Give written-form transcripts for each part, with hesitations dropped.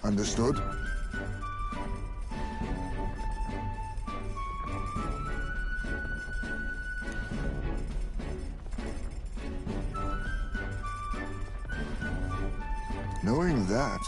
Understood? Knowing that...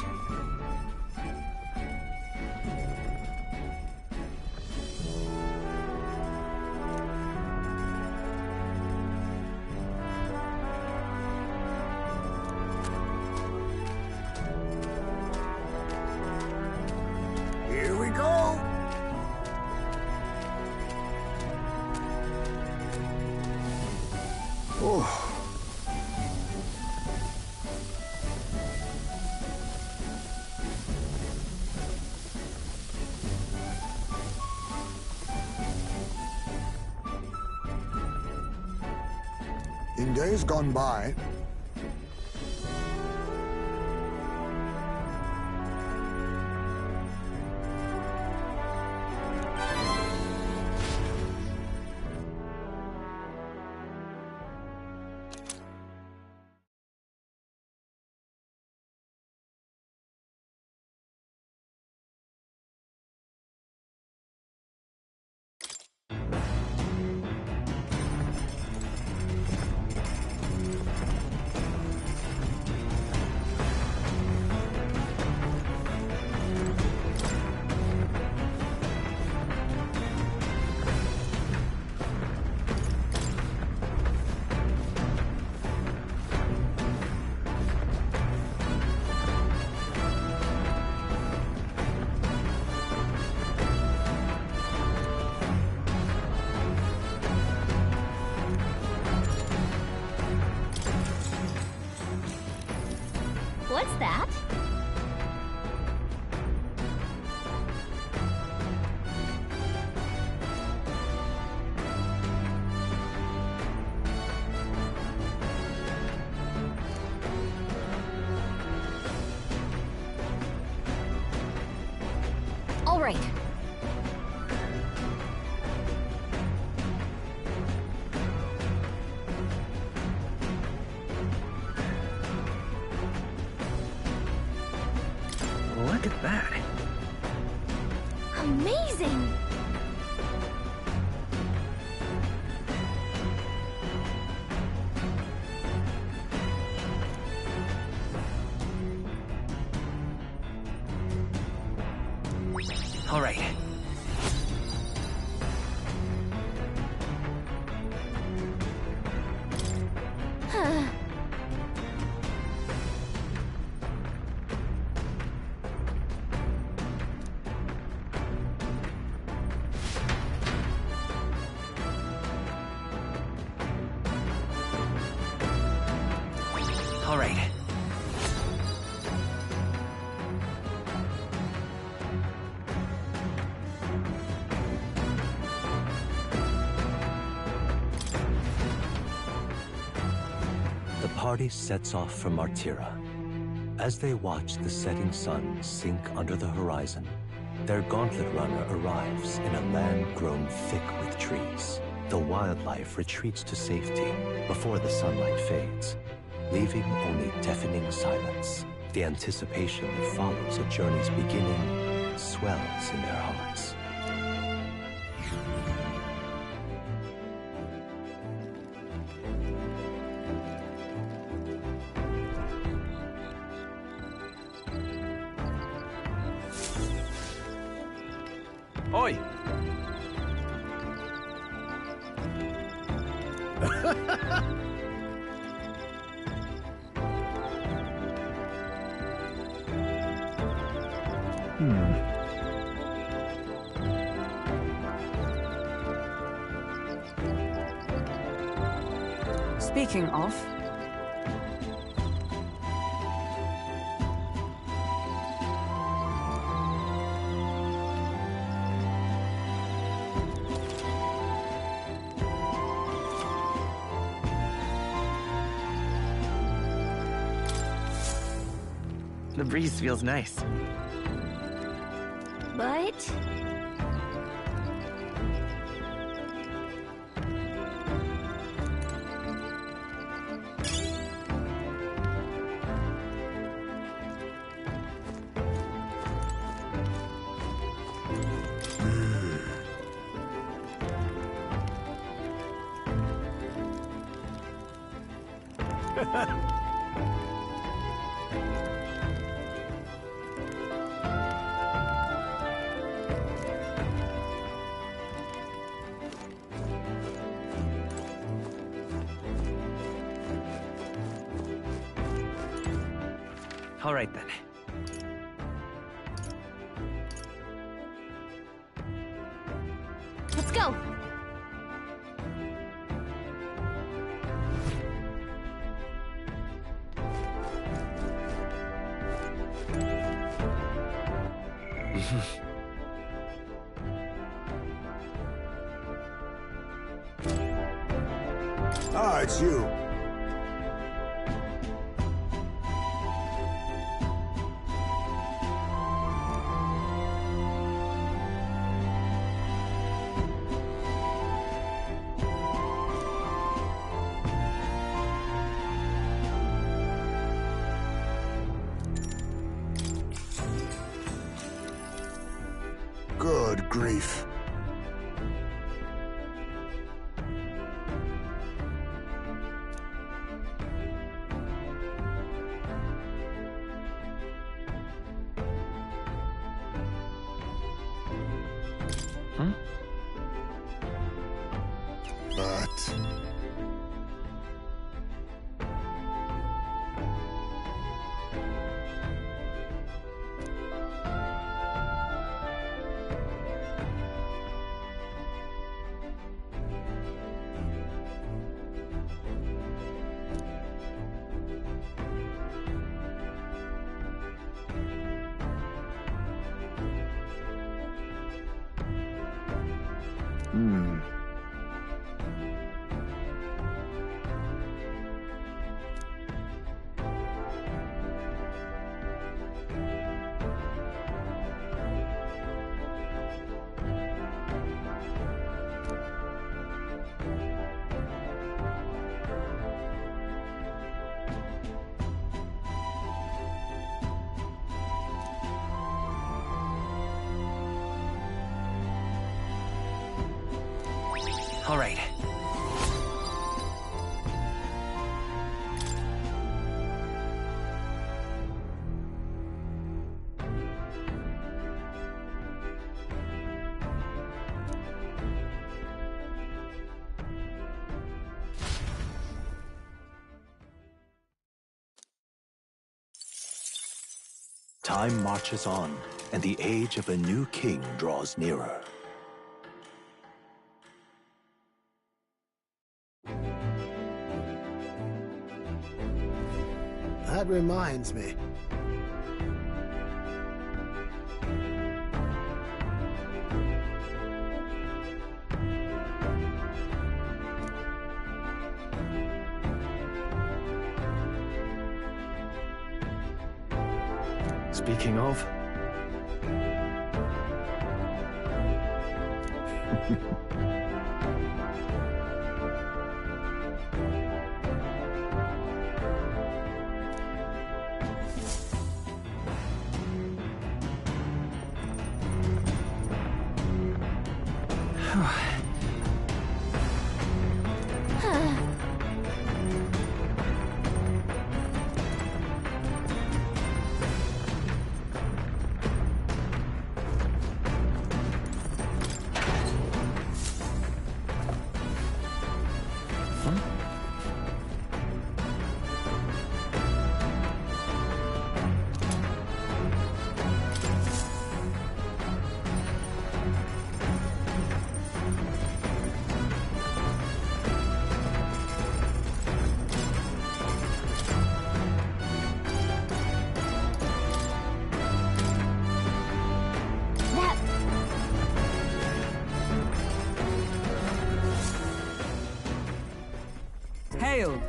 Here we go! Oh. In days gone by, What's that? All right. Look at that. Amazing! All right. All right. party sets off from Martira. As they watch the setting sun sink under the horizon, their gauntlet runner arrives in a land grown thick with trees. The wildlife retreats to safety before the sunlight fades, leaving only deafening silence. The anticipation that follows a journey's beginning swells in their hearts. Oi! Speaking of, The breeze feels nice. But All right then. let's go. Ah, it's you. Good grief. But All right. Time marches on, and the age of a new king draws nearer. That reminds me. Speaking of... That... Hail!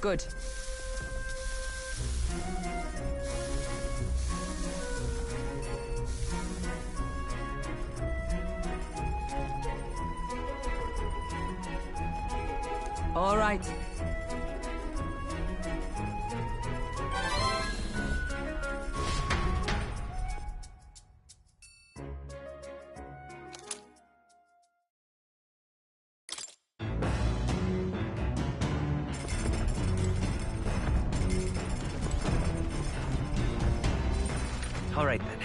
Good. All right. All right, then.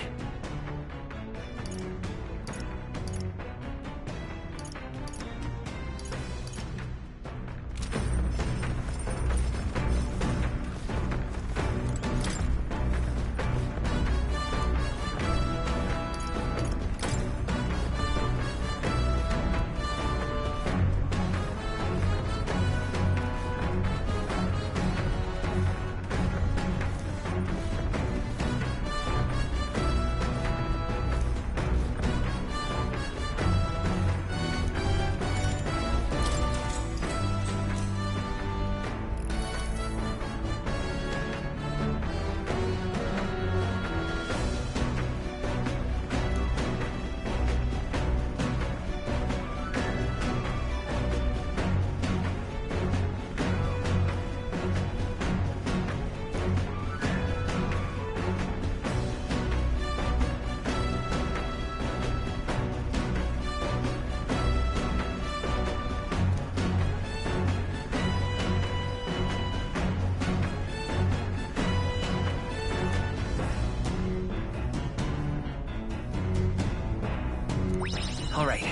All right.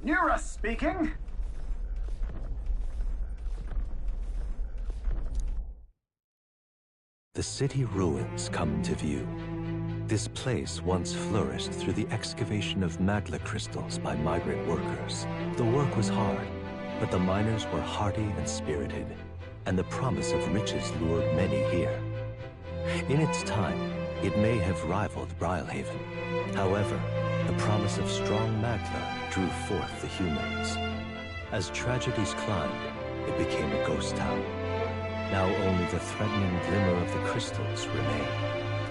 Nura speaking. The city ruins come into view. This place once flourished through the excavation of magla crystals by migrant workers. The work was hard, but the miners were hardy and spirited, and the promise of riches lured many here. In its time, it may have rivaled Brylehaven. However, the promise of strong magla drew forth the humans. As tragedies climbed, it became a ghost town. Now only the threatening glimmer of the crystals remain.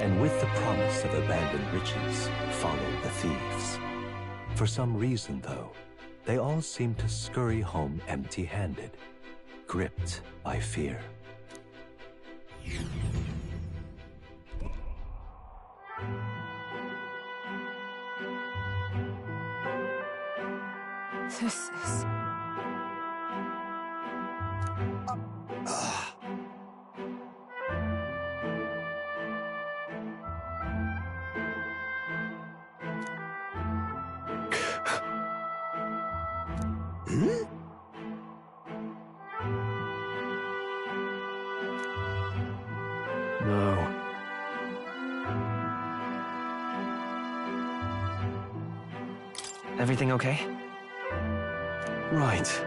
And with the promise of abandoned riches followed the thieves. For some reason, though, they all seem to scurry home empty-handed. gripped by fear. This is... No. Everything okay? Right.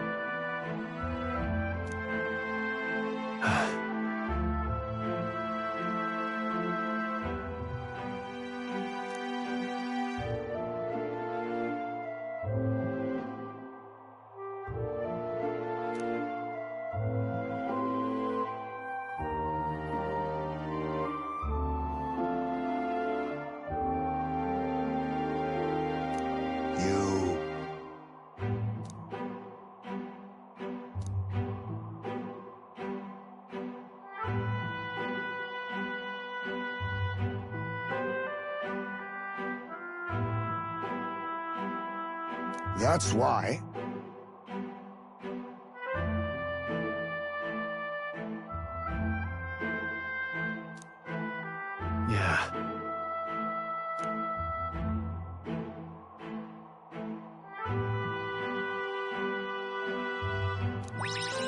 You... That's why. Yeah.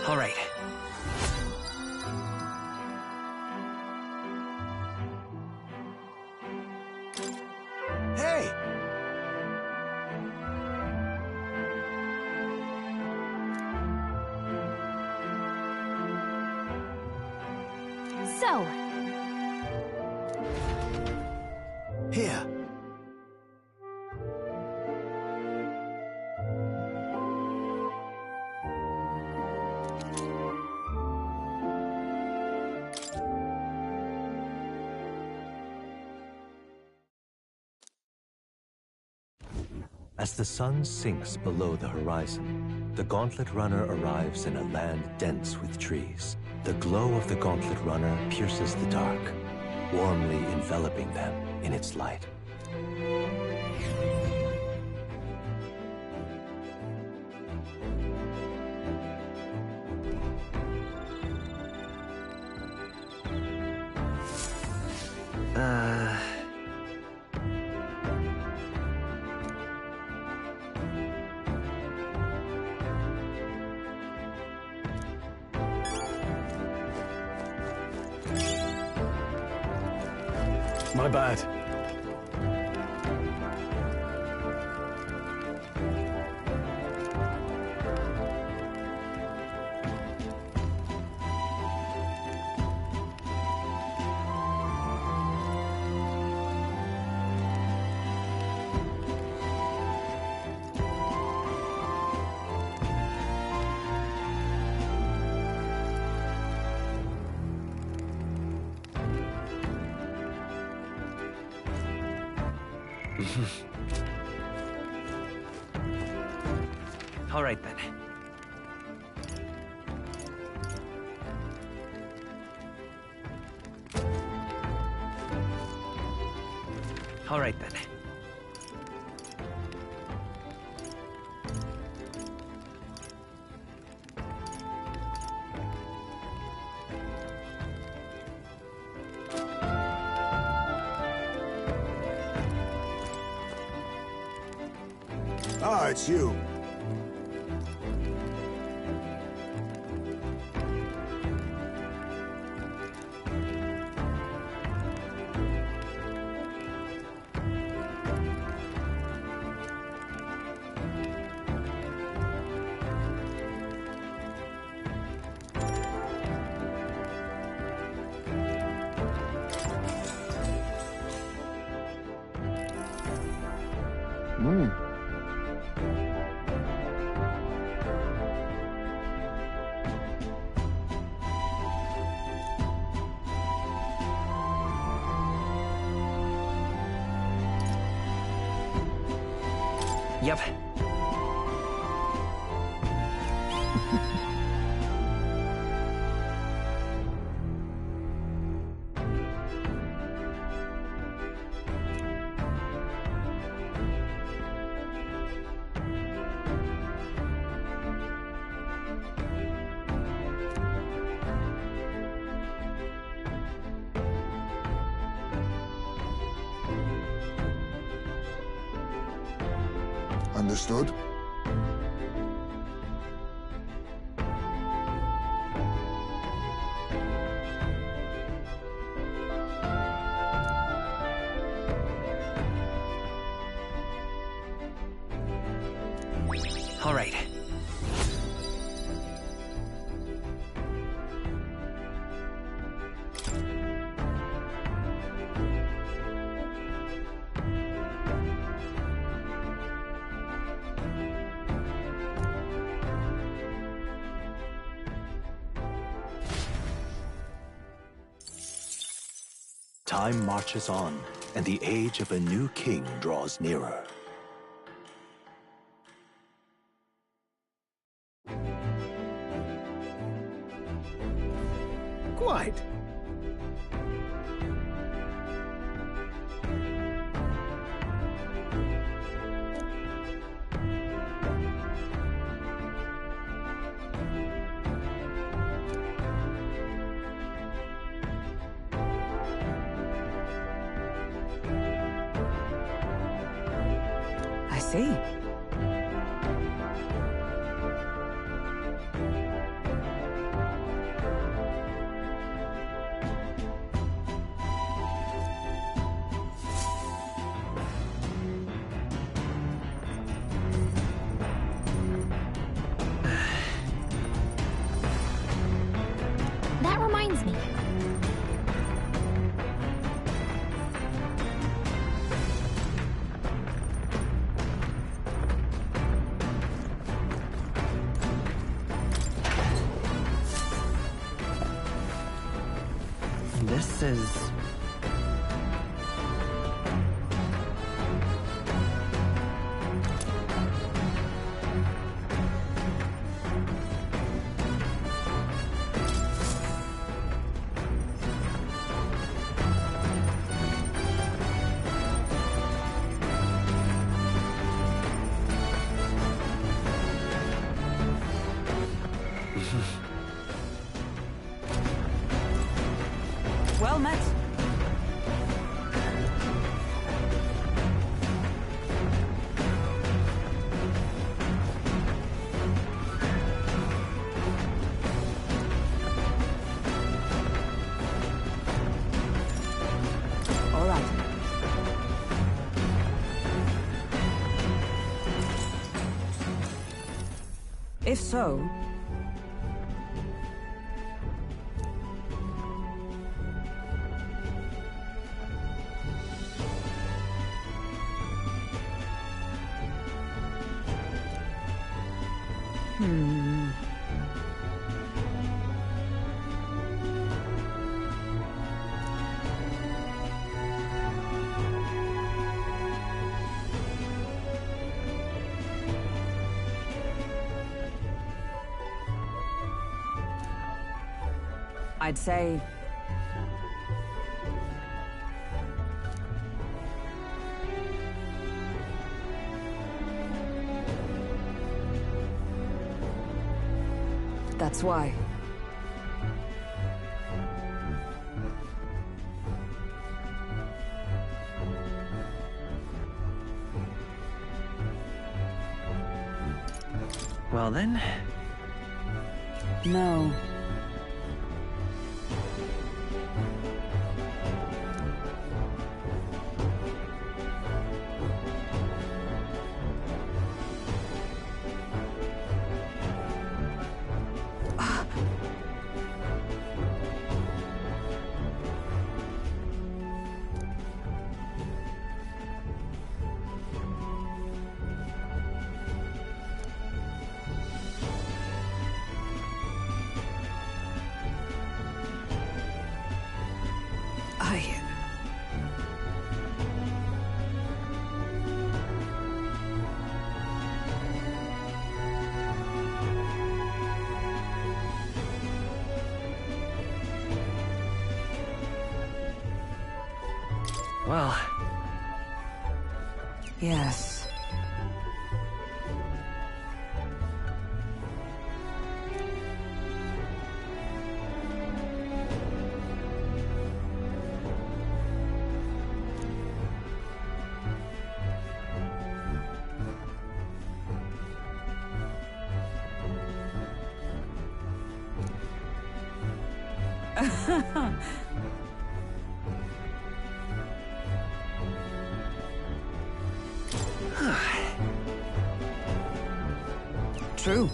All right. Hey! So, Here. As the sun sinks below the horizon, the Gauntlet Runner arrives in a land dense with trees. The glow of the Gauntlet Runner pierces the dark, warmly enveloping them in its light. My bad. All right, then. All right, then. Ah, it's you. Yep. Understood? All right. Time marches on, and the age of a new king draws nearer. Quite. I see. That reminds me. This is... Well met. All right. If so, I'd say... That's why. Well then... No. Well... Yes. True.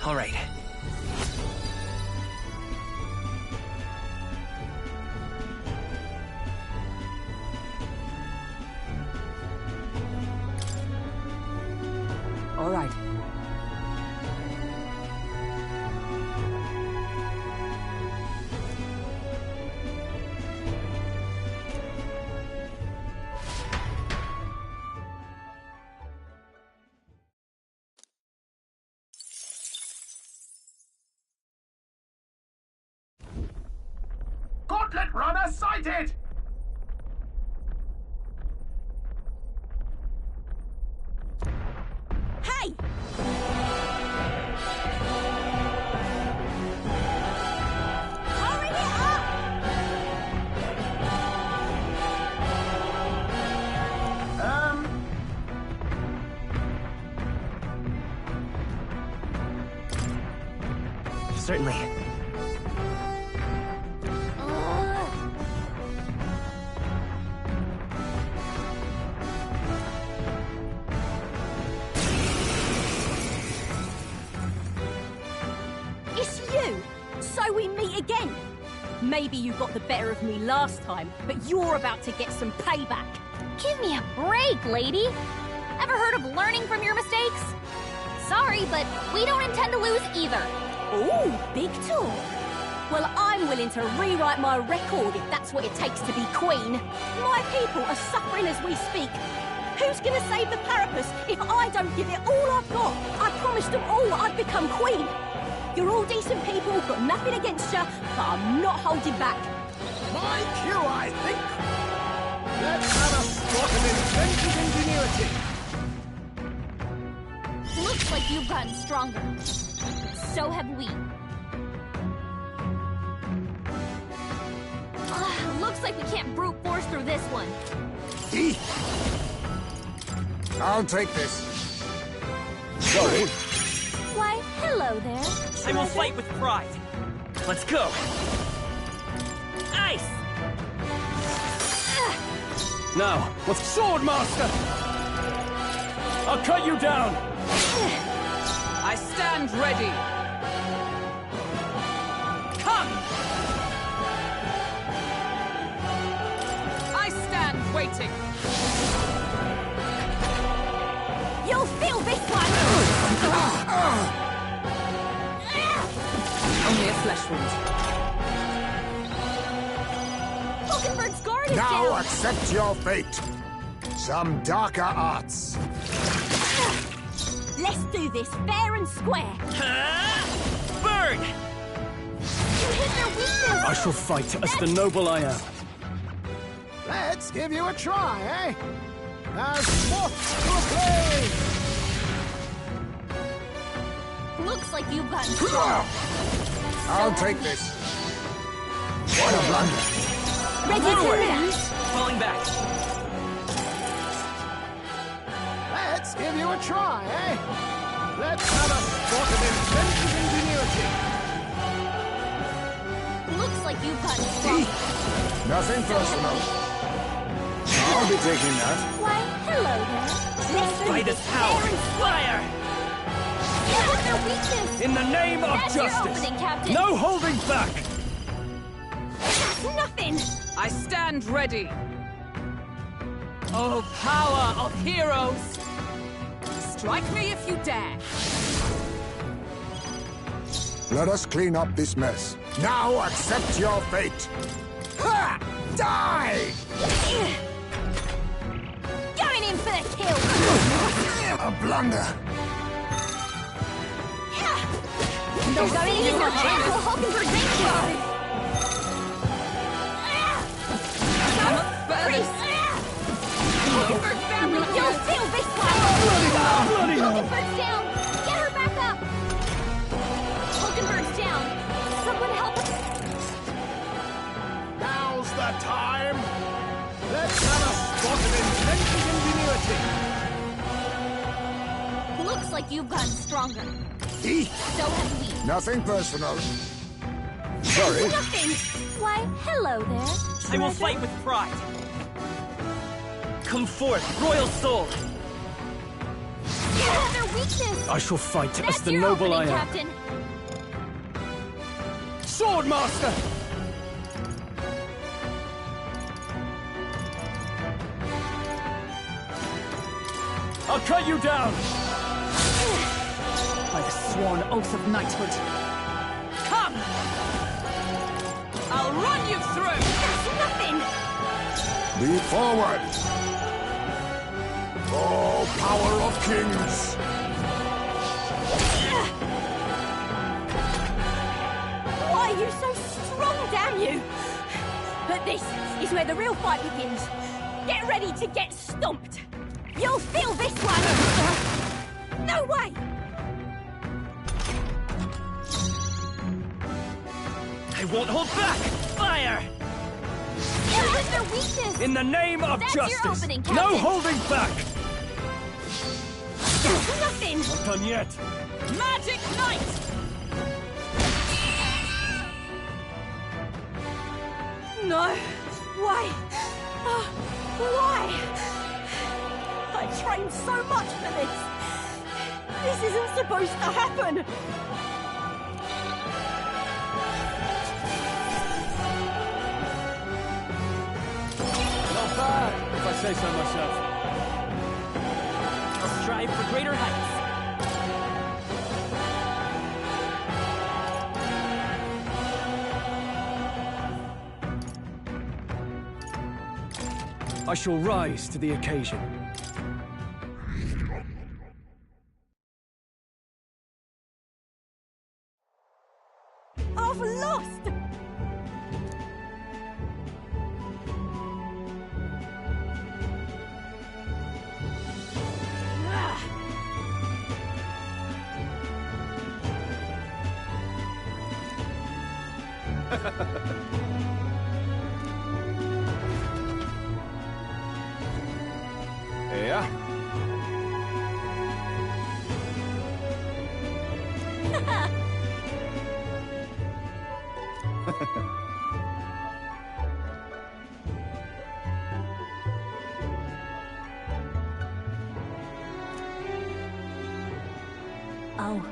All right. All right. Gauntlet runner sighted! Hey! Hurry it Certainly. It's you! So we meet again! Maybe you got the better of me last time, but you're about to get some payback. Give me a break, lady! Ever heard of learning from your mistakes? Sorry, but we don't intend to lose either. Ooh, big talk. Well, I'm willing to rewrite my record if that's what it takes to be queen. My people are suffering as we speak. Who's gonna save the Parapus if I don't give it all I've got? I promised them all I'd become queen. You're all decent people, got nothing against you, but I'm not holding back. My cue, I think. Let's have a spot of inventive ingenuity. Looks like you've gotten stronger. So have we. Looks like we can't brute force through this one. Eek. I'll take this. Sorry. Why, hello there. I will fight with pride. Let's go. Ice! Now, with Sword Master! I'll cut you down! I stand ready. Come! I stand waiting. You'll feel this one! Only a flesh wound. Hulkenberg's guard is Now down! accept your fate. Some darker arts. Let's do this fair and square. Burn! You hit their weakness! I shall fight as the noble I am. Let's give you a try, eh? As moth to a flame! Looks like you've gotten strong. I'll take this. What a blunder. Ready to lose? Falling back. Let's give you a try, eh? Let's have a spot of inventive ingenuity. Looks like you've gotten strong. Nothing personal. I'll be taking that. Why, hello there. Let's do By this this power, fair and fire! You hit their weakness! In the name of That's your justice! opening, Captain. No holding back! That's nothing! I stand ready. Oh, power of heroes! Strike me if you dare. Let us clean up this mess. Now accept your fate. Ha! Die! Going in for the kill! A blunder. They're going in for General Hulkenberg victory! Hulkenberg family, you'll feel this one! Hulkenberg's down! Get her back up! like you've gotten stronger. Eek. So have we. Nothing personal. Sorry. Nothing. Why, hello there. I will fight with pride. Come forth, royal soul. Their weakness. I shall fight That's as the your noble I opening, am. Captain. Swordmaster! I'll cut you down! By the sworn oath of knighthood. Come! I'll run you through! That's nothing. Be forward. Oh, power of kings. Why are you so strong, damn you? But this is where the real fight begins. Get ready to get stomped. You'll feel this one. No way. I won't hold back! Fire! Where's their weakness? In the name of That's your justice! opening, No Captain. holding back! Nothing. Not done yet! Magic Knight! No. Why? Why? I trained so much for this. This isn't supposed to happen. Not bad, if I say so myself. I'll strive for greater heights. I shall rise to the occasion. I've lost. Yeah? Oh.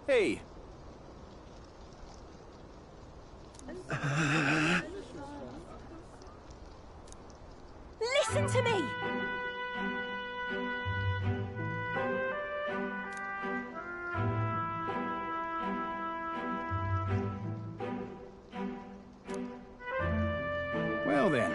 Hey! Listen to me. Well then.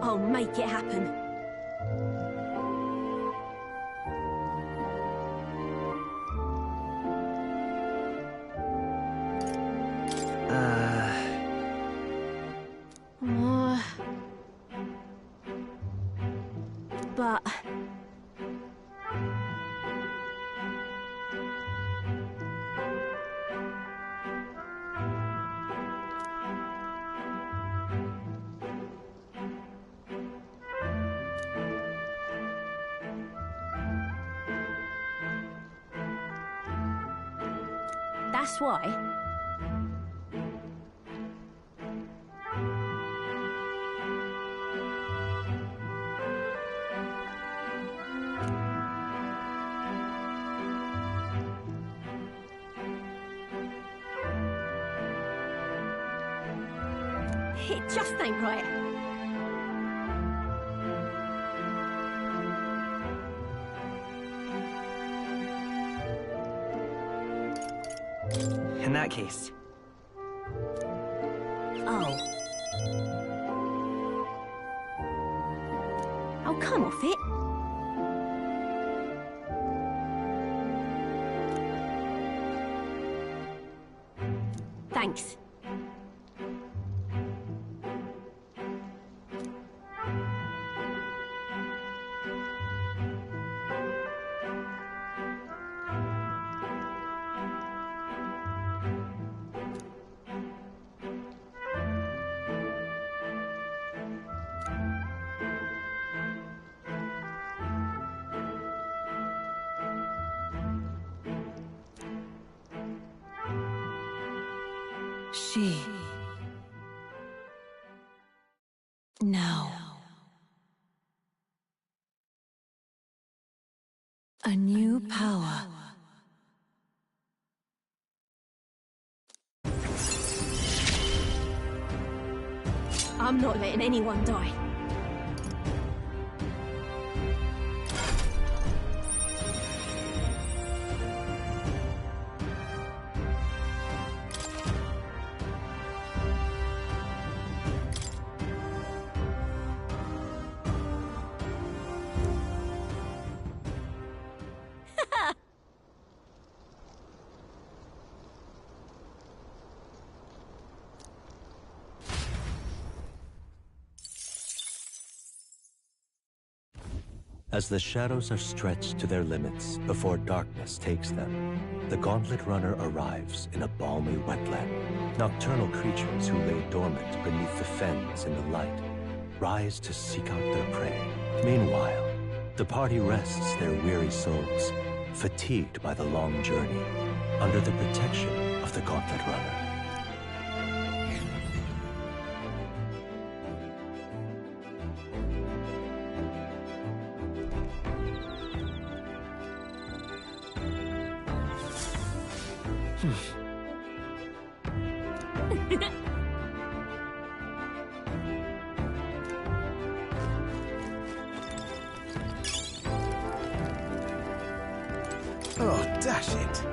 I'll make it happen. But... That's why. It just ain't right. In that case, Oh. Oh, come off it. Thanks. She. No. A new power. I'm not letting anyone die. As the shadows are stretched to their limits before darkness takes them, the Gauntlet Runner arrives in a balmy wetland. Nocturnal creatures who lay dormant beneath the fens in the light rise to seek out their prey. Meanwhile, the party rests their weary souls, fatigued by the long journey, under the protection of the Gauntlet Runner. Oh, dash it.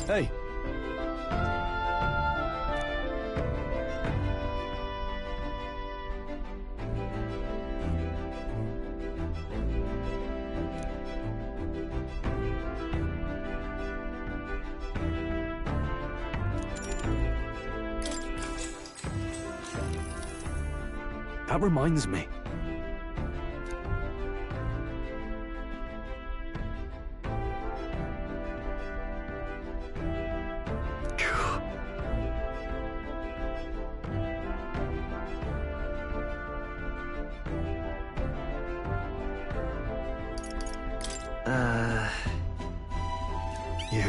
Hey! That reminds me. You...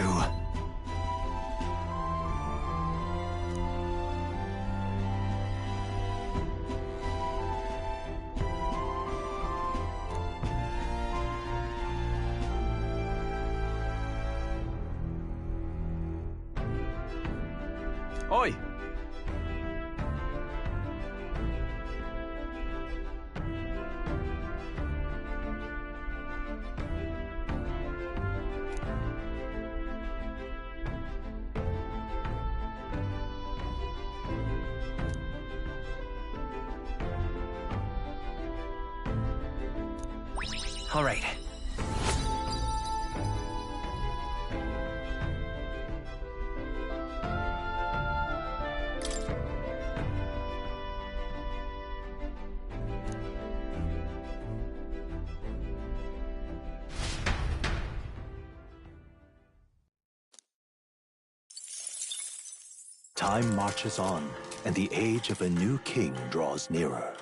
Oi! All right. Time marches on, and the age of a new king draws nearer.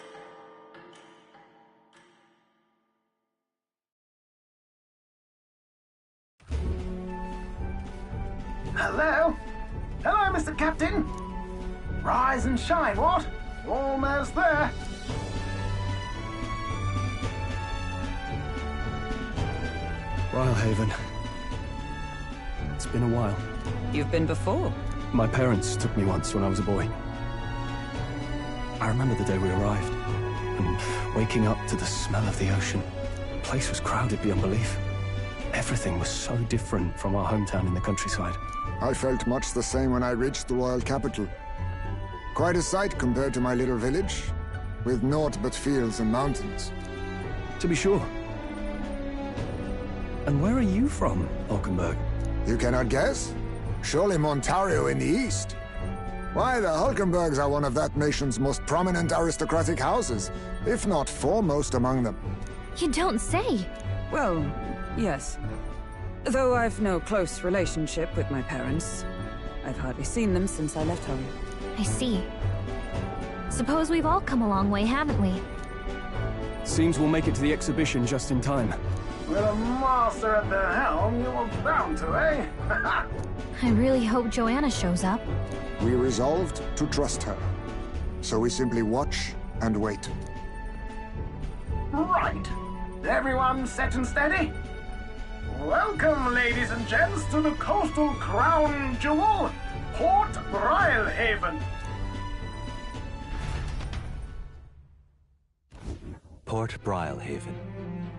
Hello? Hello, Mr. Captain. Rise and shine, what? Almost there. Rhylehaven. It's been a while. You've been before. My parents took me once when I was a boy. I remember the day we arrived, and waking up to the smell of the ocean. The place was crowded beyond belief. Everything was so different from our hometown in the countryside. I felt much the same when I reached the royal capital. Quite a sight compared to my little village, with naught but fields and mountains. To be sure. And where are you from, Hulkenberg? You cannot guess? Surely Montario in the east. Why, the Hulkenbergs are one of that nation's most prominent aristocratic houses, if not foremost among them. You don't say. Well, yes. Though I've no close relationship with my parents. I've hardly seen them since I left home. I see. Suppose we've all come a long way, haven't we? Seems we'll make it to the exhibition just in time. With a master at the helm, you were bound to, eh? I really hope Joanna shows up. We resolved to trust her. So we simply watch and wait. Right. Everyone set and steady? Welcome, ladies and gents, to the coastal crown jewel, Port Rhylehaven. Port Rhylehaven,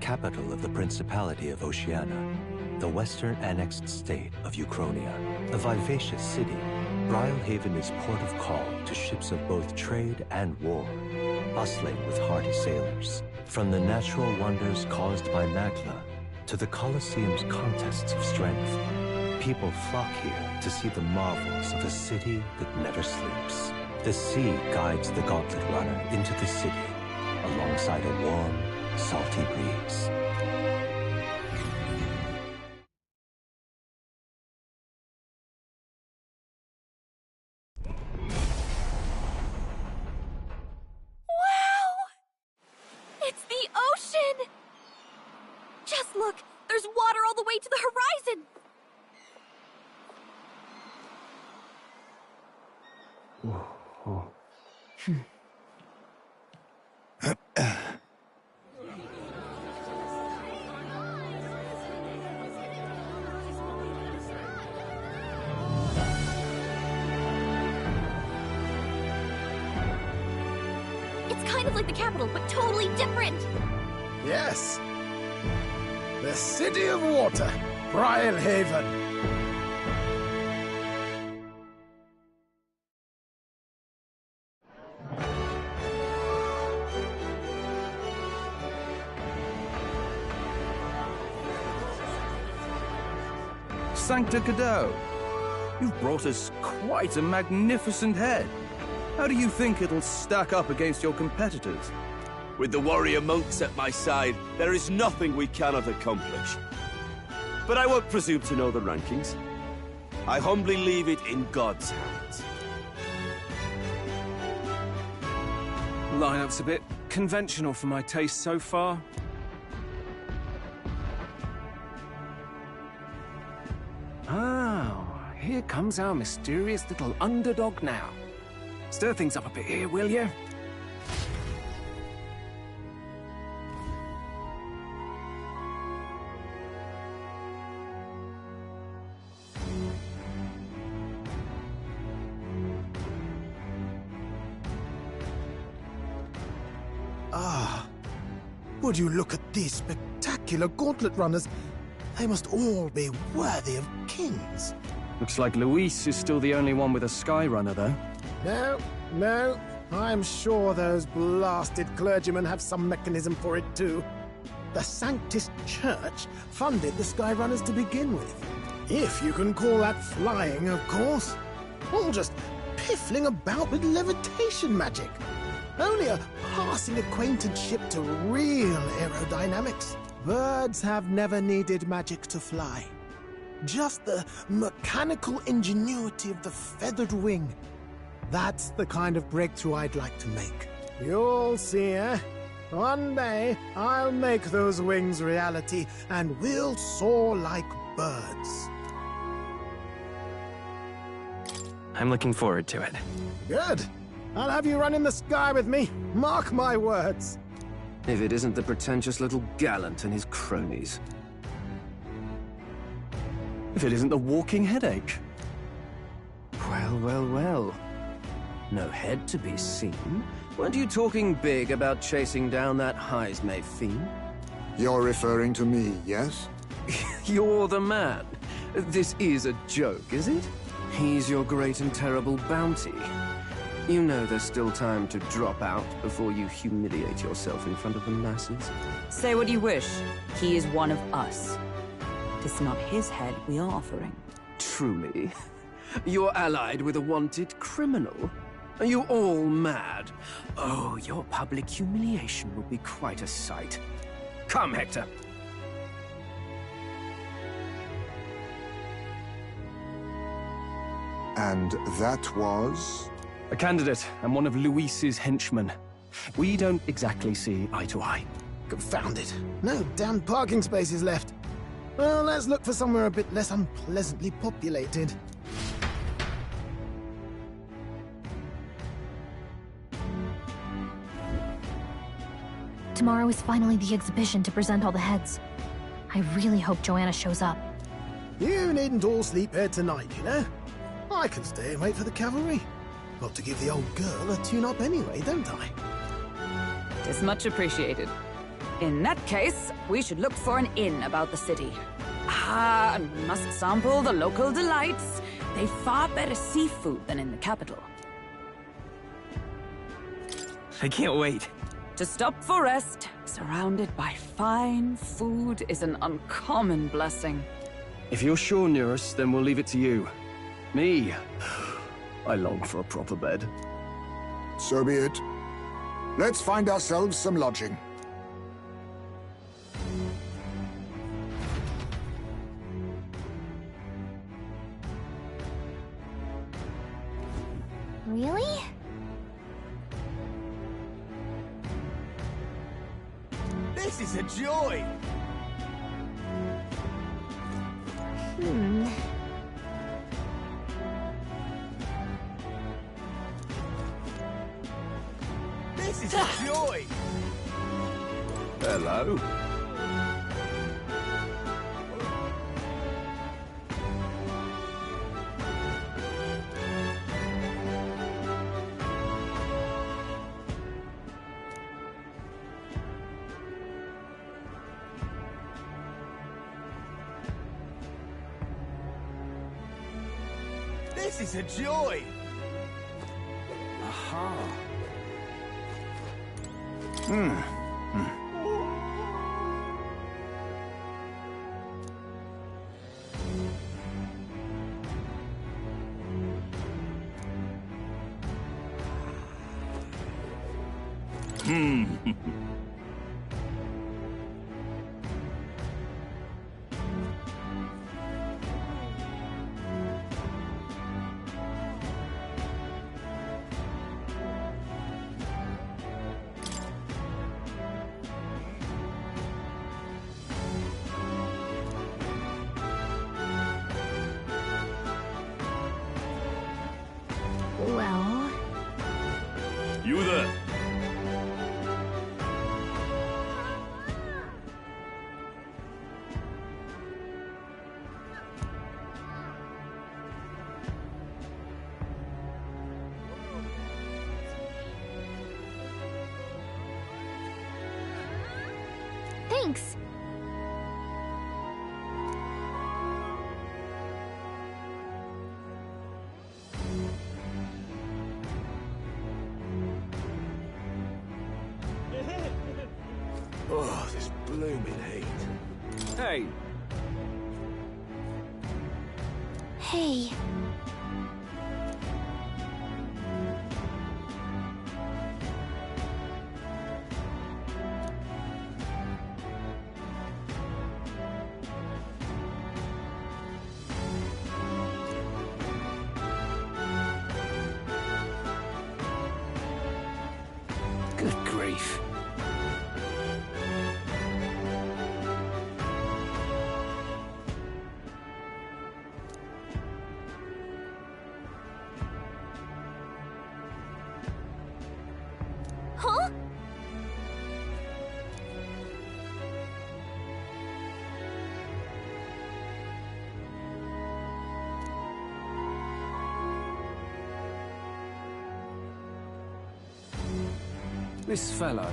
capital of the Principality of Oceania, the western annexed state of Uchronia. A vivacious city, Rhylehaven is port of call to ships of both trade and war, bustling with hardy sailors. From the natural wonders caused by Magla to the Colosseum's contests of strength, people flock here to see the marvels of a city that never sleeps. The sea guides the gauntlet runner into the city, alongside a warm, salty breeze. It's the ocean! Just look! There's water all the way to the horizon! It's kind of like the capital, but totally different! Yes. The City of Water, Rhylehaven. Sancta Cadeau, you've brought us quite a magnificent head. How do you think it'll stack up against your competitors? With the warrior monks at my side, there is nothing we cannot accomplish. But I won't presume to know the rankings. I humbly leave it in God's hands. Lineup's a bit conventional for my taste so far. Oh, here comes our mysterious little underdog now. Stir things up a bit here, will you? Ah, would you look at these spectacular gauntlet runners? They must all be worthy of kings. Looks like Luis is still the only one with a Skyrunner, though. No. I'm sure those blasted clergymen have some mechanism for it too. the Sanctus Church funded the Skyrunners to begin with. If you can call that flying, of course. All just piffling about with levitation magic. Only a passing acquaintanceship to real aerodynamics. Birds have never needed magic to fly. Just the mechanical ingenuity of the feathered wing. That's the kind of breakthrough I'd like to make. You'll see, eh? One day, I'll make those wings reality, and we'll soar like birds. I'm looking forward to it. Good. I'll have you run in the sky with me. Mark my words. If it isn't the pretentious little gallant and his cronies. If it isn't the walking headache. Well, well, well. No head to be seen. Weren't you talking big about chasing down that Heismay fiend? You're referring to me, yes? You're the man. This is a joke, is it? He's your great and terrible bounty. You know there's still time to drop out before you humiliate yourself in front of the masses. Say what you wish. He is one of us. It's not his head we are offering. Truly? You're allied with a wanted criminal? Are you all mad? Oh, your public humiliation will be quite a sight. Come, Hector. And that was? A candidate and one of Luis's henchmen. We don't exactly see eye to eye. Confound it. No damn parking spaces left. Well, let's look for somewhere a bit less unpleasantly populated. Tomorrow is finally the exhibition to present all the heads. I really hope Joanna shows up. You needn't all sleep here tonight, you know? I can stay and wait for the cavalry. Got to give the old girl a tune-up anyway, don't I? It is much appreciated. In that case, we should look for an inn about the city. Ah, and we must sample the local delights. They've far better seafood than in the capital. I can't wait. To stop for rest, surrounded by fine food, is an uncommon blessing. If you're sure, Nearest, then we'll leave it to you. Me? I long for a proper bed. So be it. Let's find ourselves some lodging. Really? This is a joy! This is a joy! Hello? This is a joy! Aha! Well... You there! Thanks. Oh, this blooming heat. Hey, Hey. good grief. Huh? This fellow.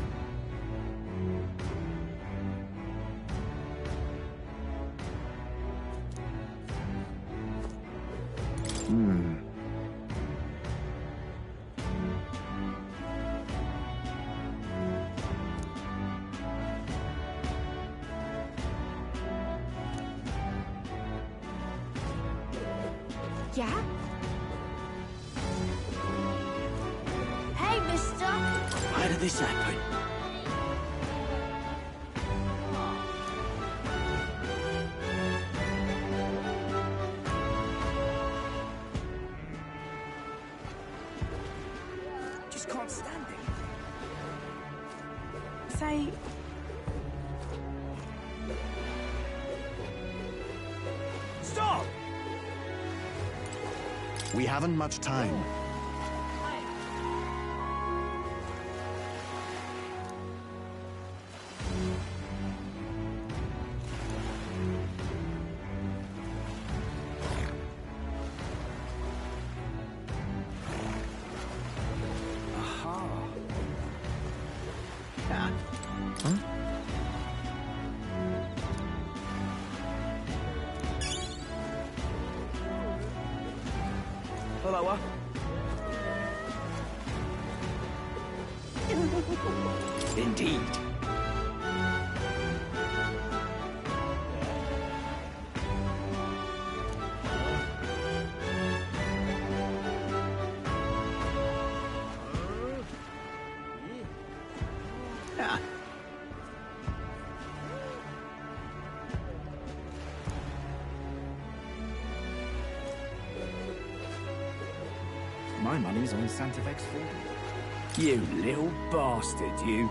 Yeah? Hey, mister! How did this happen? Just can't stand it. Say, Stop! We haven't much time. Hello, Indeed. My money's on Santa Vex 40. You little bastard, you.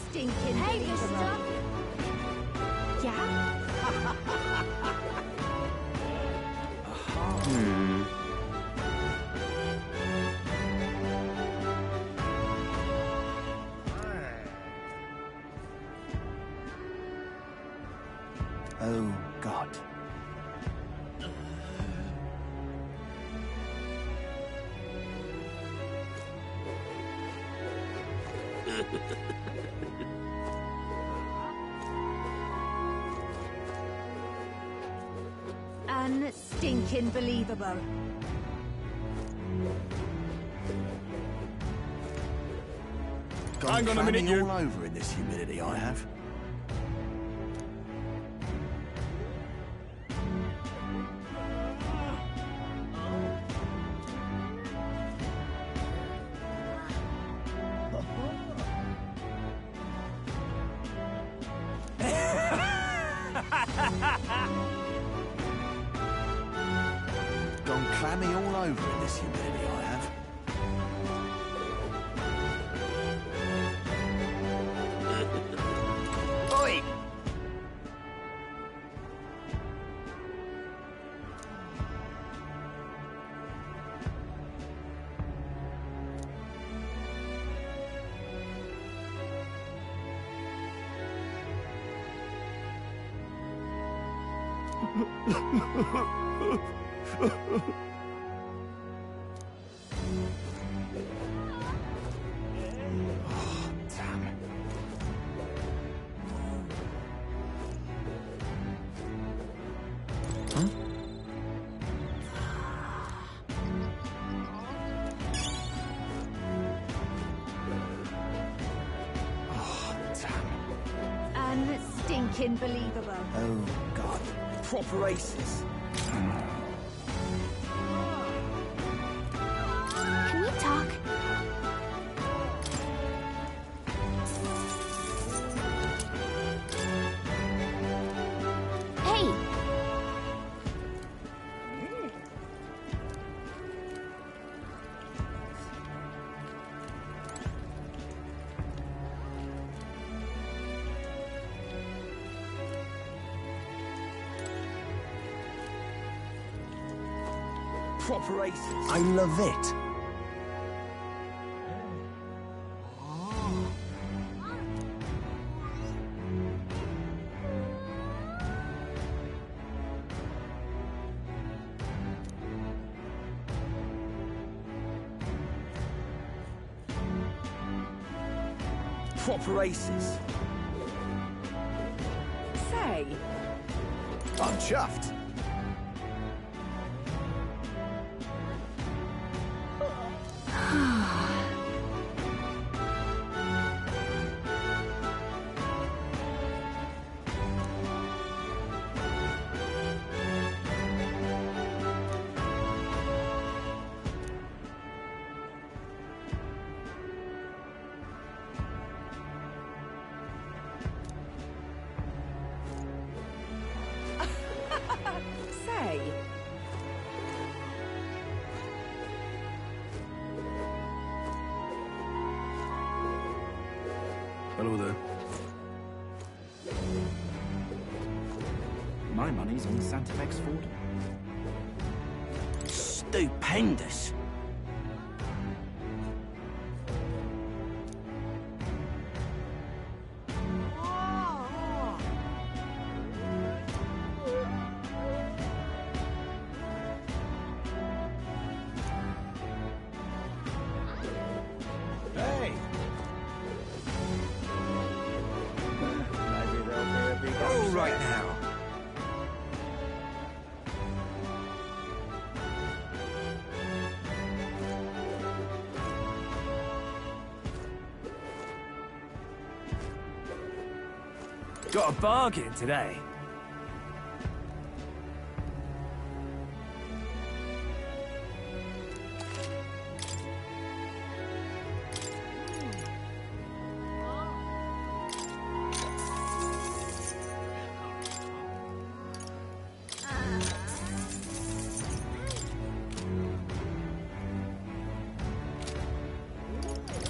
Stinking hey, mister! Yeah? Oh, God. Unstinking believable. Hang on a minute, you. All over in this humidity, I have. Gone clammy all over in this humidity, I have. Oi! Unstinking believable. Oh, God. Proper aces. Can we talk? Hey! Proper aces. I love it. Proper aces. Say, I'm chuffed. say. Hello there. My money's on Santa Bex Ford. Stupendous. Hey! Maybe there'll be a big All right now. Got a bargain today.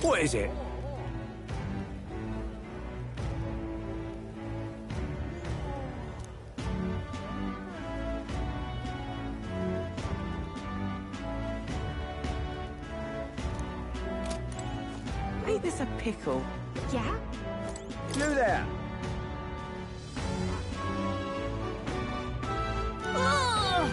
What is it? Ain't this a pickle? Yeah? You there! Ugh!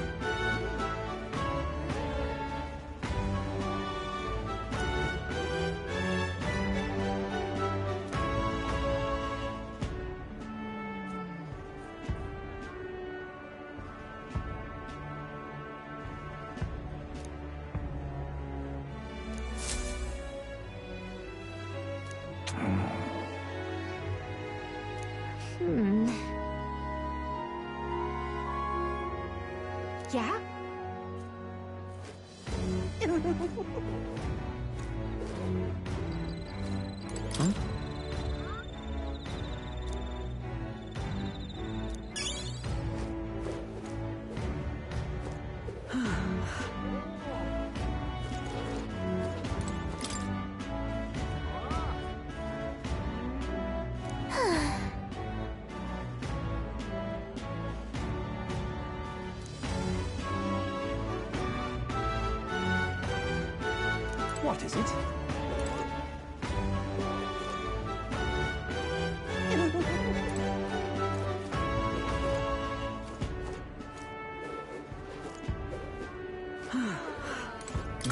Yeah? What is it?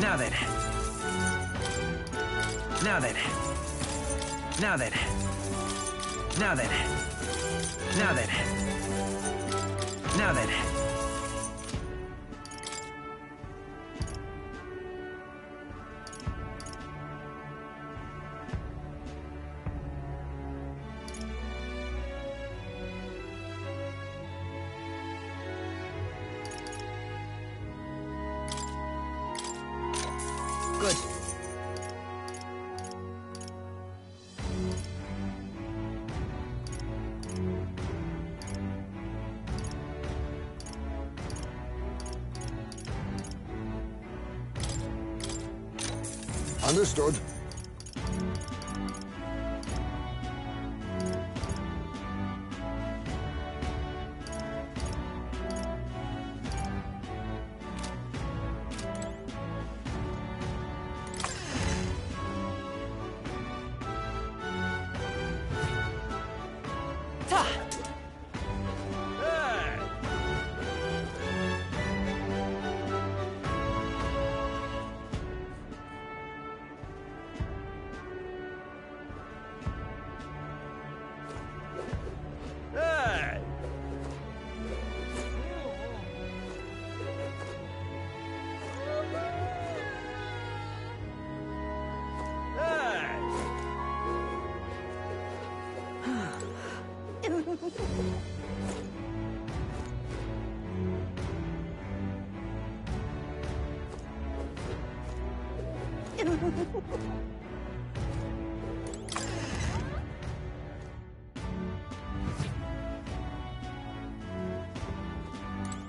Now then. Now then. Now then. Now then. Now then. Now then. Good. Understood.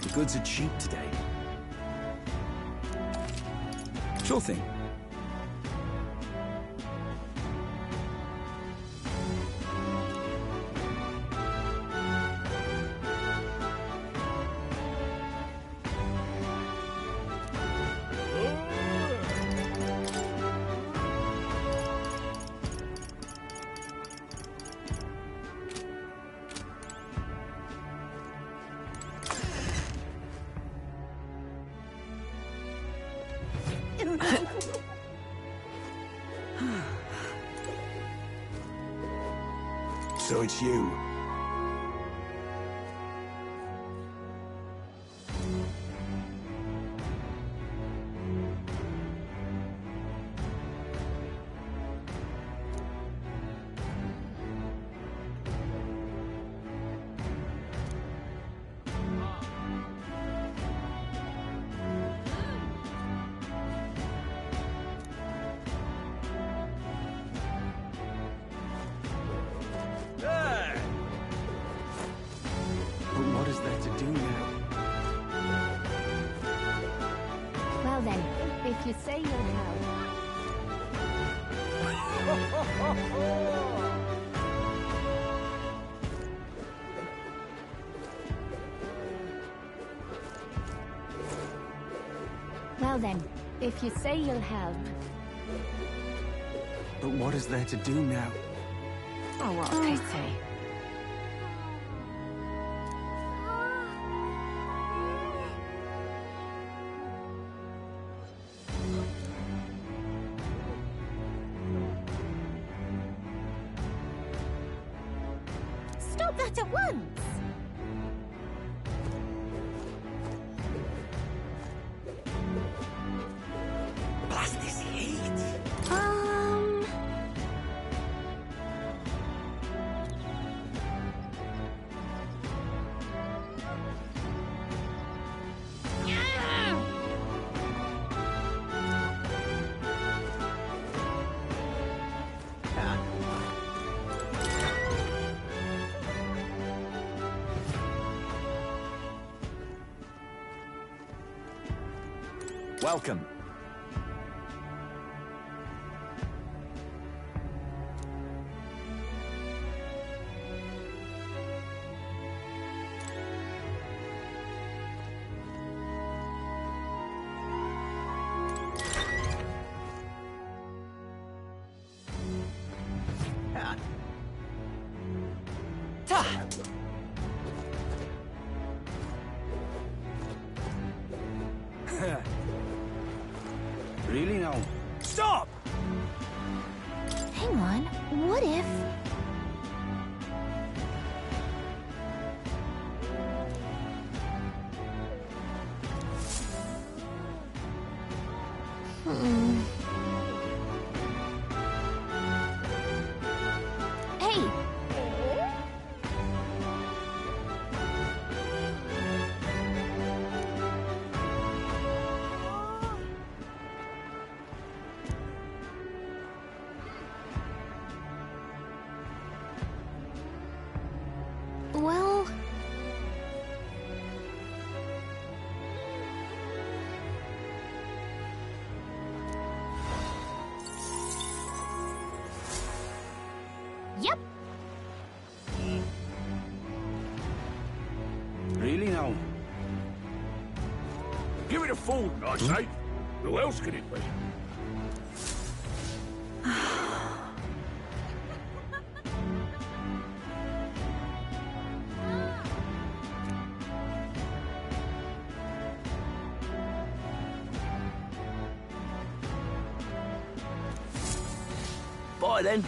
The goods are cheap today. Sure thing. So it's you. But what is there to do now? Well then, if you say you'll help. Well then, if you say you'll help. But what is there to do now? Oh, what a pity. Stop that at once! Blast this heat! Welcome. Really now? Stop! Hang on, what if... Hey! Well... Yep. Really now? Give it a fool, I say. Who else could it be? Bye then.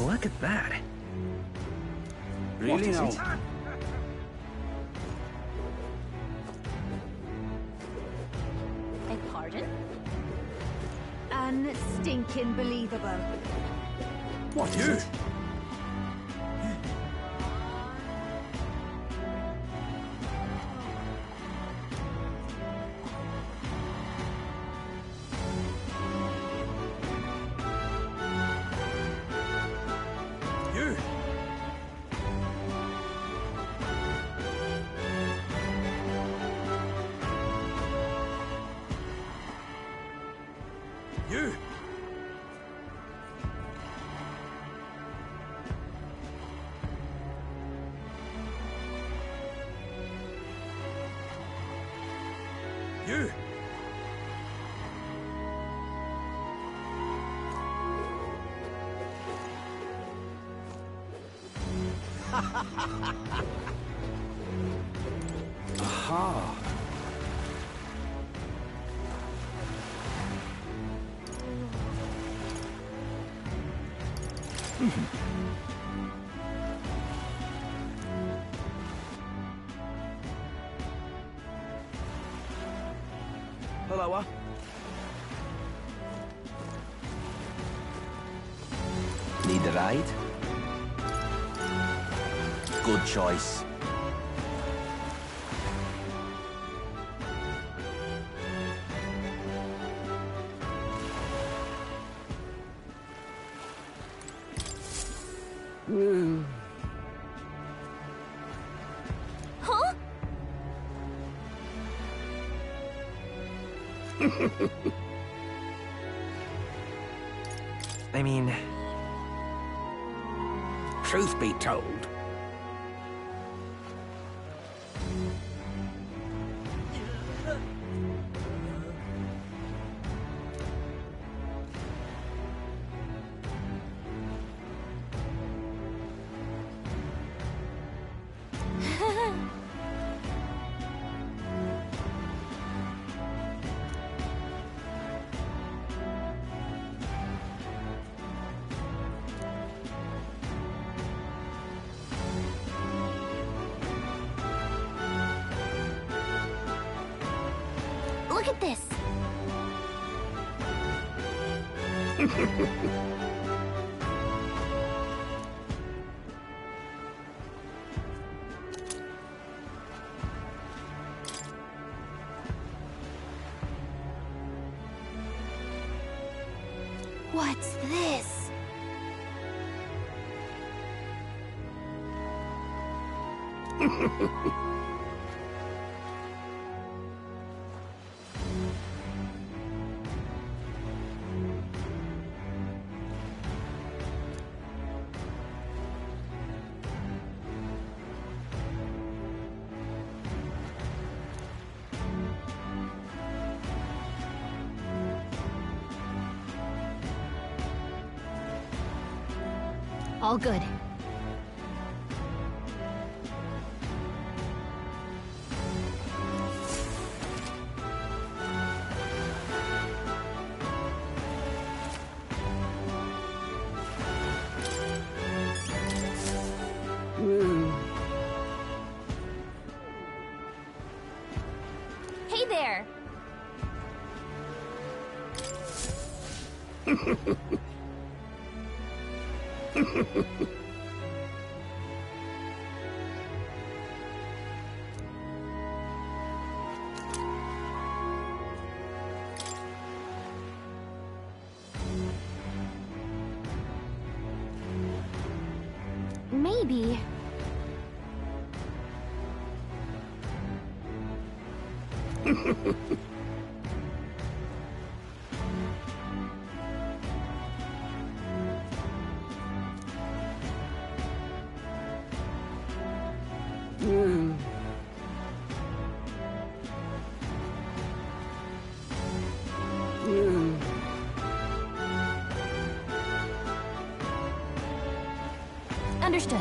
Look at that. What Really is now? it? Beg pardon? Unstinking believable. What is it? You! You! You! Aha. Hello, Need a ride? Good choice. Huh? I mean, truth be told, Look at this! What's this? All good. Hey there! Maybe. Understood.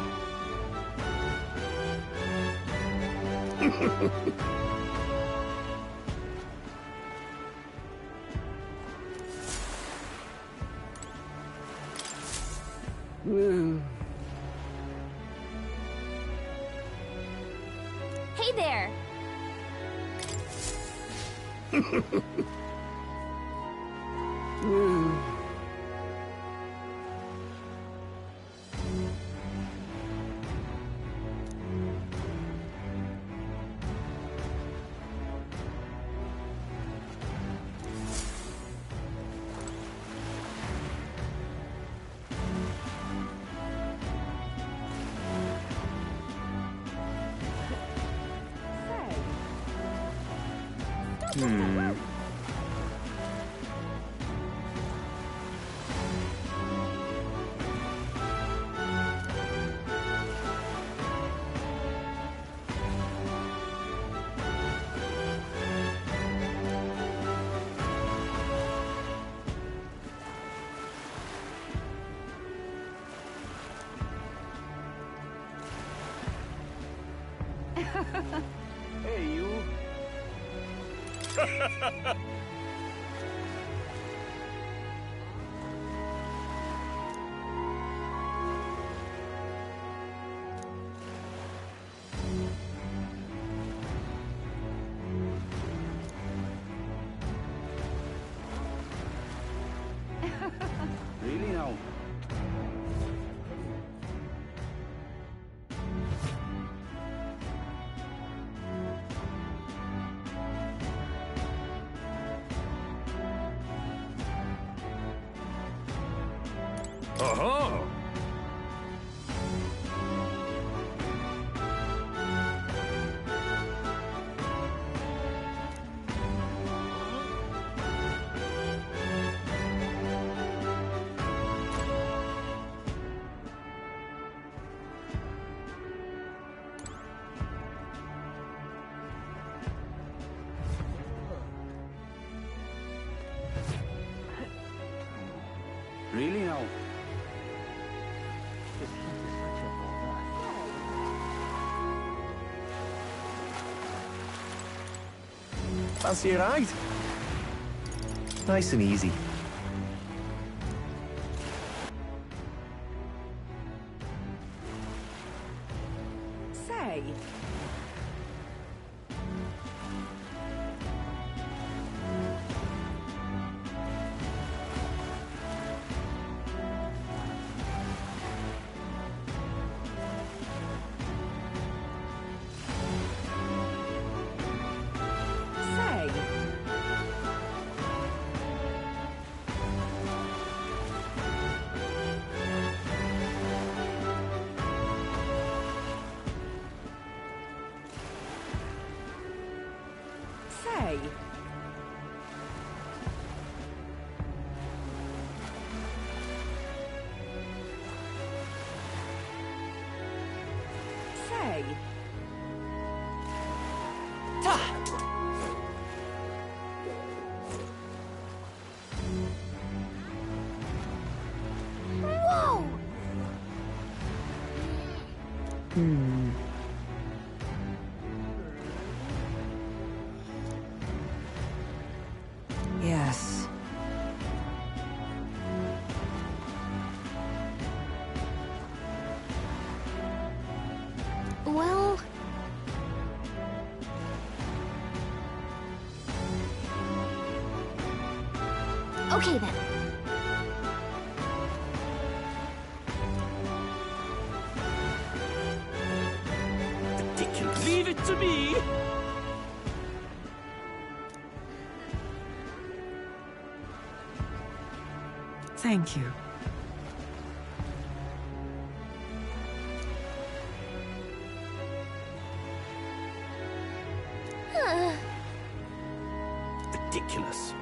Hey there! Hey, you. Really now? Aha! Really now? Fancy a ride? Nice and easy. Say, say. Say. Say. Whoa! Yes. Well... Okay then. Ridiculous. Leave it to me! Thank you. Ridiculous.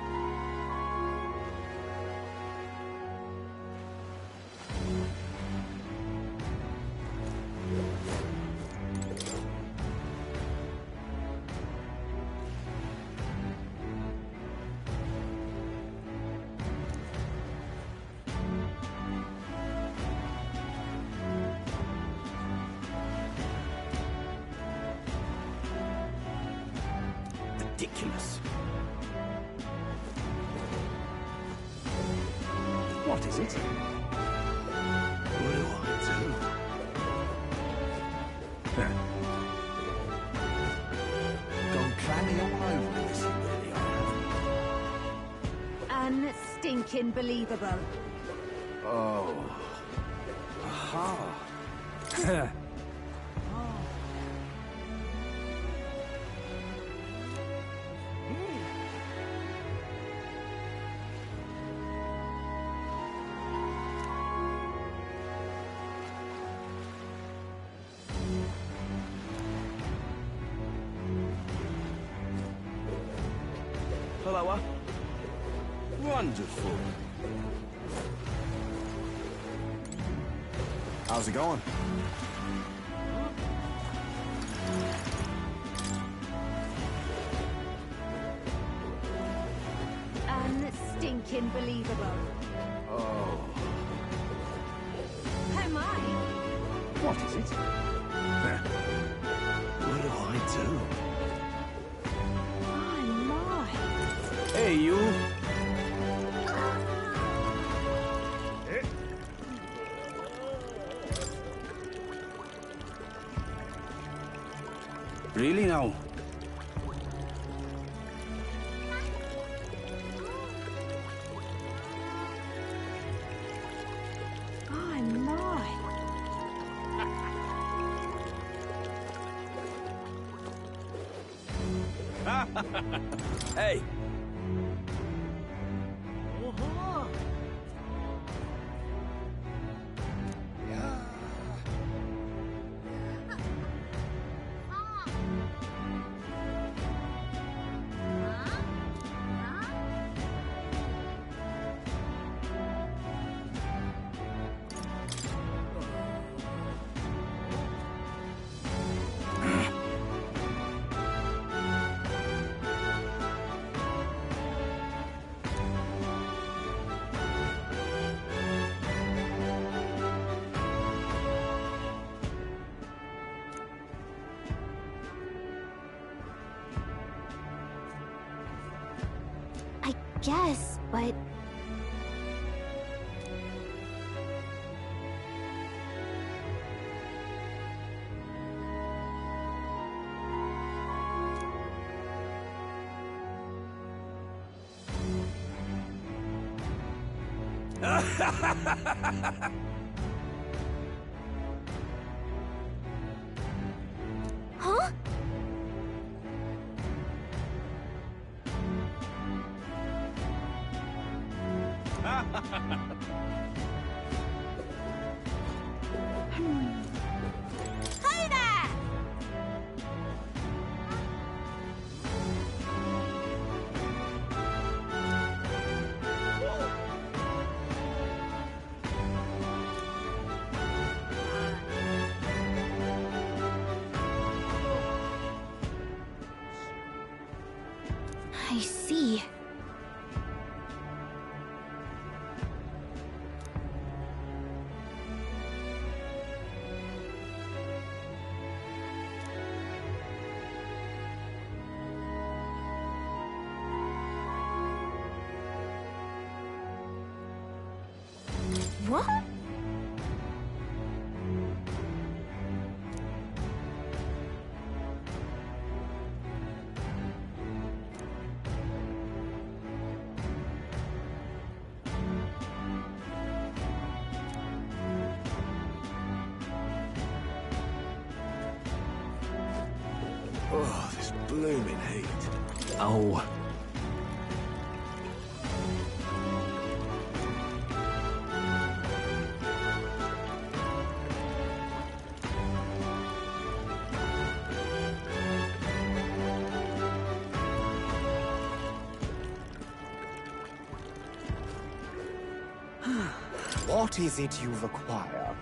Ridiculous. What is it? What do I do? Gone clammy all over in this humidity, I have. Unstinking believable. Oh. Aha. Hello. Wonderful. How's it going? Unstinking believable. Oh. Oh my! What is it? What do I do? Oh my! Hey, you. Really now? Oh my! Hey. Guess, but... Huh? Hey there! I see. What? Oh, this blooming heat. Oh. What is it you've acquired?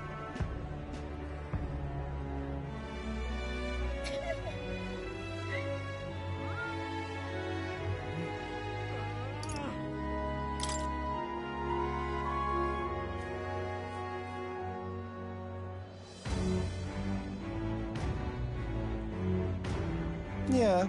Yeah.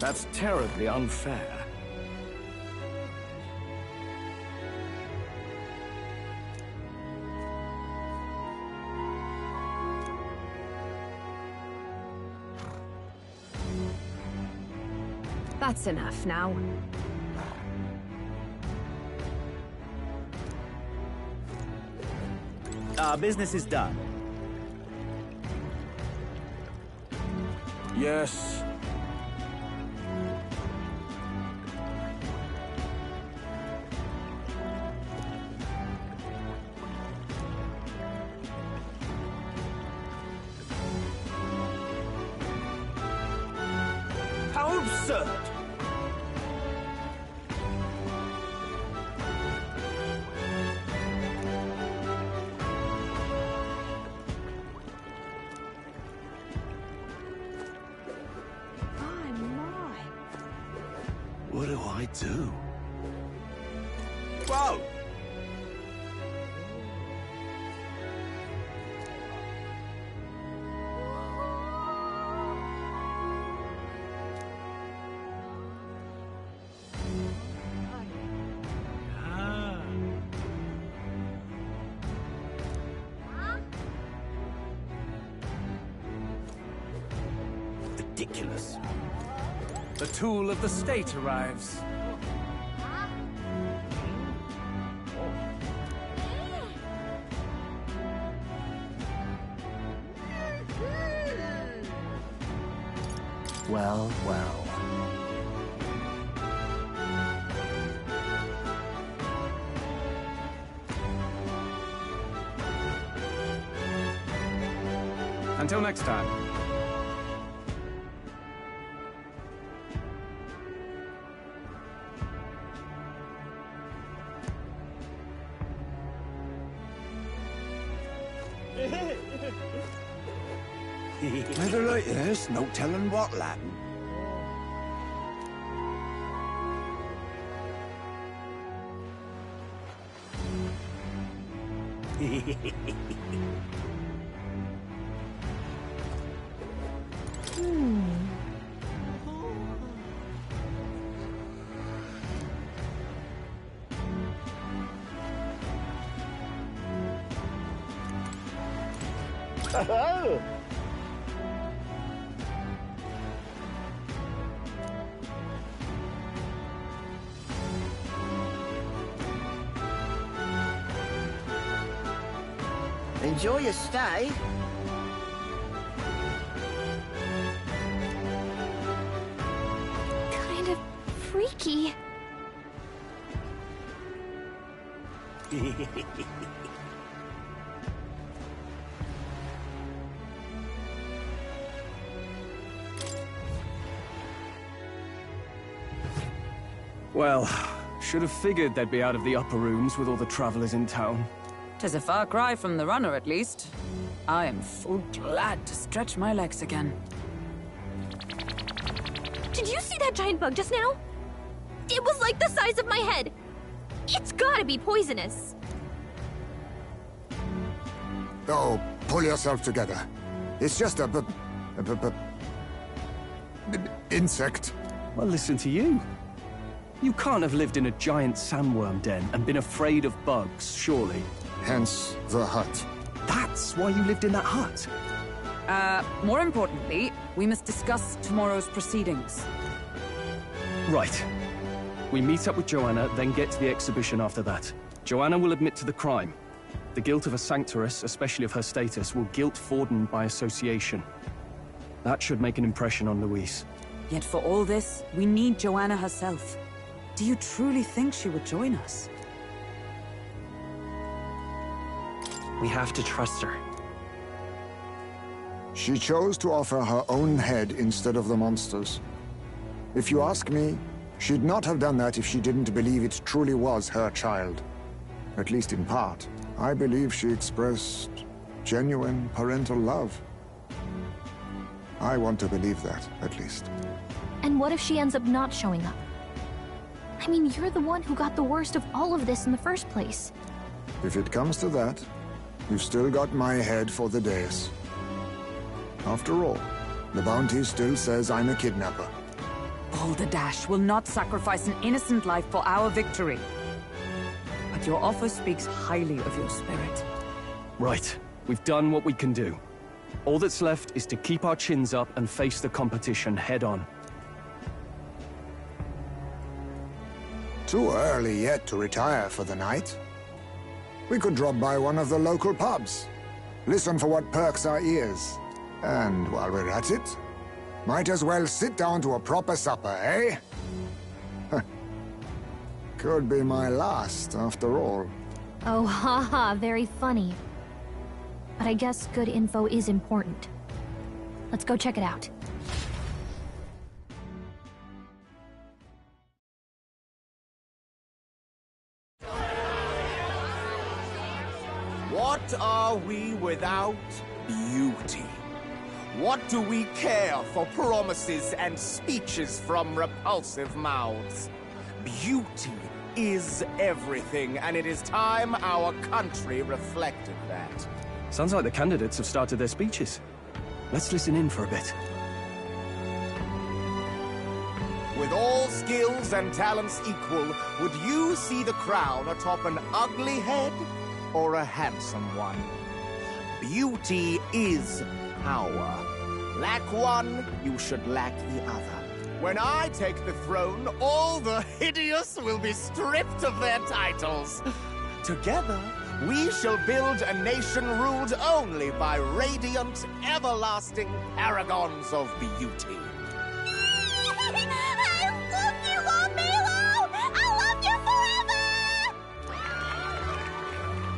That's terribly unfair. That's enough now. Our business is done. Yes. How absurd! What do I do? Wow! Ridiculous. The tool of the state arrives. Well, well. Until next time. Weather like this, no telling what'll happen. enjoy your stay. Kind of freaky. Well, should have figured they'd be out of the upper rooms with all the travelers in town. 'Tis a far cry from the runner, at least. I am full glad to stretch my legs again. Did you see that giant bug just now? It was like the size of my head. It's gotta be poisonous. Oh, pull yourself together. It's just a insect. Well, listen to you. You can't have lived in a giant sandworm den and been afraid of bugs, surely. Hence the hut. That's why you lived in that hut? More importantly, we must discuss tomorrow's proceedings. Right. We meet up with Joanna, then get to the exhibition after that. Joanna will admit to the crime. The guilt of a sanctoress, especially of her status, will guilt Forden by association. That should make an impression on Louise. Yet for all this, we need Joanna herself. Do you truly think she would join us? We have to trust her. She chose to offer her own head instead of the monster's. If you ask me, she'd not have done that if she didn't believe it truly was her child. At least in part. I believe she expressed genuine parental love. I want to believe that, at least. And what if she ends up not showing up? I mean, you're the one who got the worst of all of this in the first place. If it comes to that, you've still got my head for the dais. After all, the bounty still says I'm a kidnapper. Balderdash will not sacrifice an innocent life for our victory. But your offer speaks highly of your spirit. Right. We've done what we can do. All that's left is to keep our chins up and face the competition head on. Too early yet to retire for the night. We could drop by one of the local pubs. Listen for what perks our ears. And while we're at it, might as well sit down to a proper supper, eh? Could be my last, after all. Oh, haha, very funny. But I guess good info is important. Let's go check it out. What are we without beauty? What do we care for promises and speeches from repulsive mouths? Beauty is everything, and it is time our country reflected that. Sounds like the candidates have started their speeches. Let's listen in for a bit. With all skills and talents equal, would you see the crown atop an ugly head or a handsome one? Beauty is power. Lack one, you should lack the other. When I take the throne, all the hideous will be stripped of their titles. Together, we shall build a nation ruled only by radiant, everlasting paragons of beauty. I love you, Milo! I love you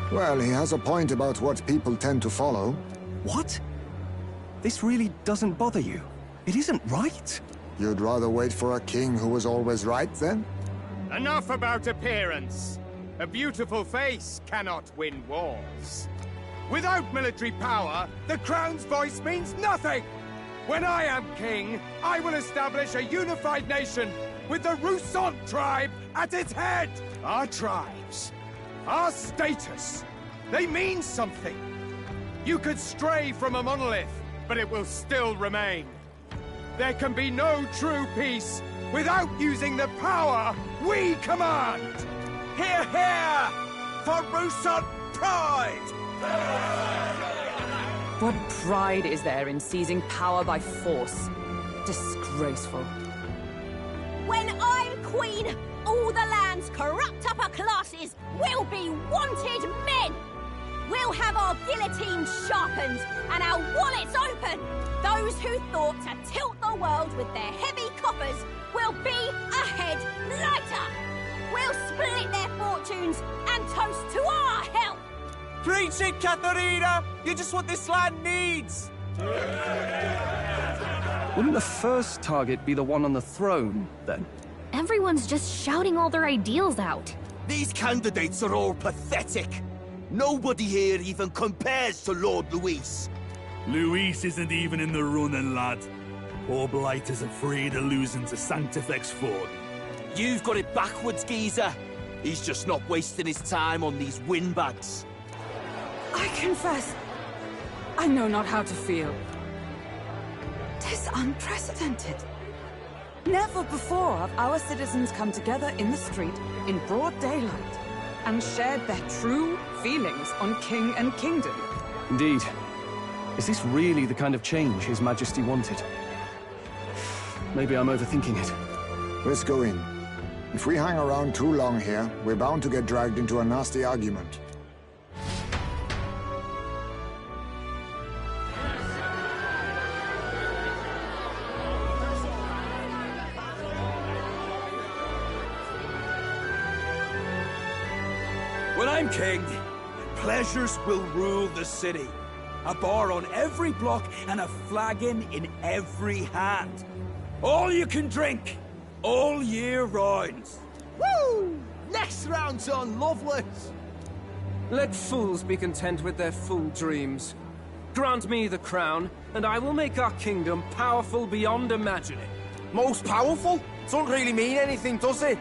forever! Well, he has a point about what people tend to follow. What? This really doesn't bother you? It isn't right. You'd rather wait for a king who was always right, then? Enough about appearance. A beautiful face cannot win wars. Without military power, the crown's voice means nothing! When I am king, I will establish a unified nation with the Roussan tribe at its head! Our tribes, our status, they mean something. You could stray from a monolith, but it will still remain. There can be no true peace without using the power we command! Hear, hear! For Roussan pride! What pride is there in seizing power by force? Disgraceful. When I'm queen, all the land's corrupt upper classes will be wanted men! we'll have our guillotines sharpened and our wallets open. Those who thought to tilt the world with their heavy coffers will be a head lighter. We'll split their fortunes and toast to our health. Preach it, Katharina! You're just what this land needs! Wouldn't the first target be the one on the throne, then? Everyone's just shouting all their ideals out. These candidates are all pathetic. Nobody here even compares to Lord Luis. Luis isn't even in the running, lad. Poor Blight is afraid of losing to Sanctifex Ford. You've got it backwards, geezer. He's just not wasting his time on these windbags. I confess, I know not how to feel. 'Tis unprecedented. Never before have our citizens come together in the street in broad daylight and shared their true feelings on king and kingdom. Indeed. Is this really the kind of change His Majesty wanted? Maybe I'm overthinking it. Let's go in. If we hang around too long here, we're bound to get dragged into a nasty argument. When I'm king, pleasures will rule the city. A bar on every block and a flagon in every hand. All you can drink, all year round. Woo! Next round's on Loveless! Let fools be content with their fool dreams. Grant me the crown, and I will make our kingdom powerful beyond imagining. Most powerful? Doesn't really mean anything, does it?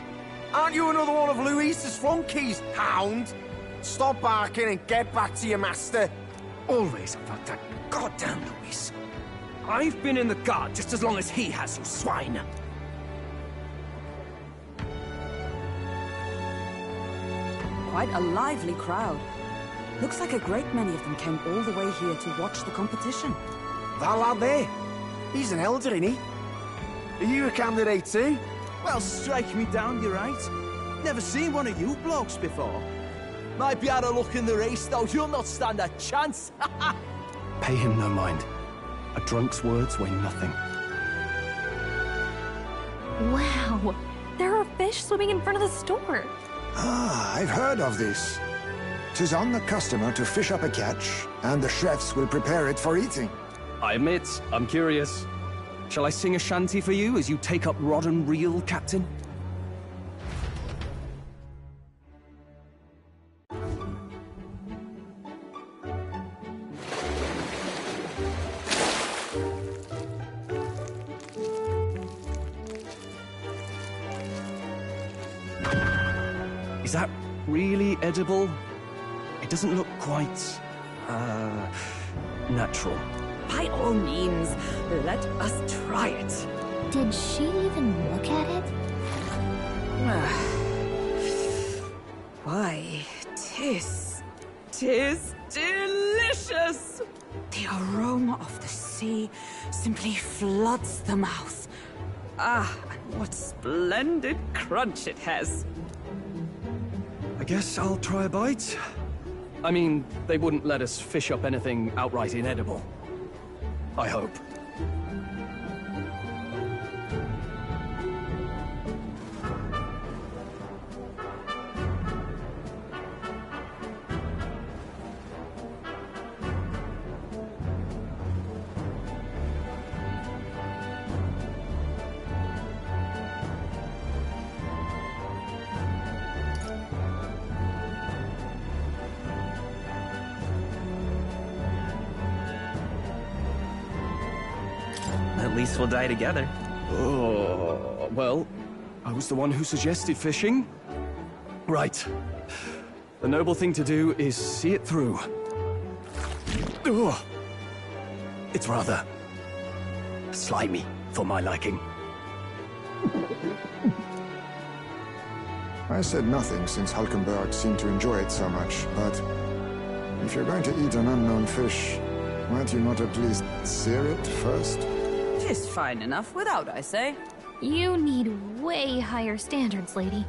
Aren't you another one of Luis's flunkies, hound? Stop barking and get back to your master. Always about that goddamn Luis. I've been in the guard just as long as he has, you swine. Quite a lively crowd. Looks like a great many of them came all the way here to watch the competition. That lad there, he's an elder, isn't he? Are you a candidate too? Well, strike me down, you're right. Never seen one of you blokes before. Might be out of luck in the race, though. You'll not stand a chance. Pay him no mind. A drunk's words weigh nothing. Wow, there are fish swimming in front of the store. Ah, I've heard of this. 'Tis on the customer to fish up a catch, and the chefs will prepare it for eating. I admit, I'm curious. Shall I sing a shanty for you as you take up rod and reel, Captain? Is that really edible? It doesn't look quite, natural. By all means, let us try it. Did she even look at it? Why, tis delicious! The aroma of the sea simply floods the mouth. Ah, and what splendid crunch it has. I guess I'll try a bite. I mean, they wouldn't let us fish up anything outright inedible. I hope. At least we'll die together. Oh, well, I was the one who suggested fishing. Right. The noble thing to do is see it through. Ugh. It's rather slimy for my liking. I said nothing since Hulkenberg seemed to enjoy it so much, but if you're going to eat an unknown fish, might you not at least sear it first? 'Tis fine enough without, I say. You need way higher standards, lady.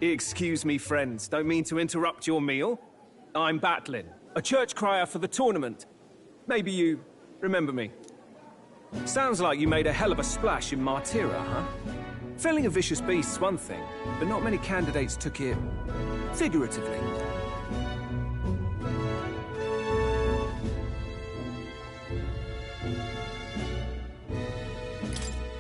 Excuse me, friends. Don't mean to interrupt your meal. I'm Batlin, a church crier for the tournament. Maybe you remember me. Sounds like you made a hell of a splash in Martyra, huh? Felling a vicious beast's one thing, but not many candidates took it figuratively.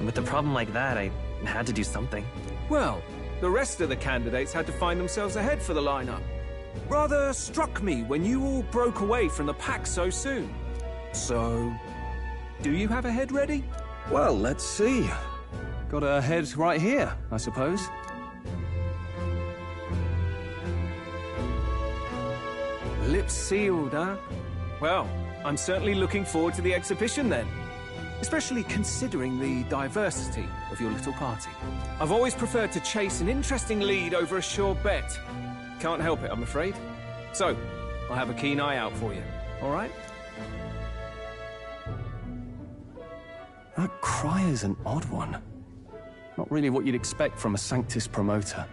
With a problem like that, I had to do something. Well, the rest of the candidates had to find themselves ahead for the lineup. Rather struck me when you all broke away from the pack so soon. So, do you have a head ready? Well, let's see. Got a head right here, I suppose. Lips sealed, huh? Well, I'm certainly looking forward to the exhibition then. Especially considering the diversity of your little party. I've always preferred to chase an interesting lead over a sure bet. Can't help it, I'm afraid. So, I'll have a keen eye out for you, all right? That crier's an odd one. Not really what you'd expect from a Sanctus promoter.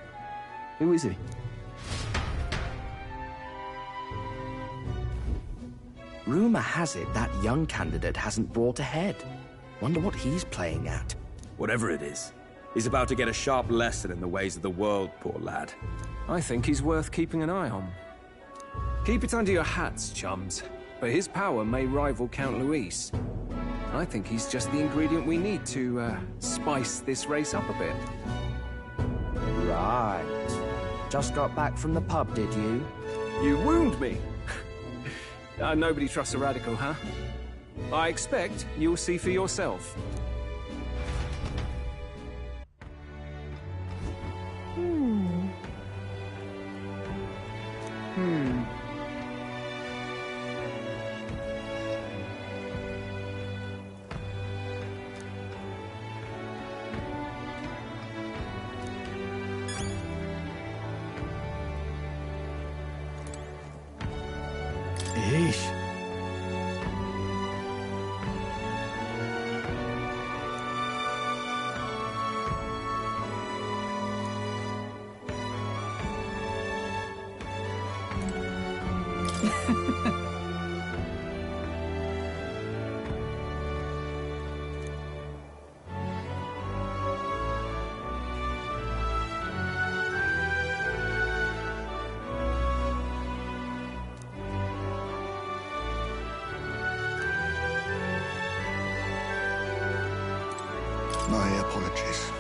Who is he? Rumor has it that young candidate hasn't brought ahead. Wonder what he's playing at. Whatever it is, he's about to get a sharp lesson in the ways of the world, poor lad. I think he's worth keeping an eye on. Keep it under your hats, chums. But his power may rival Count Luis. I think he's just the ingredient we need to, spice this race up a bit. Right. Just got back from the pub, did you? You wound me! Nobody trusts a radical, huh? I expect you'll see for yourself. Yeesh. My apologies.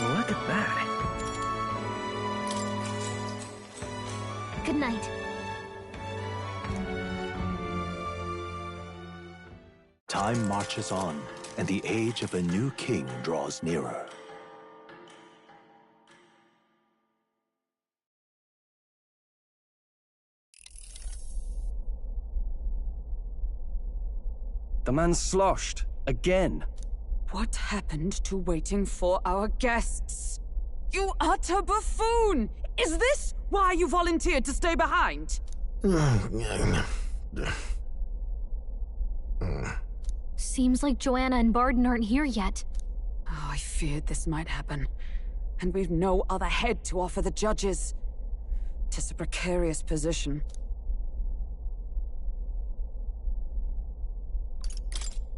Look at that. Good night. Time marches on, and the age of a new king draws nearer. The man's sloshed. Again. What happened to waiting for our guests? You utter buffoon! Is this why you volunteered to stay behind? Seems like Joanna and Barden aren't here yet. Oh, I feared this might happen. And we've no other head to offer the judges. 'Tis a precarious position.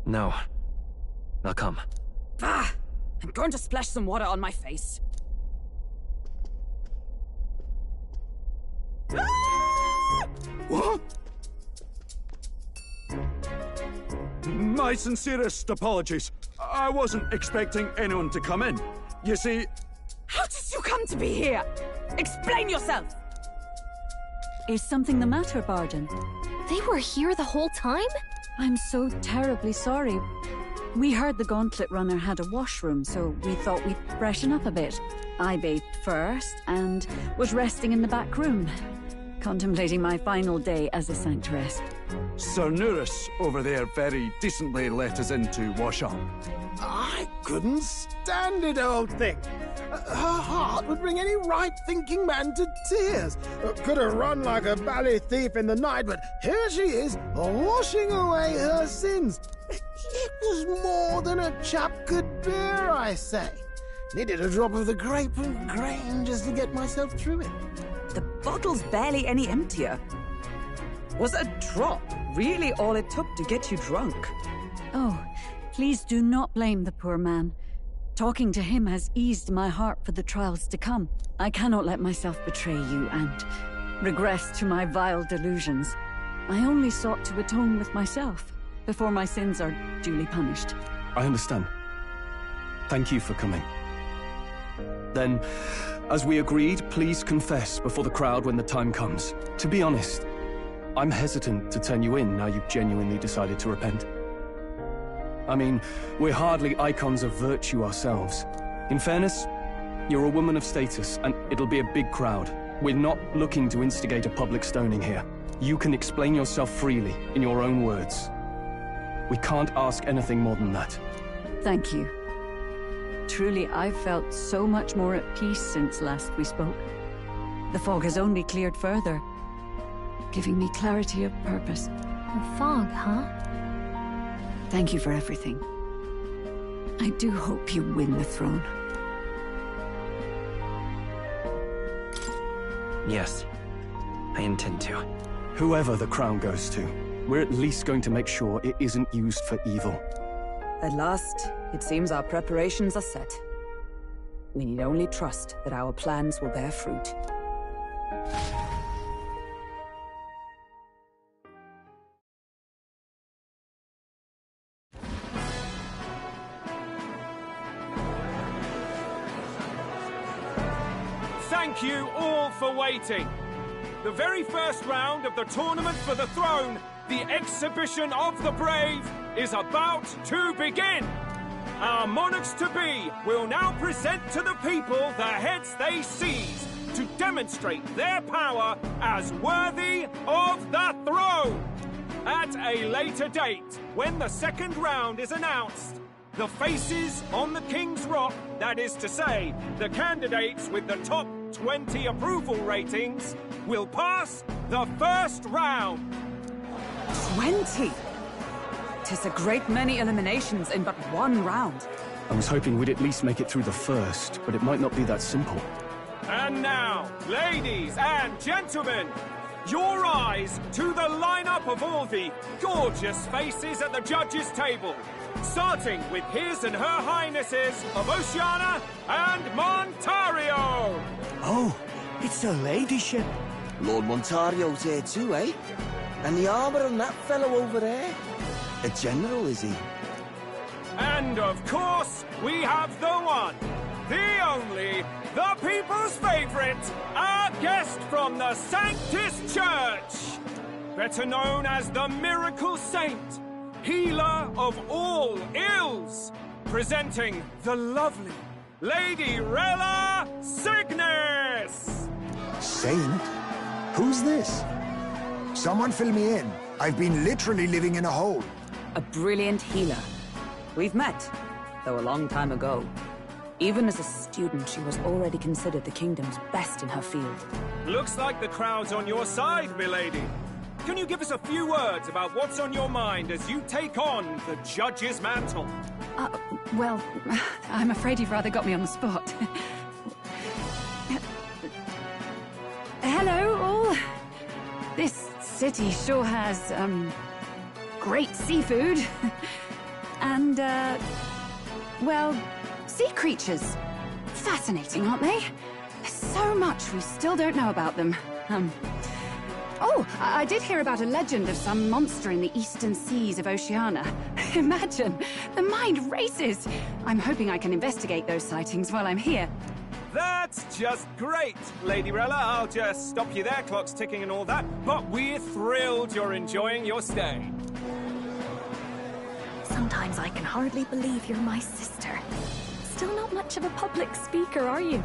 No. I'll come. Ah! I'm going to splash some water on my face. What? My sincerest apologies. I wasn't expecting anyone to come in. You see... How did you come want to be here? Explain yourself! Is something the matter, Barden? They were here the whole time? I'm so terribly sorry. We heard the Gauntlet Runner had a washroom, so we thought we'd freshen up a bit. I bathed first, and was resting in the back room, contemplating my final day as a sanctuaress. Sir Nuris over there very decently let us in to wash up. I couldn't stand it, old thing. Her heart would bring any right-thinking man to tears. Could have run like a bally thief in the night, but here she is, washing away her sins. It was more than a chap could bear, I say. Needed a drop of the grape and grain just to get myself through it. The bottle's barely any emptier. Was a drop really all it took to get you drunk? Oh, please do not blame the poor man. Talking to him has eased my heart for the trials to come. I cannot let myself betray you and regress to my vile delusions. I only sought to atone with myself before my sins are duly punished. I understand. Thank you for coming. Then, as we agreed, please confess before the crowd when the time comes. To be honest, I'm hesitant to turn you in now you've genuinely decided to repent. I mean, we're hardly icons of virtue ourselves. In fairness, you're a woman of status, and it'll be a big crowd. We're not looking to instigate a public stoning here. You can explain yourself freely, in your own words. We can't ask anything more than that. Thank you. Truly, I've felt so much more at peace since last we spoke. The fog has only cleared further, giving me clarity of purpose. The fog, huh? Thank you for everything. I do hope you win the throne. Yes, I intend to. Whoever the crown goes to, we're at least going to make sure it isn't used for evil. At last, it seems our preparations are set. We need only trust that our plans will bear fruit. Thank you all for waiting. The very first round of the Tournament for the Throne, the Exhibition of the Brave, is about to begin. Our monarchs-to-be will now present to the people the heads they seized to demonstrate their power as worthy of the throne. At a later date, when the second round is announced, the faces on the King's Rock, that is to say, the candidates with the top 20 approval ratings, will pass the first round. 20? 'Tis a great many eliminations in but one round. I was hoping we'd at least make it through the first, but it might not be that simple. And now, ladies and gentlemen, your eyes to the lineup of all the gorgeous faces at the judges' table, starting with His and Her Highnesses of Oceania and Montario. Oh, it's a ladyship. Lord Montario's here too, eh? And the armor on that fellow over there? A general, is he? And of course, we have the one, the only, the people's favorite, our guest from the Sanctus Church, better known as the Miracle Saint, healer of all ills, presenting the lovely Lady Rella Cygnus! Saint? Who's this? Someone fill me in. I've been literally living in a hole. A brilliant healer. We've met, though a long time ago. Even as a student, she was already considered the kingdom's best in her field. Looks like the crowd's on your side, milady. Can you give us a few words about what's on your mind as you take on the judge's mantle? Well, I'm afraid you've rather got me on the spot. Hello, all. This city sure has, great seafood. And, well, sea creatures. Fascinating, aren't they? There's so much we still don't know about them. Oh, I did hear about a legend of some monster in the eastern seas of Oceania. Imagine, the mind races. I'm hoping I can investigate those sightings while I'm here. That's just great, Lady Rella. I'll just stop you there, clock's ticking and all that. But we're thrilled you're enjoying your stay. Sometimes I can hardly believe you're my sister. Still not much of a public speaker, are you?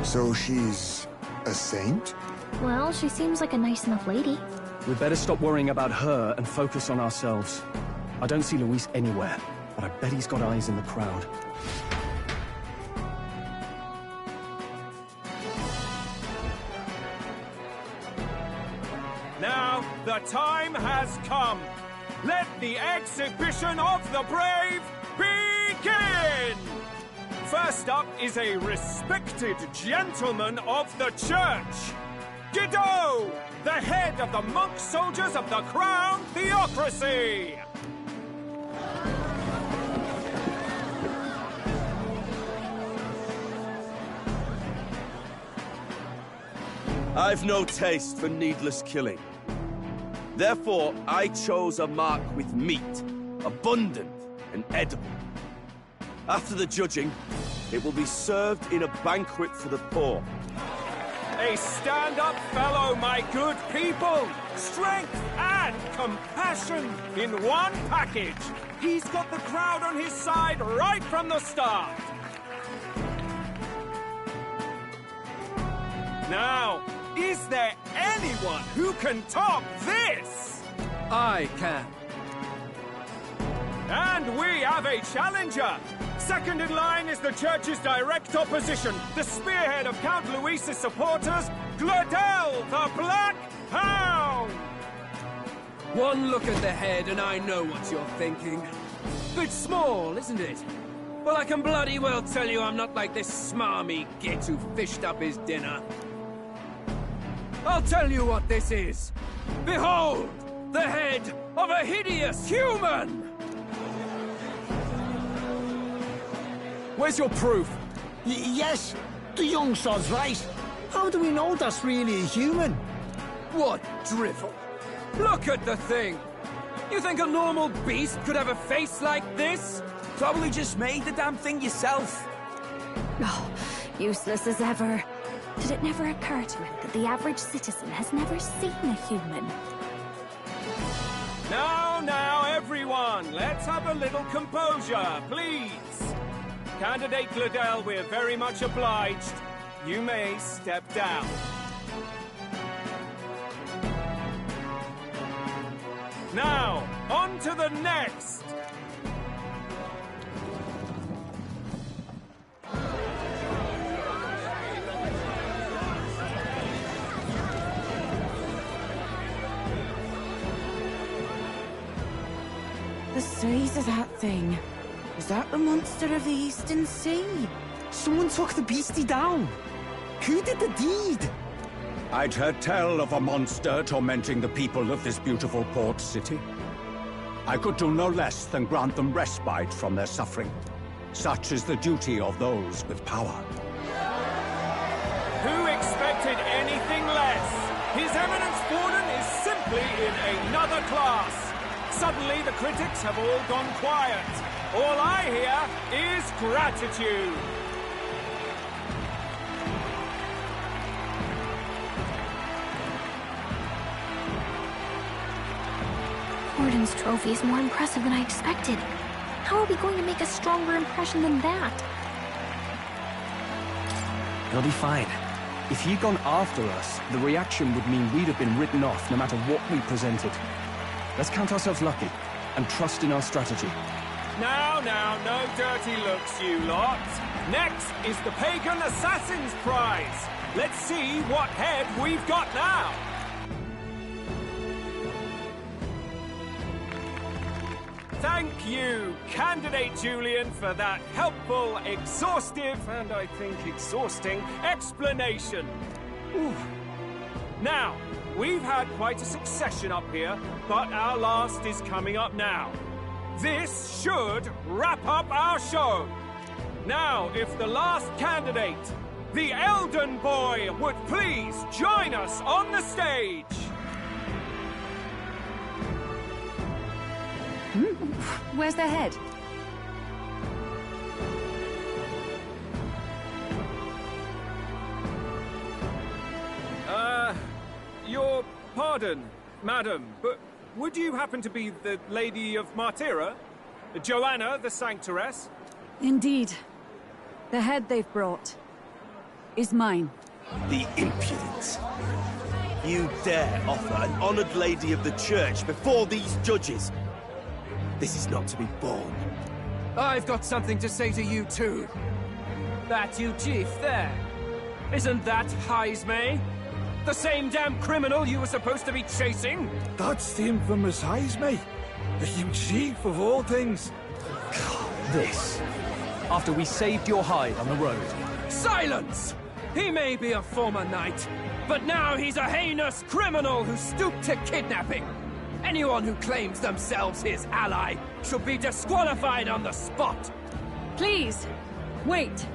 So she's a saint? Well, she seems like a nice enough lady. We'd better stop worrying about her and focus on ourselves. I don't see Luis anywhere, but I bet he's got eyes in the crowd. Now, the time has come. Let the exhibition of the brave begin! First up is a respected gentleman of the church. Guido, the head of the monk soldiers of the Crown Theocracy! I've no taste for needless killing. Therefore, I chose a mark with meat, abundant and edible. After the judging, it will be served in a banquet for the poor. A stand-up fellow, my good people! Strength and compassion in one package! He's got the crowd on his side right from the start! Now, is there anyone who can top this? I can. And we have a challenger! Second in line is the church's direct opposition, the spearhead of Count Luis's supporters, Gladel the Black Hound! One look at the head and I know what you're thinking. Bit small, isn't it? Well, I can bloody well tell you I'm not like this smarmy git who fished up his dinner. I'll tell you what this is. Behold, the head of a hideous human! Where's your proof? Yes, the young sod's right. How do we know that's really a human? What drivel? Look at the thing! You think a normal beast could have a face like this? Probably just made the damn thing yourself. Oh, useless as ever. Did it never occur to him that the average citizen has never seen a human? Now, everyone, let's have a little composure, please. Candidate Gladel, we're very much obliged. You may step down. Now, on to the next! The size of that thing. Is that the monster of the Eastern Sea? Someone took the beastie down. Who did the deed? I'd heard tell of a monster tormenting the people of this beautiful port city. I could do no less than grant them respite from their suffering. Such is the duty of those with power. Who expected anything less? His Eminence Borden is simply in another class. Suddenly the critics have all gone quiet. All I hear is gratitude. Borden's trophy is more impressive than I expected. How are we going to make a stronger impression than that? He'll be fine. If he'd gone after us, the reaction would mean we'd have been written off no matter what we presented. Let's count ourselves lucky and trust in our strategy. Now, no dirty looks, you lot. Next is the Pagan Assassin's Prize. Let's see what head we've got now. Thank you, Candidate Julian, for that helpful, exhaustive, and I think exhausting explanation. Ooh. Now, we've had quite a succession up here, but our last is coming up now. This should wrap up our show. Now, if the last candidate, the Elden Boy, would please join us on the stage. Where's the head? Pardon, madam, but would you happen to be the Lady of Martira? Joanna, the Sanctoress? Indeed. The head they've brought is mine. The impudence. You dare offer an honored lady of the church before these judges? This is not to be borne. I've got something to say to you, too. That you, Chief, there. Isn't that Heismay? The same damn criminal you were supposed to be chasing? That's the infamous Heismay. The huge chief of all things. This. After we saved your hide on the road. Silence! He may be a former knight, but now he's a heinous criminal who stooped to kidnapping. Anyone who claims themselves his ally should be disqualified on the spot. Please, wait.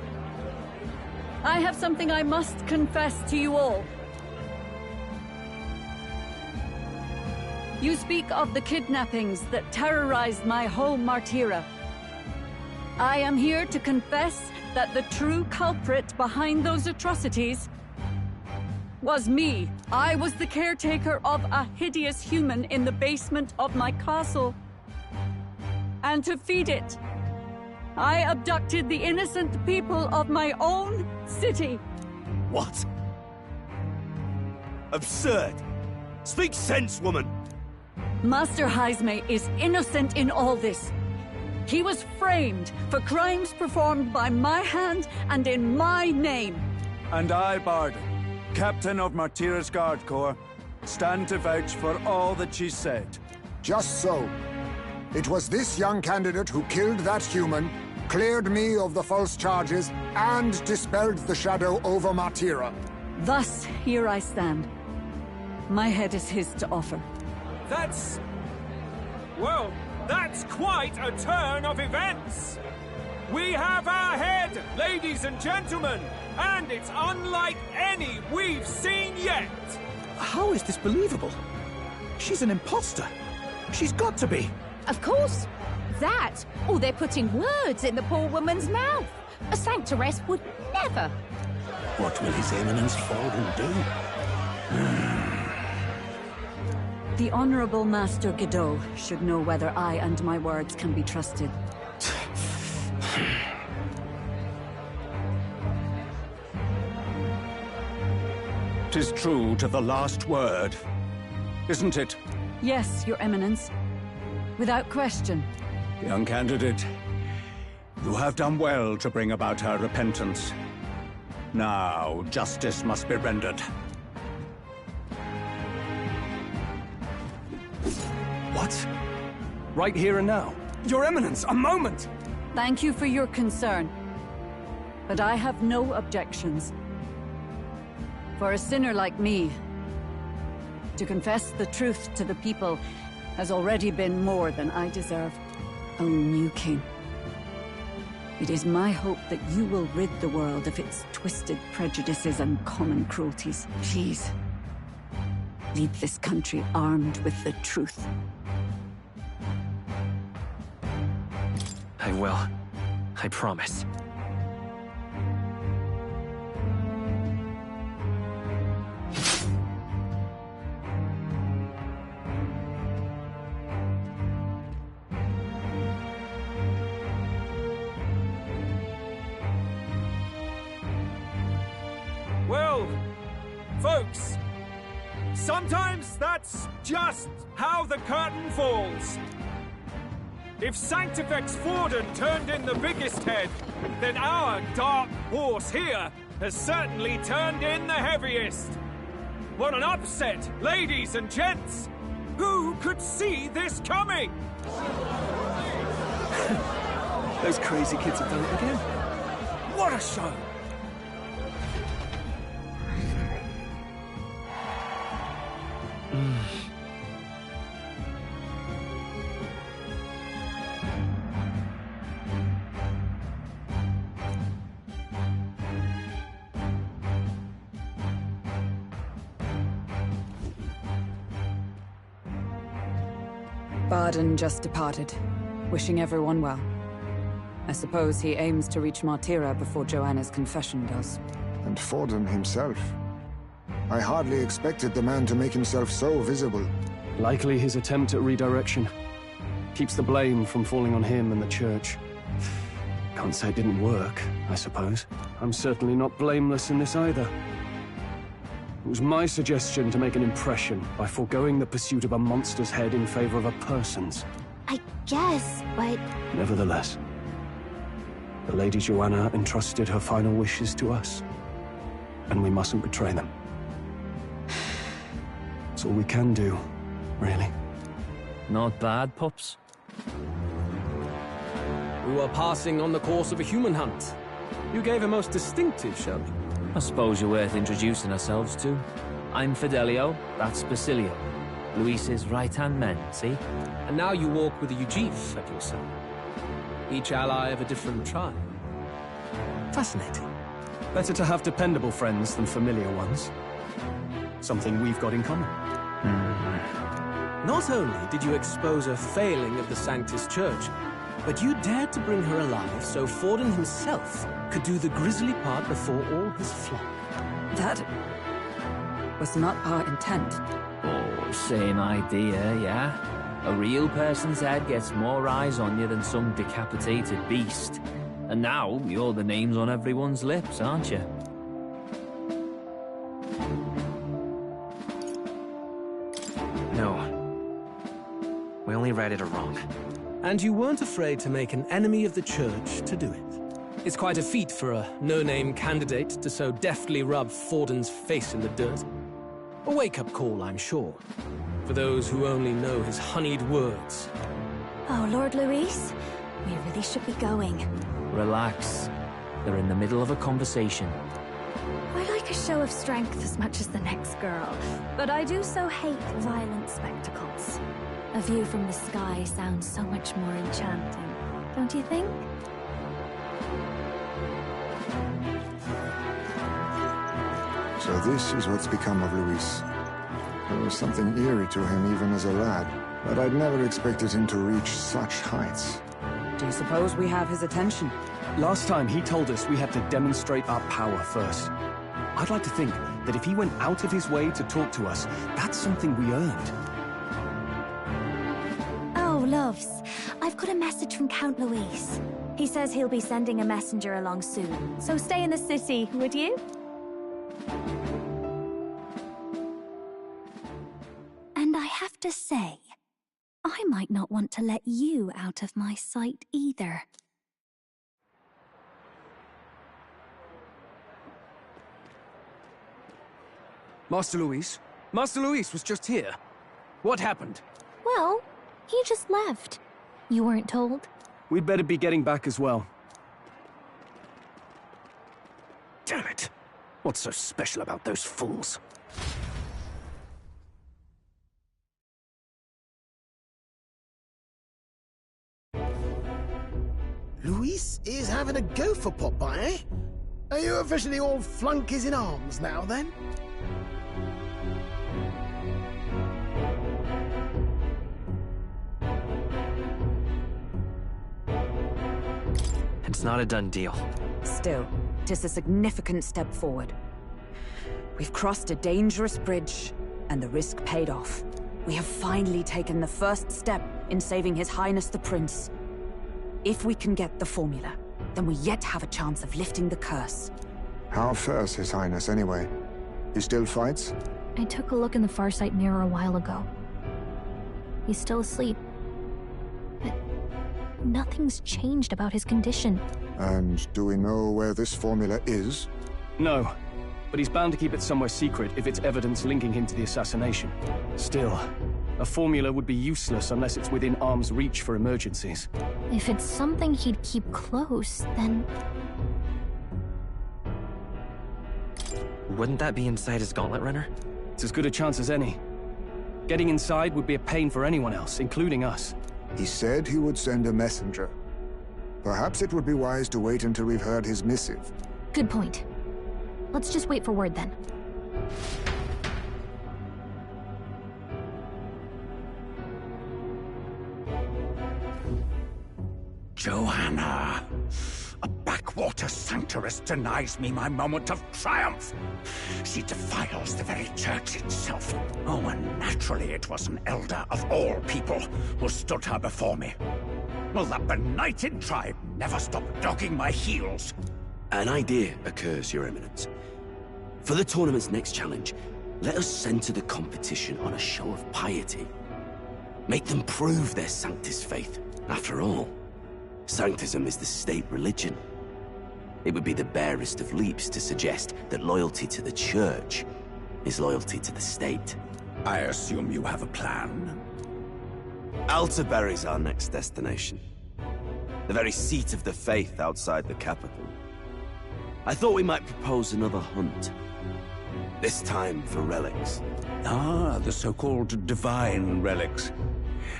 I have something I must confess to you all. You speak of the kidnappings that terrorized my home, Martira. I am here to confess that the true culprit behind those atrocities was me. I was the caretaker of a hideous human in the basement of my castle. And to feed it, I abducted the innocent people of my own city. What? Absurd! Speak sense, woman! Master Heismay is innocent in all this. He was framed for crimes performed by my hand and in my name. And I, Barden, Captain of Martira's Guard Corps, stand to vouch for all that she said. Just so. It was this young candidate who killed that human, cleared me of the false charges, and dispelled the shadow over Martira. Thus, here I stand. My head is his to offer. That's... well, that's quite a turn of events! We have our head, ladies and gentlemen, and it's unlike any we've seen yet! How is this believable? She's an imposter. She's got to be. Of course. That, or they're putting words in the poor woman's mouth. A Sanctoress would never. What will His Eminence Forden do? The Honorable Master Godot should know whether I and my words can be trusted. 'Tis true to the last word, isn't it? Yes, Your Eminence. Without question. Young candidate, you have done well to bring about her repentance. Now, justice must be rendered. What? Right here and now? Your Eminence, a moment! Thank you for your concern. But I have no objections. For a sinner like me, to confess the truth to the people has already been more than I deserve. O new king, it is my hope that you will rid the world of its twisted prejudices and common cruelties. Please, lead this country armed with the truth. I will. I promise. Well, folks, sometimes that's just how the curtain falls. If Sanctifex Forden turned in the biggest head, then our dark horse here has certainly turned in the heaviest. What an upset, ladies and gents! Who could see this coming? Those crazy kids have done it again. What a show! Barden just departed, wishing everyone well. I suppose he aims to reach Martira before Joanna's confession does. And Forden himself. I hardly expected the man to make himself so visible. Likely his attempt at redirection. Keeps the blame from falling on him and the church. Can't say it didn't work, I suppose. I'm certainly not blameless in this either. It was my suggestion to make an impression by foregoing the pursuit of a monster's head in favor of a person's. I guess, but... Nevertheless, the Lady Joanna entrusted her final wishes to us, and we mustn't betray them. It's all we can do, really. Not bad, pups. We were passing on the course of a human hunt. You gave a most distinctive show. I suppose you're worth introducing ourselves to. I'm Fidelio, that's Basilio. Luis's right-hand men, see? And now you walk with a Ujif at your side. Each ally of a different tribe. Fascinating. Better to have dependable friends than familiar ones. Something we've got in common. Not only did you expose a failing of the Sanctus Church, but you dared to bring her alive so Forden himself could do the grisly part before all his flock. That was not our intent. Oh, same idea, yeah? A real person's head gets more eyes on you than some decapitated beast. And now, you're the names on everyone's lips, aren't you? No. We only righted a wrong. And you weren't afraid to make an enemy of the church to do it. It's quite a feat for a no-name candidate to so deftly rub Forden's face in the dirt. A wake-up call, I'm sure, for those who only know his honeyed words. Oh, Lord Luis, we really should be going. Relax. They're in the middle of a conversation. I like a show of strength as much as the next girl, but I do so hate violent spectacles. A view from the sky sounds so much more enchanting, don't you think? So this is what's become of Luis. There was something eerie to him even as a lad, but I'd never expected him to reach such heights. Do you suppose we have his attention? Last time he told us we had to demonstrate our power first. I'd like to think that if he went out of his way to talk to us, that's something we earned. Oh, loves, I've got a message from Count Luis. He says he'll be sending a messenger along soon, so stay in the city, would you? And I have to say, I might not want to let you out of my sight either. Master Luis? Master Luis was just here. What happened? Well, he just left. You weren't told? We'd better be getting back as well. Damn it. What's so special about those fools? Luis is having a go for Popeye, eh? Are you officially all flunkies in arms now, then? It's not a done deal. Still, it is a significant step forward. We've crossed a dangerous bridge, and the risk paid off. We have finally taken the first step in saving His Highness the Prince. If we can get the formula, then we yet have a chance of lifting the curse. How fares His Highness, anyway? He still fights? I took a look in the Farsight mirror a while ago. He's still asleep. But nothing's changed about his condition. And do we know where this formula is? No, but he's bound to keep it somewhere secret if it's evidence linking him to the assassination. Still, a formula would be useless unless it's within arm's reach for emergencies. If it's something he'd keep close, then... Wouldn't that be inside his gauntlet runner? It's as good a chance as any. Getting inside would be a pain for anyone else, including us. He said he would send a messenger. Perhaps it would be wise to wait until we've heard his missive. Good point. Let's just wait for word then. Joanna, a back Water Sanctoress denies me my moment of triumph. She defiles the very church itself. Oh, and naturally it was an elder of all people who stood her before me. Will that benighted tribe never stop dogging my heels? An idea occurs, Your Eminence. For the tournament's next challenge, let us center the competition on a show of piety. Make them prove their Sanctus faith. After all, Sanctism is the state religion. It would be the barest of leaps to suggest that loyalty to the Church is loyalty to the state. I assume you have a plan? Iturbide is our next destination. The very seat of the faith outside the capital. I thought we might propose another hunt. This time for relics. Ah, the so-called divine relics.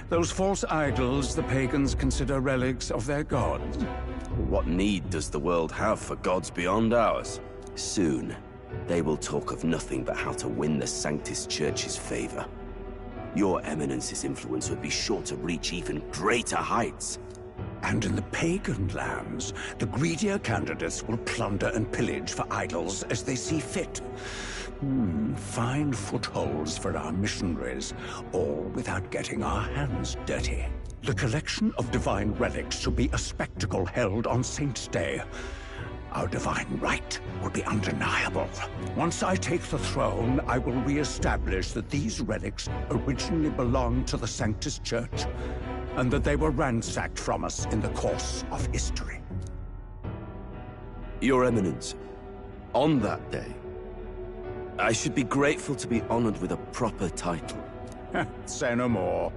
Those false idols the pagans consider relics of their gods. What need does the world have for gods beyond ours? Soon, they will talk of nothing but how to win the Sanctus Church's favor. Your Eminence's influence would be sure to reach even greater heights. And in the pagan lands, the greedier candidates will plunder and pillage for idols as they see fit. Fine footholds for our missionaries, all without getting our hands dirty. The collection of divine relics should be a spectacle held on Saint's Day. Our divine right will be undeniable. Once I take the throne, I will re-establish that these relics originally belonged to the Sanctus Church, and that they were ransacked from us in the course of history. Your Eminence, on that day, I should be grateful to be honored with a proper title. Say no more.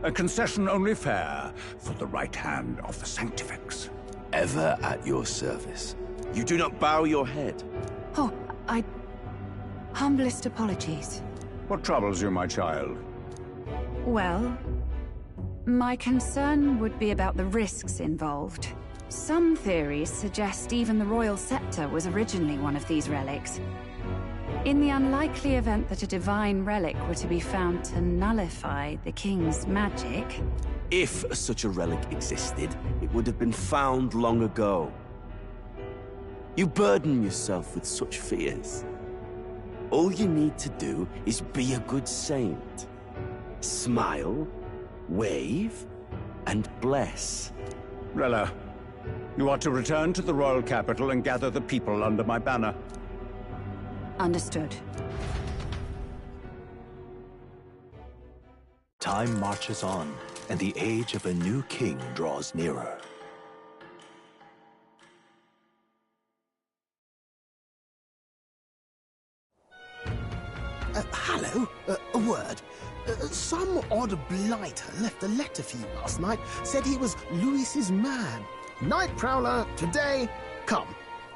A concession only fair for the right hand of the Sanctifex. Ever at your service. You do not bow your head. Oh, humblest apologies. What troubles you, my child? Well, my concern would be about the risks involved. Some theories suggest even the royal scepter was originally one of these relics. In the unlikely event that a divine relic were to be found to nullify the king's magic... If such a relic existed, it would have been found long ago. You burden yourself with such fears. All you need to do is be a good saint. Smile, wave, and bless. Rella, you are to return to the royal capital and gather the people under my banner. Understood. Time marches on, and the age of a new king draws nearer. Hello? A word. Some odd blighter left a letter for you last night. Said he was Louis's man. Night Prowler, today, come.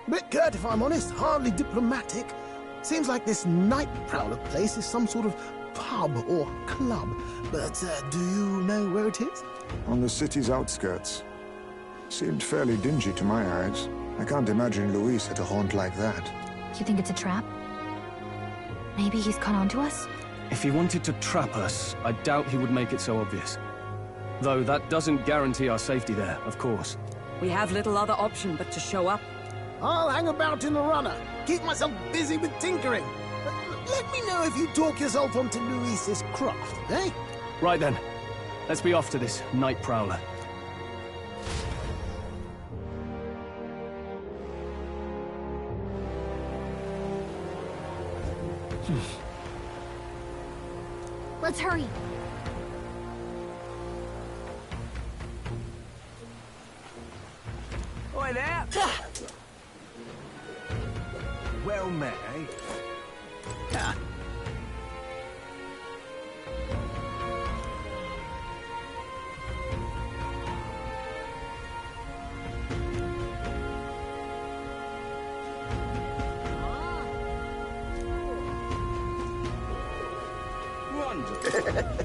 Bit curt if I'm honest, hardly diplomatic. Seems like this Night Prowler place is some sort of pub or club. But do you know where it is? On the city's outskirts. Seemed fairly dingy to my eyes. I can't imagine Luis at a haunt like that. You think it's a trap? Maybe he's caught on to us? If he wanted to trap us, I doubt he would make it so obvious. Though that doesn't guarantee our safety there, of course. We have little other option but to show up. I'll hang about in the runner. Keep myself busy with tinkering. Let me know if you talk yourself onto Luis's craft, eh? Right then. Let's be off to this Night Prowler. Let's hurry. Oi there! Well met, eh? Ah. Wonderful.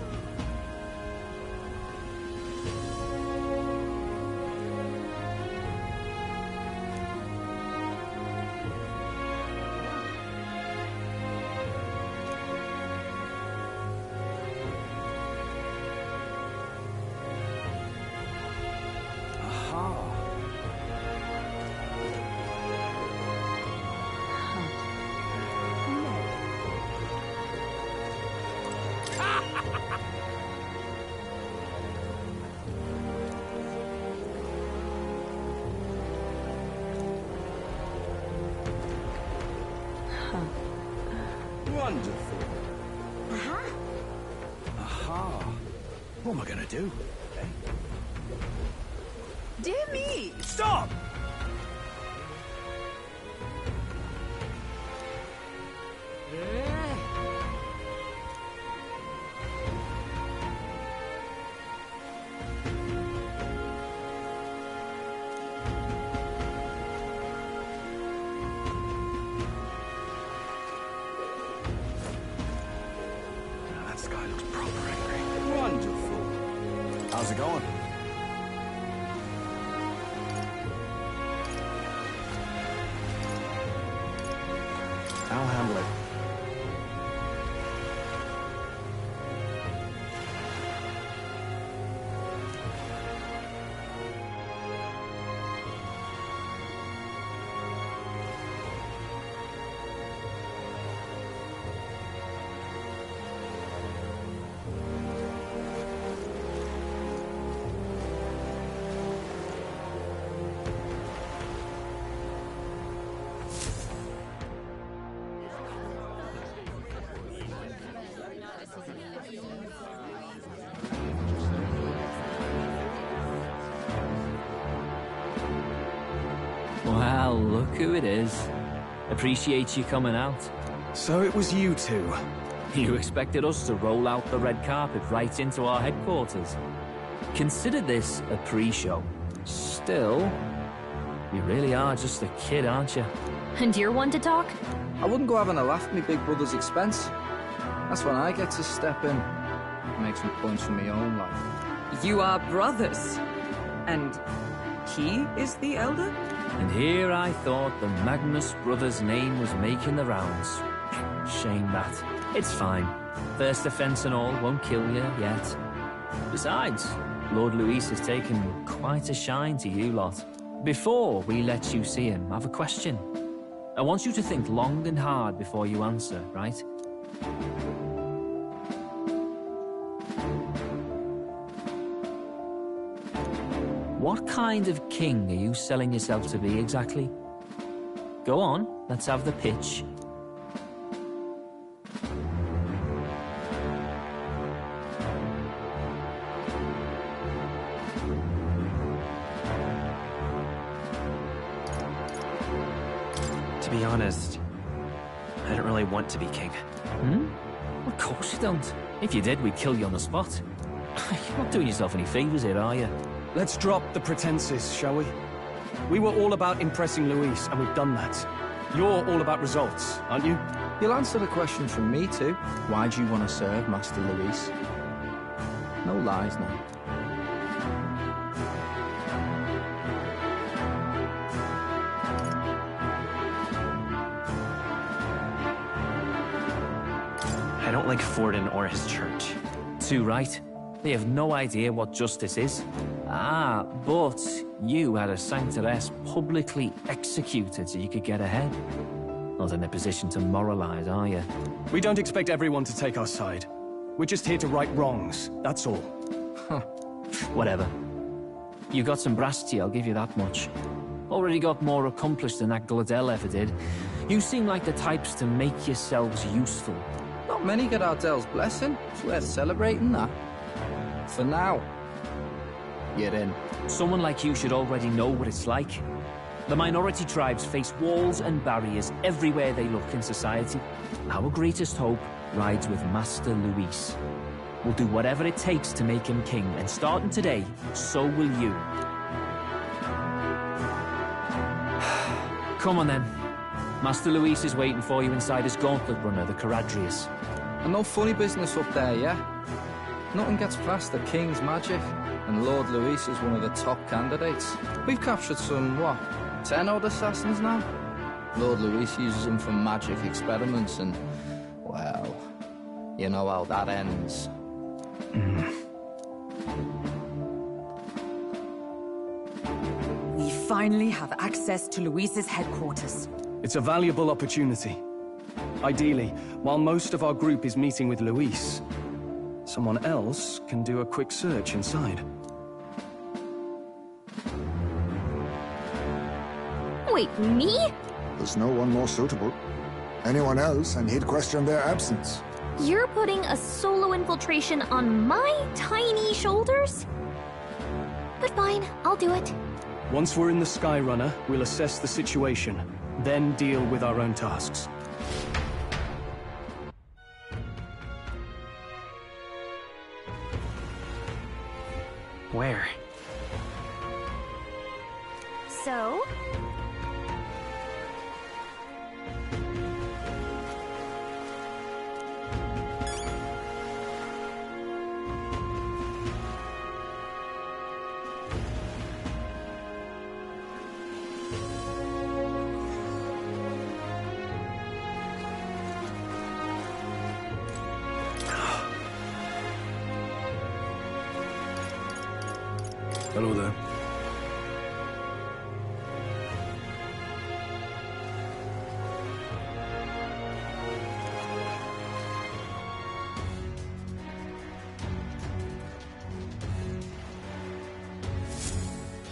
Wonderful. Aha. Aha. What am I gonna do? Dear me! Stop! That sky looks proper angry. Wonderful. How's it going? I'll handle it. Well, look who it is. Appreciate you coming out. So it was you two. You expected us to roll out the red carpet right into our headquarters. Consider this a pre-show. Still, you really are just a kid, aren't you? And you're one to talk? I wouldn't go having a laugh at me big brother's expense. That's when I get to step in and make some points for my own life. You are brothers. And he is the elder? And here I thought the Magnus brothers' name was making the rounds. Shame that. It's fine. First offense and all won't kill you yet. Besides, Lord Luis has taken quite a shine to you lot. Before we let you see him, I have a question. I want you to think long and hard before you answer, right? What kind of king are you selling yourself to be exactly? Go on, let's have the pitch. To be honest, I don't really want to be king. Of course you don't. If you did, we'd kill you on the spot. You're not doing yourself any favors here, are you? Let's drop the pretenses, shall we? We were all about impressing Luis, and we've done that. You're all about results, aren't you? You'll answer the question from me too. Why do you want to serve Master Luis? No lies now. I don't like Forden or his church. Too right. They have no idea what justice is. Ah, but you had a sanctoress publicly executed so you could get ahead. Not in a position to moralize, are you? We don't expect everyone to take our side. We're just here to right wrongs, that's all. Whatever. You got some brass to you, I'll give you that much. Already got more accomplished than that Gladel ever did. You seem like the types to make yourselves useful. Not many get Ardel's blessing. It's worth celebrating that. For now, you're in. Someone like you should already know what it's like. The minority tribes face walls and barriers everywhere they look in society. Our greatest hope rides with Master Luis. We'll do whatever it takes to make him king, and starting today, so will you. Come on then. Master Luis is waiting for you inside his gauntlet runner, the Caradrius. And no funny business up there, yeah? Nothing gets past the King's magic, and Lord Luis is one of the top candidates. We've captured some, 10 odd assassins now? Lord Luis uses them for magic experiments, and, well, you know how that ends. We finally have access to Luis's headquarters. It's a valuable opportunity. Ideally, while most of our group is meeting with Luis, someone else can do a quick search inside. Wait, me? There's no one more suitable. Anyone else, and he'd question their absence. You're putting a solo infiltration on my tiny shoulders? But fine, I'll do it. Once we're in the Skyrunner, we'll assess the situation, then deal with our own tasks. Where? So? Hello there.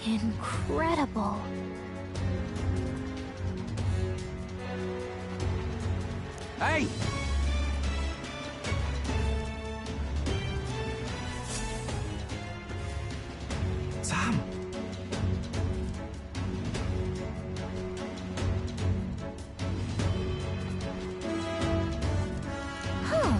Incredible. Hey! Sam! Huh.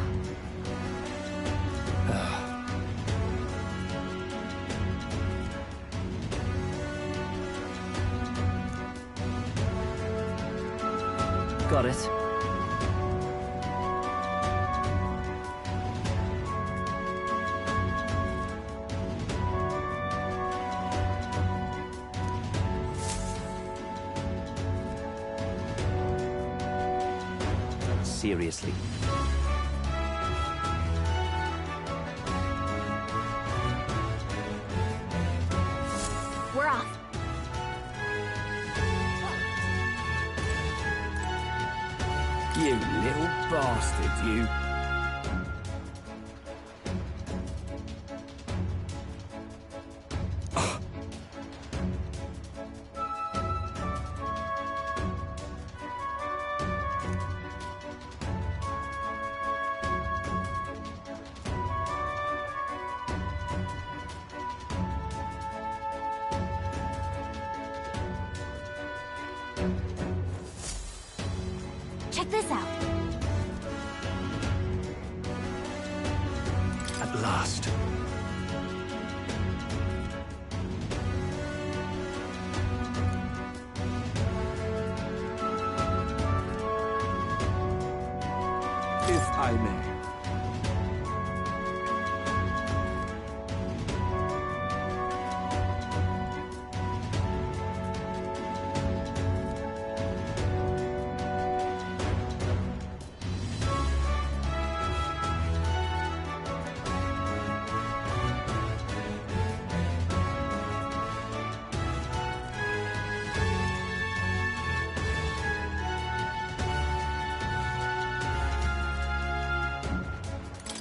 Got it. Seriously. We're off. You little bastard, you. Check this out. At last. If I may.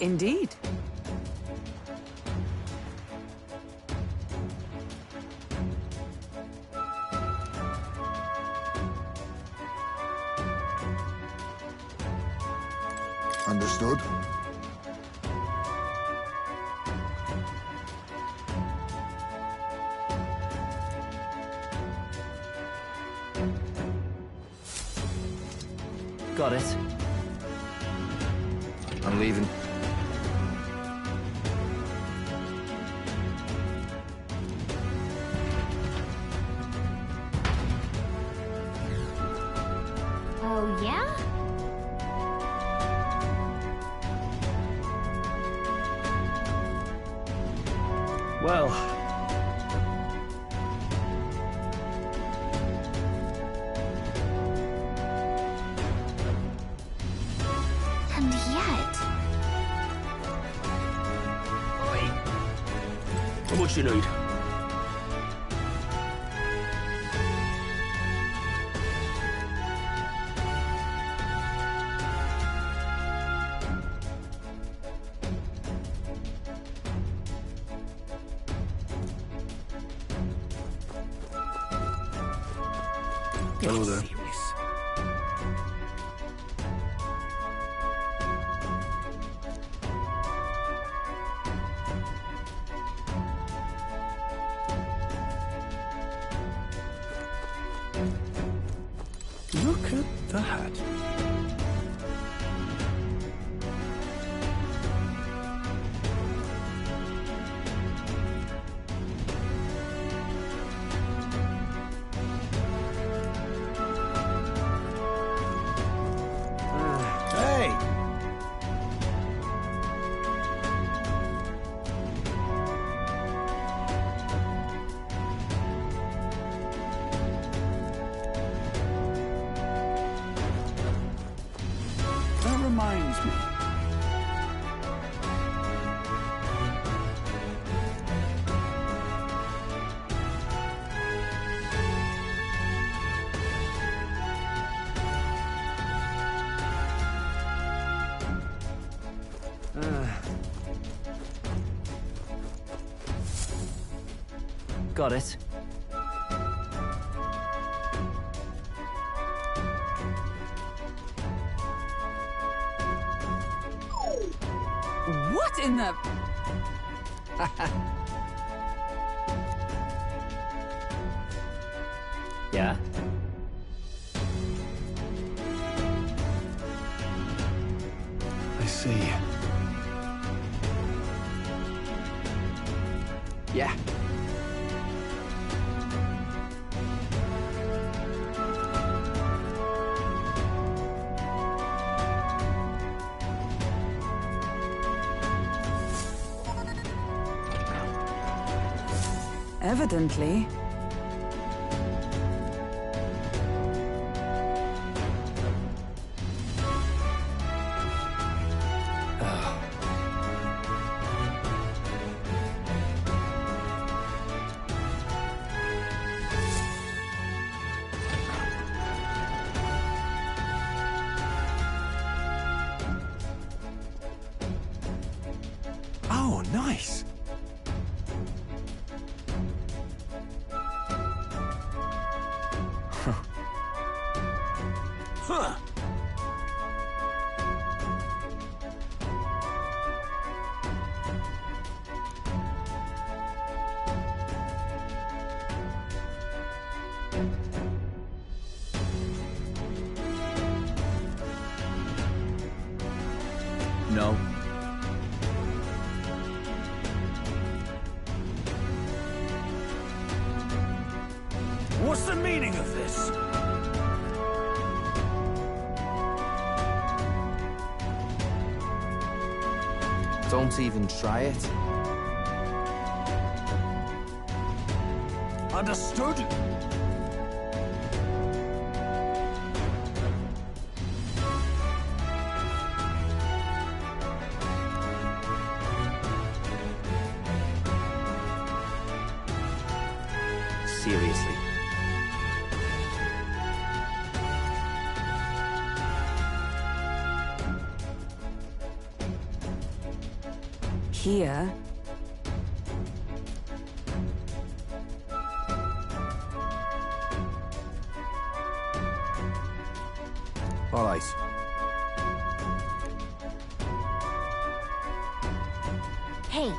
Indeed. Understood? Got it. I'm leaving. Oh, yeah? Well, And yet... How much you need? hello there. Serious. the hat? Hey! That reminds me. Got it. What in the... Yeah? I see. Yeah. Evidently. Oh, nice. Huh. No. What's the meaning of this? Don't even try it. Understood? Seriously. Here? All right. Hey.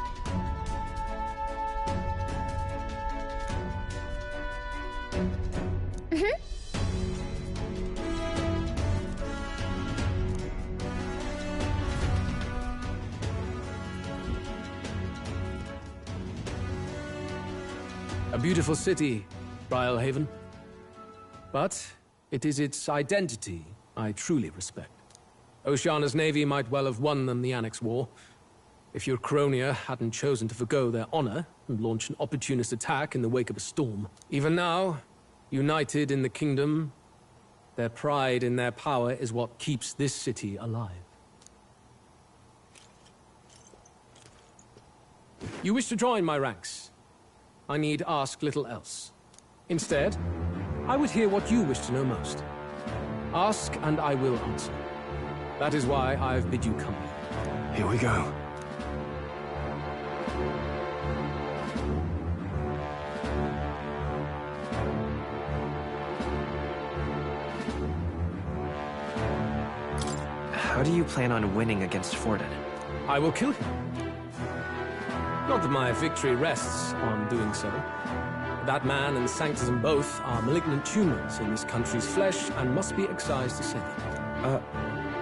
A beautiful city, Brialhaven. But it is its identity I truly respect. Oceana's navy might well have won them the Annex War, if your Cronia hadn't chosen to forgo their honor and launch an opportunist attack in the wake of a storm. Even now, united in the kingdom, their pride in their power is what keeps this city alive. You wish to join my ranks. I need ask little else. Instead, I would hear what you wish to know most. Ask and I will answer. That is why I've bid you come here. Here we go. How do you plan on winning against Forden? I will kill him. Not that my victory rests on doing so. That man and Sanctism both are malignant tumors in this country's flesh and must be excised ascendant.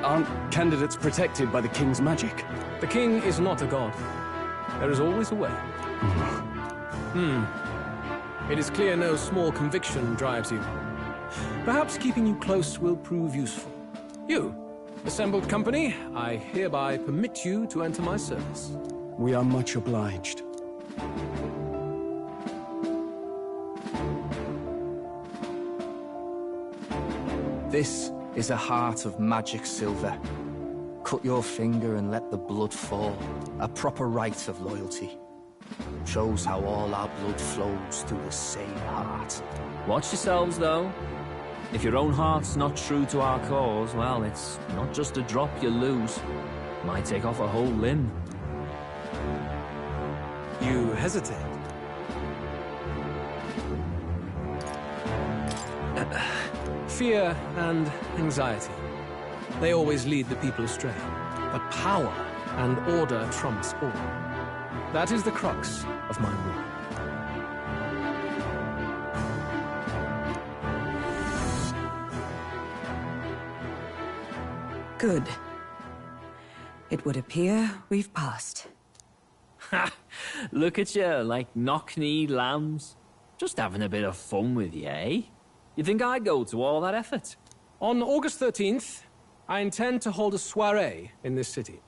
Aren't candidates protected by the king's magic? The king is not a god. There is always a way. It is clear no small conviction drives you. Perhaps keeping you close will prove useful. You, assembled company, I hereby permit you to enter my service. We are much obliged. This is a heart of magic silver. Cut your finger and let the blood fall. A proper rite of loyalty. Shows how all our blood flows through the same heart. Watch yourselves, though. If your own heart's not true to our cause, well, it's not just a drop you lose. Might take off a whole limb. You hesitate. Fear and anxiety. They always lead the people astray. But power and order trumps all. That is the crux of my rule. Good. It would appear we've passed. Ha! Look at you, like knock-kneed lambs. Just having a bit of fun with you, eh? You think I'd go to all that effort? On August 13th, I intend to hold a soiree in this city.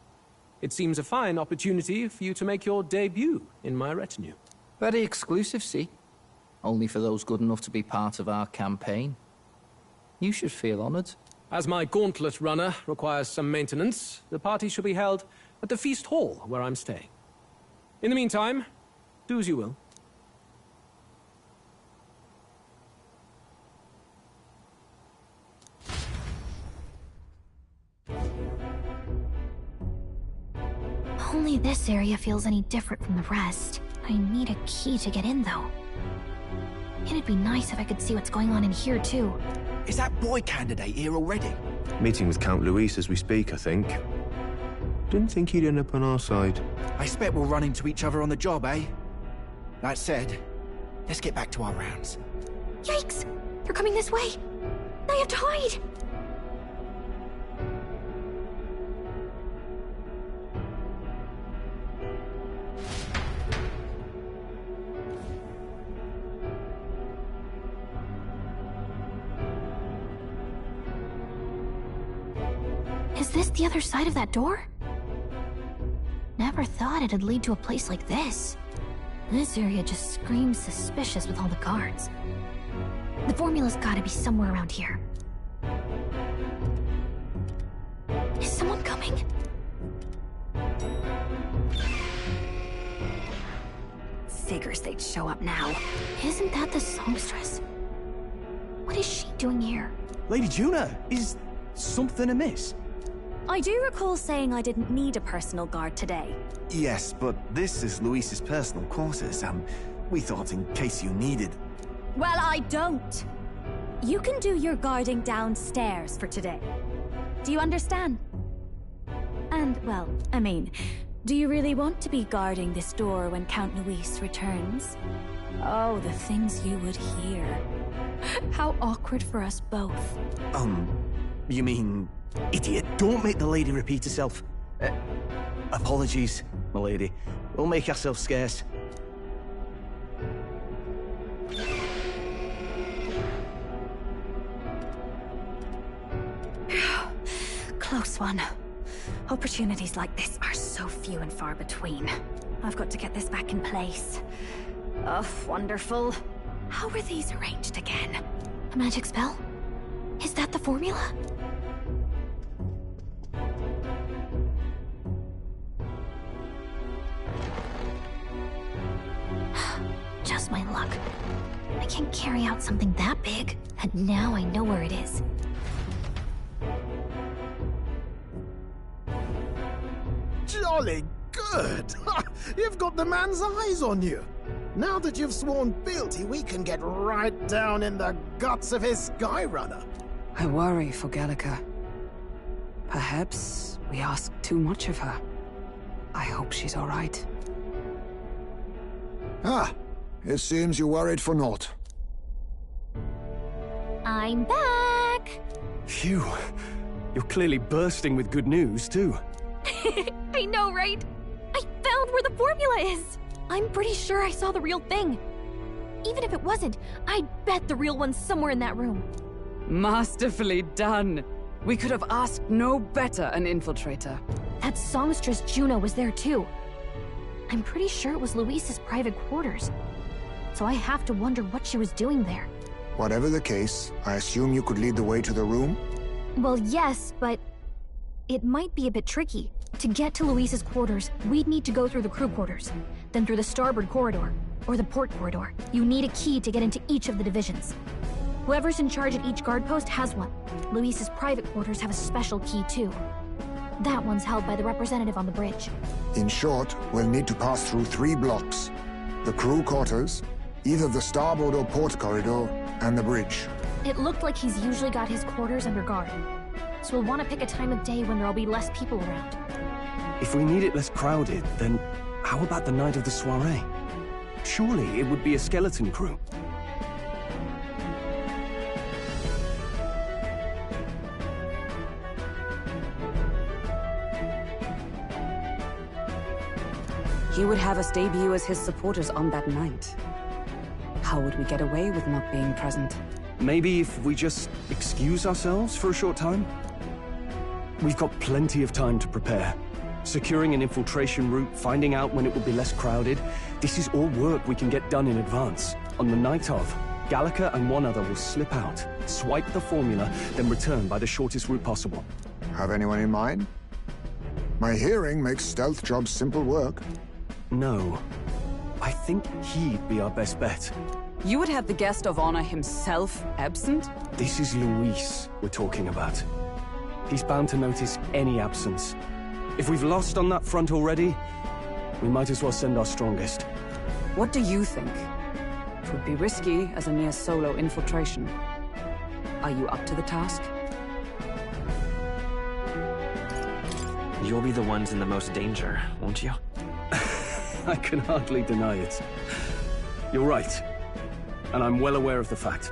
It seems a fine opportunity for you to make your debut in my retinue. Very exclusive, see? Only for those good enough to be part of our campaign. You should feel honored. As my gauntlet runner requires some maintenance, the party shall be held at the feast hall where I'm staying. In the meantime, do as you will. Only this area feels any different from the rest. I need a key to get in, though. It'd be nice if I could see what's going on in here, too. Is that boy candidate here already? Meeting with Count Luis as we speak, I think. Didn't think he'd end up on our side. I expect we'll run into each other on the job, eh? That said, let's get back to our rounds. Yikes! They're coming this way! I have to hide! Is this the other side of that door? Never thought it'd lead to a place like this. This area just screams suspicious with all the guards. The formula's gotta be somewhere around here. Is someone coming? Figures they'd show up now. Isn't that the songstress? What is she doing here? Lady Juna, is something amiss? I do recall saying I didn't need a personal guard today. Yes, but this is Luis's personal quarters, and we thought in case you needed... Well, I don't. You can do your guarding downstairs for today. Do you understand? And, well, I mean, do you really want to be guarding this door when Count Luis returns? Oh, the things you would hear. How awkward for us both. You mean... Idiot, don't make the lady repeat herself. Apologies, my lady. We'll make ourselves scarce. Close one. Opportunities like this are so few and far between. I've got to get this back in place. Oh, wonderful. How were these arranged again? A magic spell? Is that the formula? Just my luck. I can't carry out something that big, and now I know where it is. Jolly good! You've got the man's eyes on you. Now that you've sworn fealty, we can get right down in the guts of his Skyrunner. I worry for Gallica. Perhaps we ask too much of her. I hope she's all right. Ah, It seems you worried for naught. I'm back! Phew. You're clearly bursting with good news, too. I know, right? I found where the formula is! I'm pretty sure I saw the real thing. Even if it wasn't, I bet the real one's somewhere in that room. Masterfully done. We could have asked no better an infiltrator. That songstress Juno was there too. I'm pretty sure it was Luis's private quarters. So I have to wonder what she was doing there. Whatever the case, I assume you could lead the way to the room? Well, yes, but it might be a bit tricky. To get to Luis's quarters, we'd need to go through the crew quarters, then through the starboard corridor, or the port corridor. You need a key to get into each of the divisions. Whoever's in charge at each guard post has one. Luis's private quarters have a special key too. That one's held by the representative on the bridge. In short, we'll need to pass through 3 blocks. The crew quarters, either the starboard or port corridor, and the bridge. It looked like he's usually got his quarters under guard. So we'll want to pick a time of day when there'll be less people around. If we need it less crowded, then how about the night of the soiree? Surely it would be a skeleton crew. He would have us debut as his supporters on that night. How would we get away with not being present? Maybe if we just excuse ourselves for a short time? We've got plenty of time to prepare. Securing an infiltration route, finding out when it will be less crowded. This is all work we can get done in advance. On the night of, Gallica and one other will slip out, swipe the formula, then return by the shortest route possible. Have anyone in mind? My hearing makes stealth jobs simple work. No. I think he'd be our best bet. You would have the guest of honor himself absent? This is Luis we're talking about. He's bound to notice any absence. If we've lost on that front already, we might as well send our strongest. What do you think? It would be risky as a near solo infiltration. Are you up to the task? You'll be the ones in the most danger, won't you? I can hardly deny it. You're right. And I'm well aware of the fact.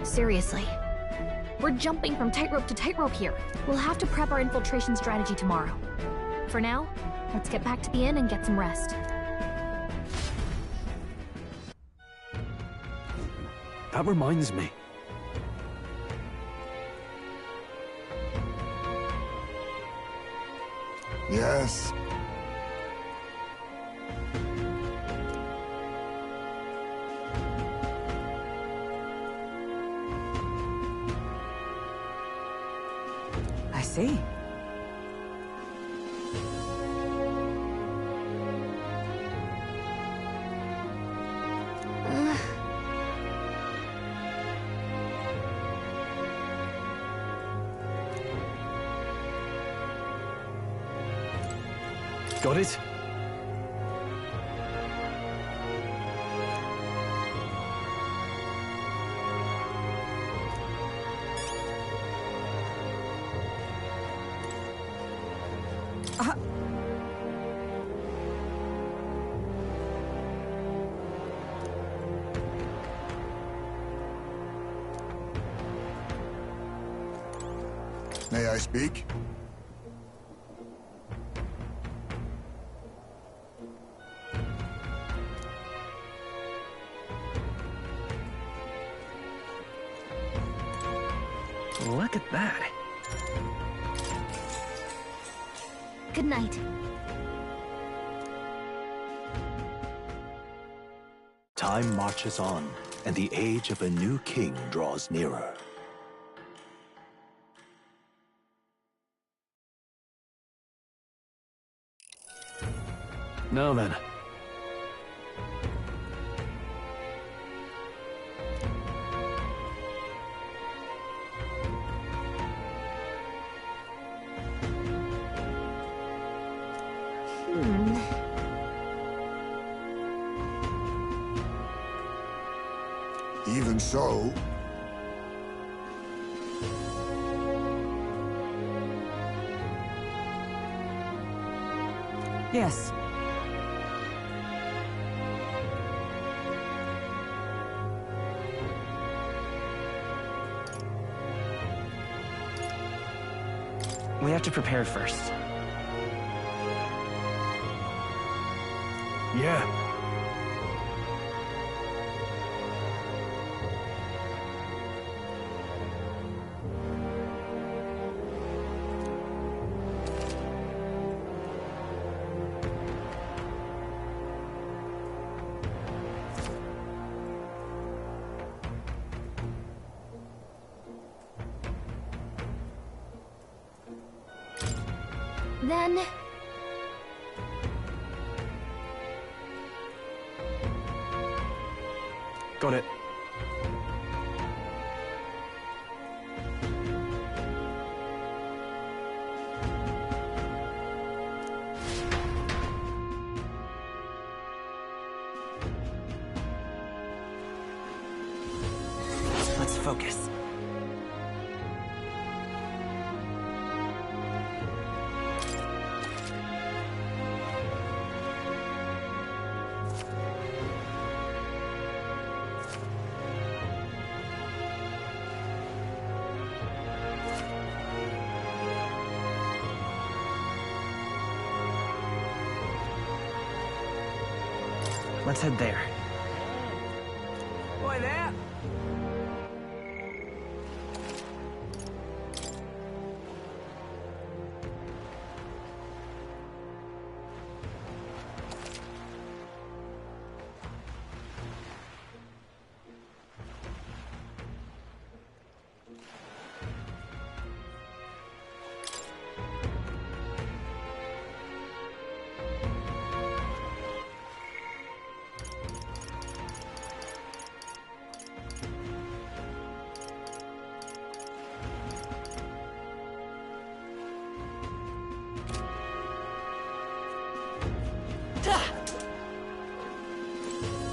Seriously. We're jumping from tightrope to tightrope here. We'll have to prep our infiltration strategy tomorrow. For now, let's get back to the inn and get some rest. That reminds me. Yes. I see. Got it? May I speak? Look at that. Good night. Time marches on, and the age of a new king draws nearer. Now then. Even so... Yes. better prepared first. Yeah. Then... Got it. Let's focus. Let's head there. Boy there!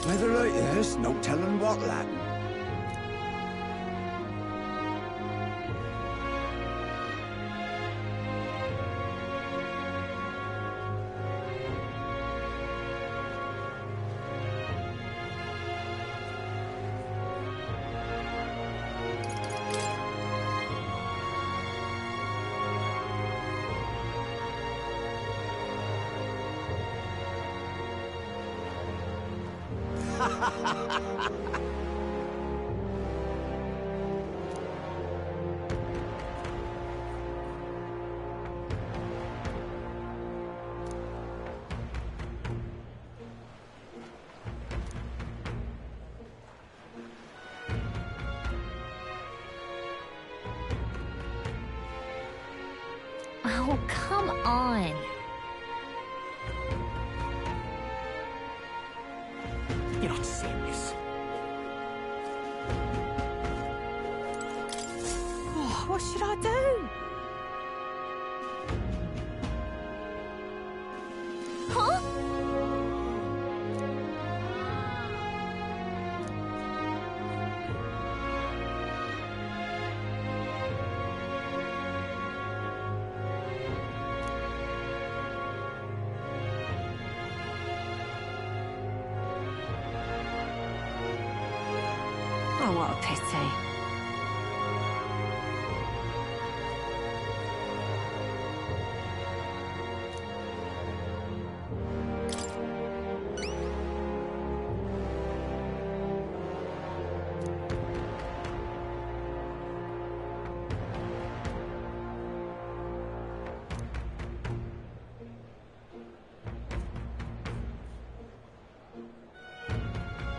Weather like this, no telling what'll happen. Oh, come on. You're not serious. Oh, what should I do? Huh? Oh, what a pity.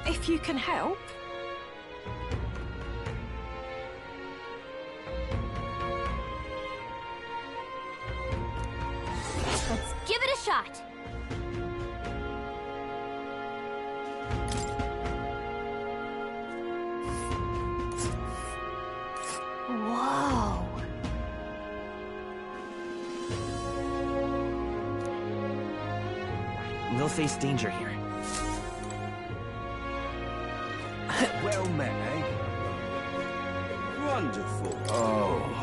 If you can help. Let's give it a shot. Whoa. We'll face danger here. Well met, eh? Wonderful. Oh.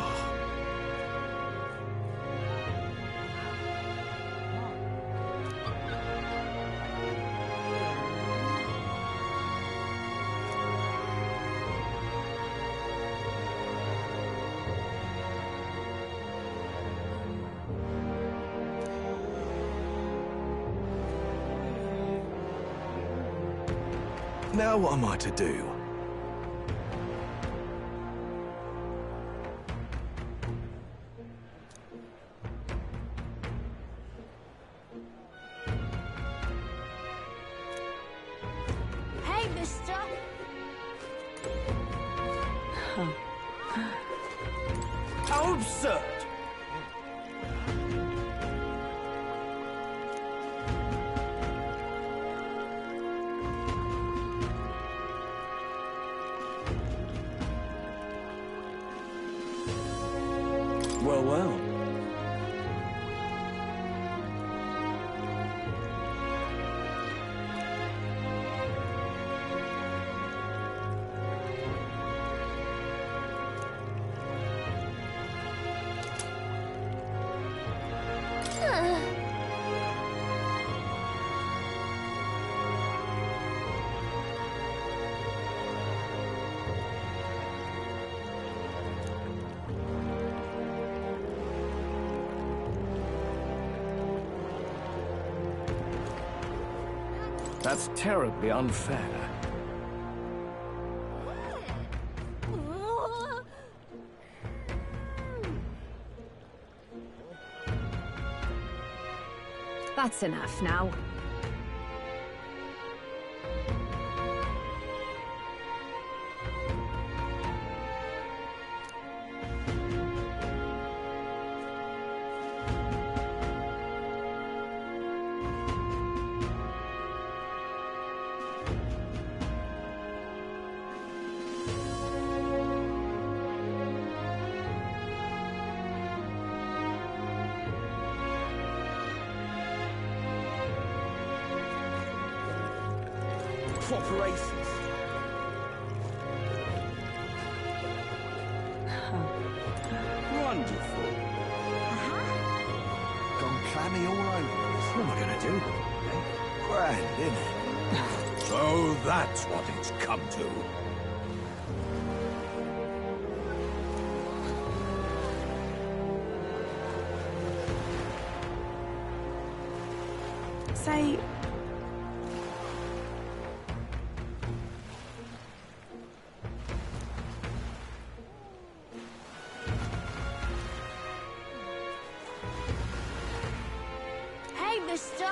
Now what am I to do? Hey, mister! How absurd! Well, well. That's terribly unfair. That's enough now. Proper aces. Wonderful. Gone clammy all over us. What am I gonna do? Grand, isn't it? So that's what it's come to. Say... Hey, mister!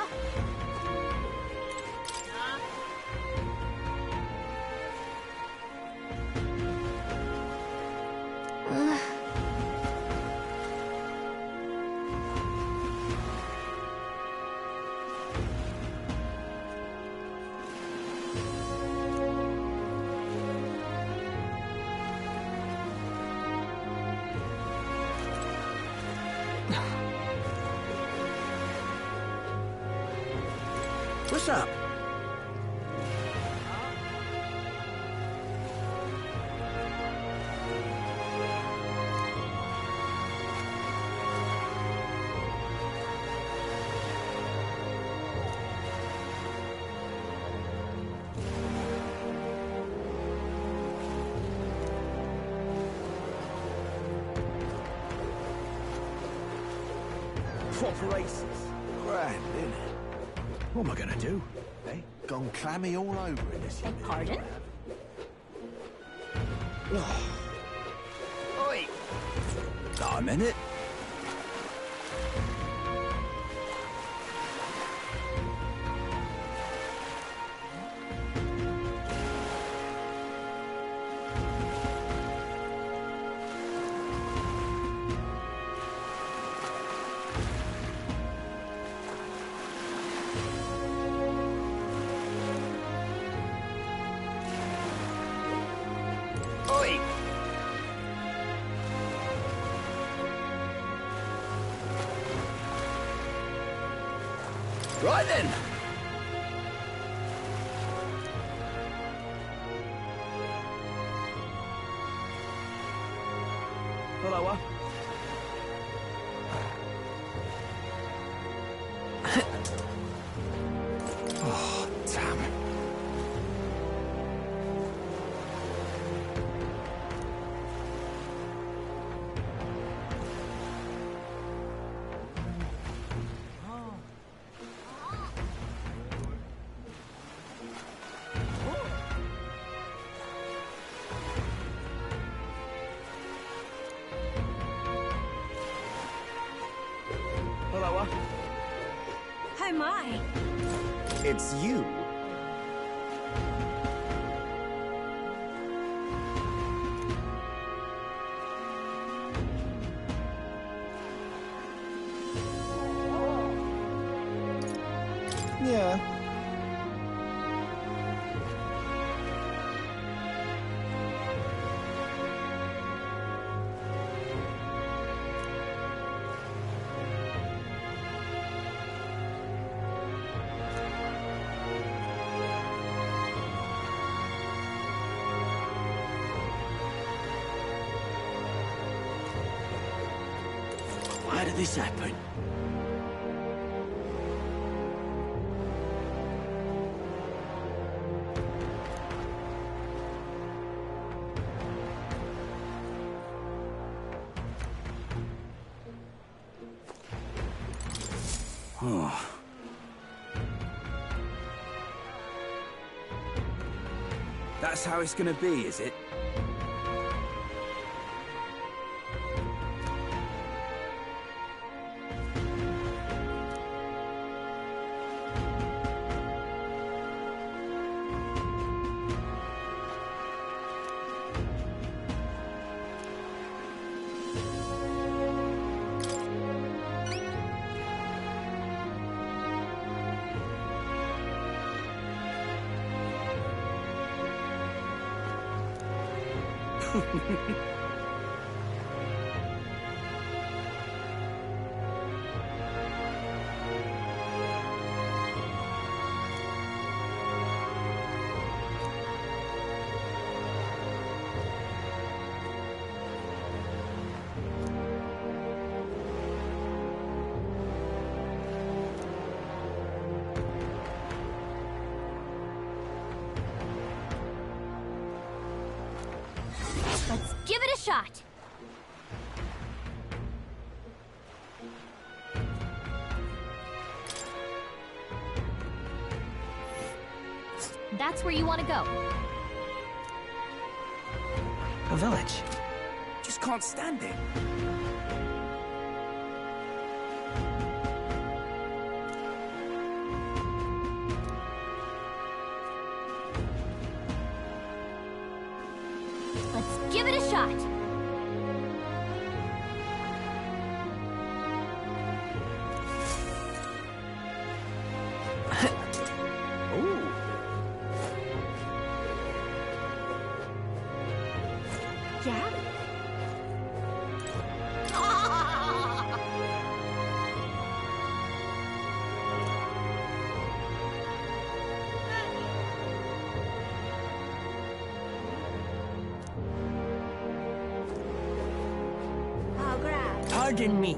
What's up? Proper aces. Grand, isn't it? What am I gonna do? Eh? Gone clammy all over in this. Pardon? Oi! Got a minute? Oi! Right then. Hello, Oh, damn. Oh my. It's you. Yeah. Why did this happen? Oh. That's how it's gonna be, is it? Let's give it a shot. That's where you want to go. A village. Just can't stand it. Let's give it a shot. Yeah? Pardon me.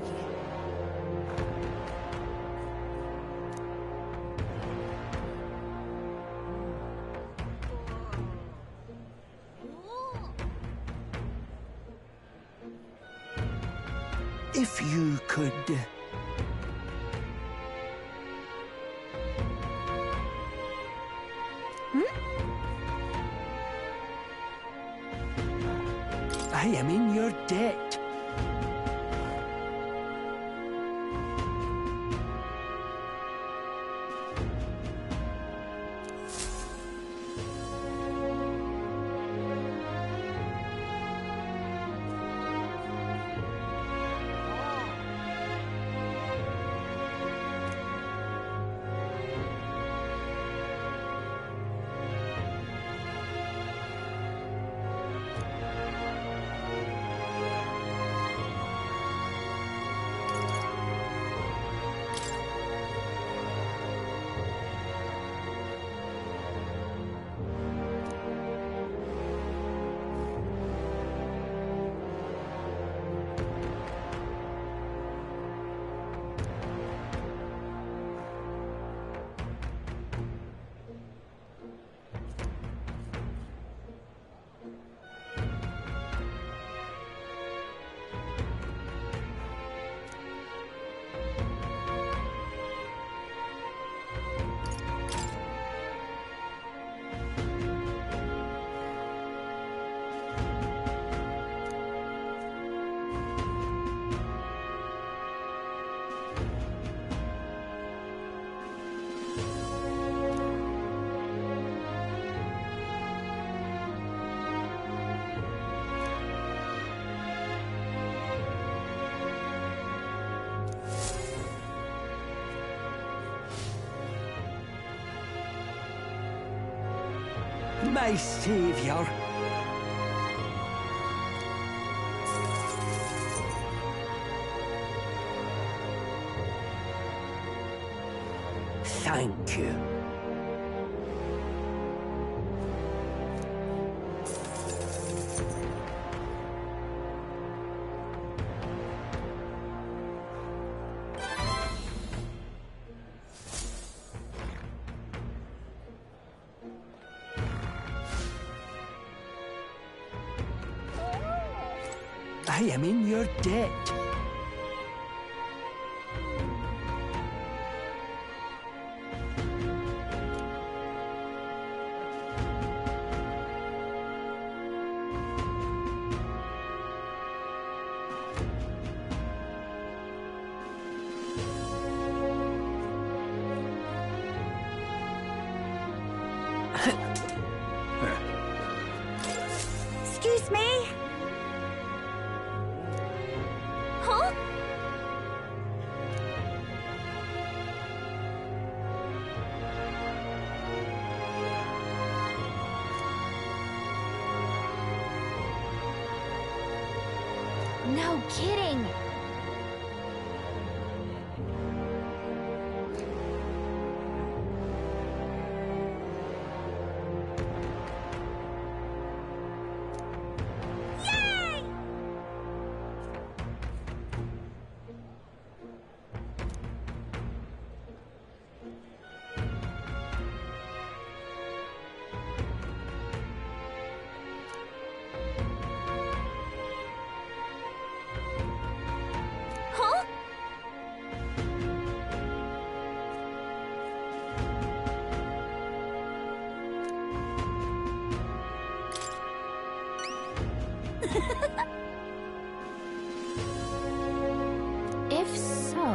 If you could... I am in your debt. my savior. Thank you. I am in your debt. Excuse me? Huh? No kidding. Huh? If so...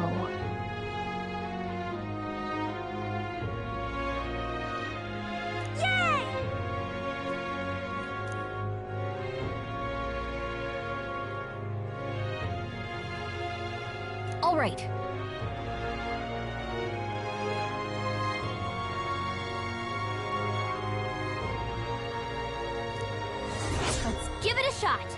Yay! All right. Let's give it a shot.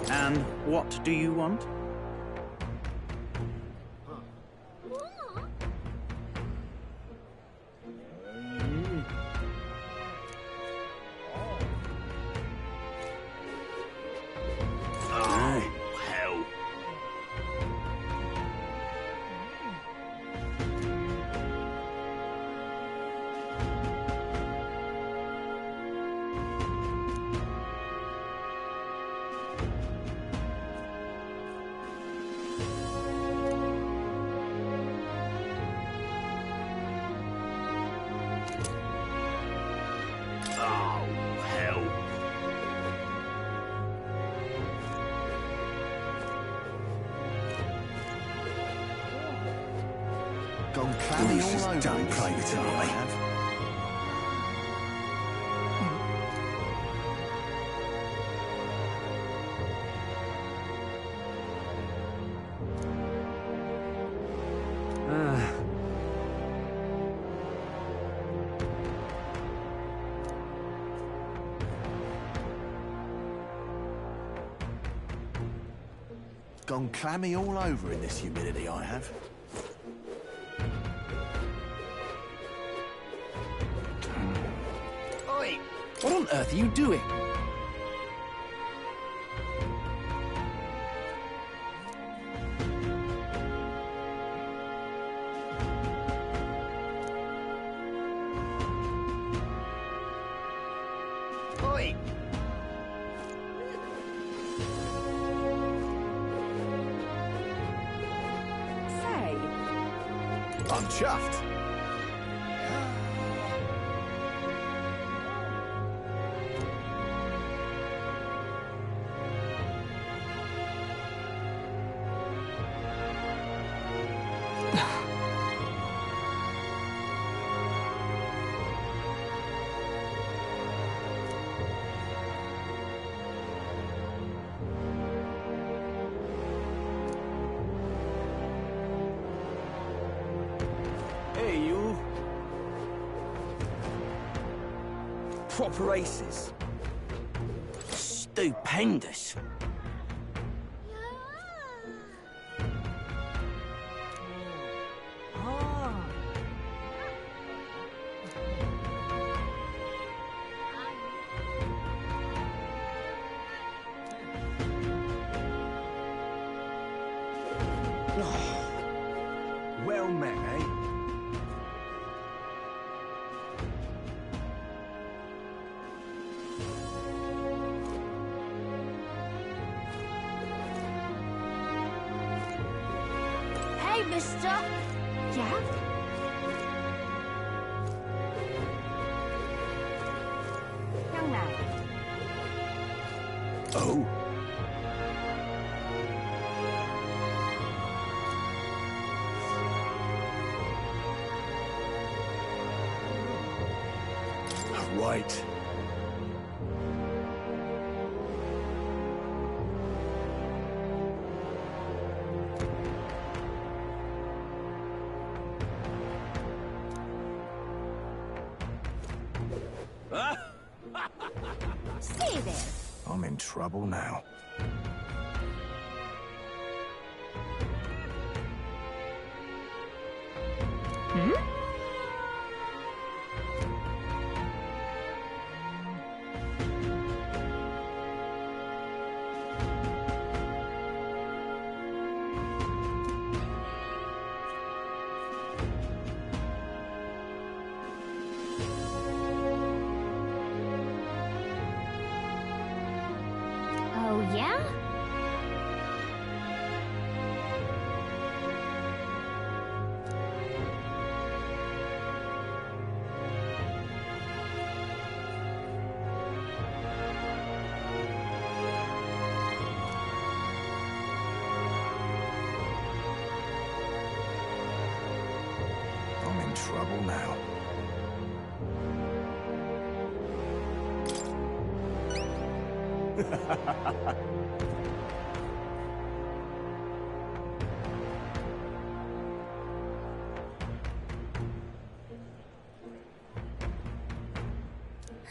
And what do you want? Oh, hell. Oh, hell. Gone clammy This is all over damn this private city, I anyway. have. Gone clammy all over in this humidity, I have. Oi! What on earth are you doing? Oi! Say, I'm chuffed. proper aces. Stupendous. Well met, eh? Hey, mister! Yeah? Young man. Oh. Right. Stay there. I'm in trouble now. Oh, yeah? I'm in trouble now.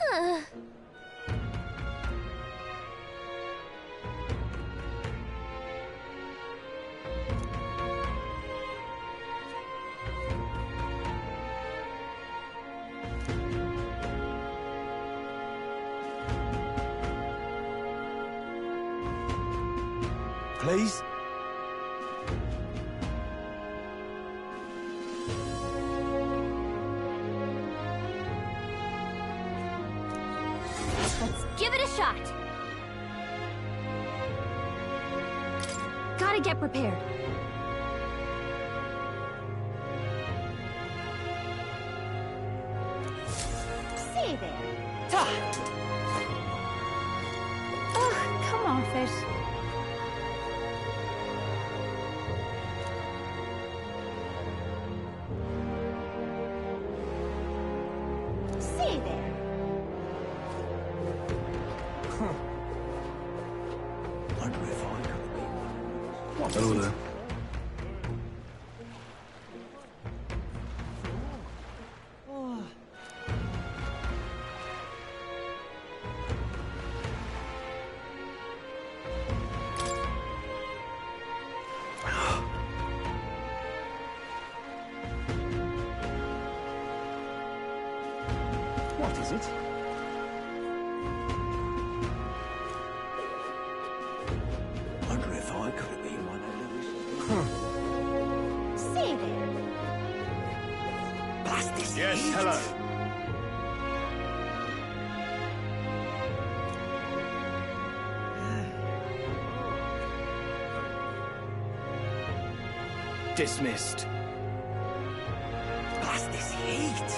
Huh. Please? Let's give it a shot. Gotta get prepared. See there. Oh, come off it. See there. Wonder if I could be one. Hello there. What is it? Wonder if I could have been one of those. See there. Blast this Yes, heat. hello. Dismissed. Blast this heat.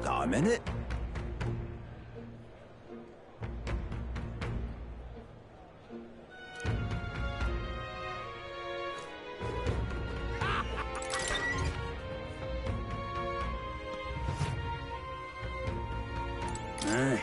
Got a minute? Aye.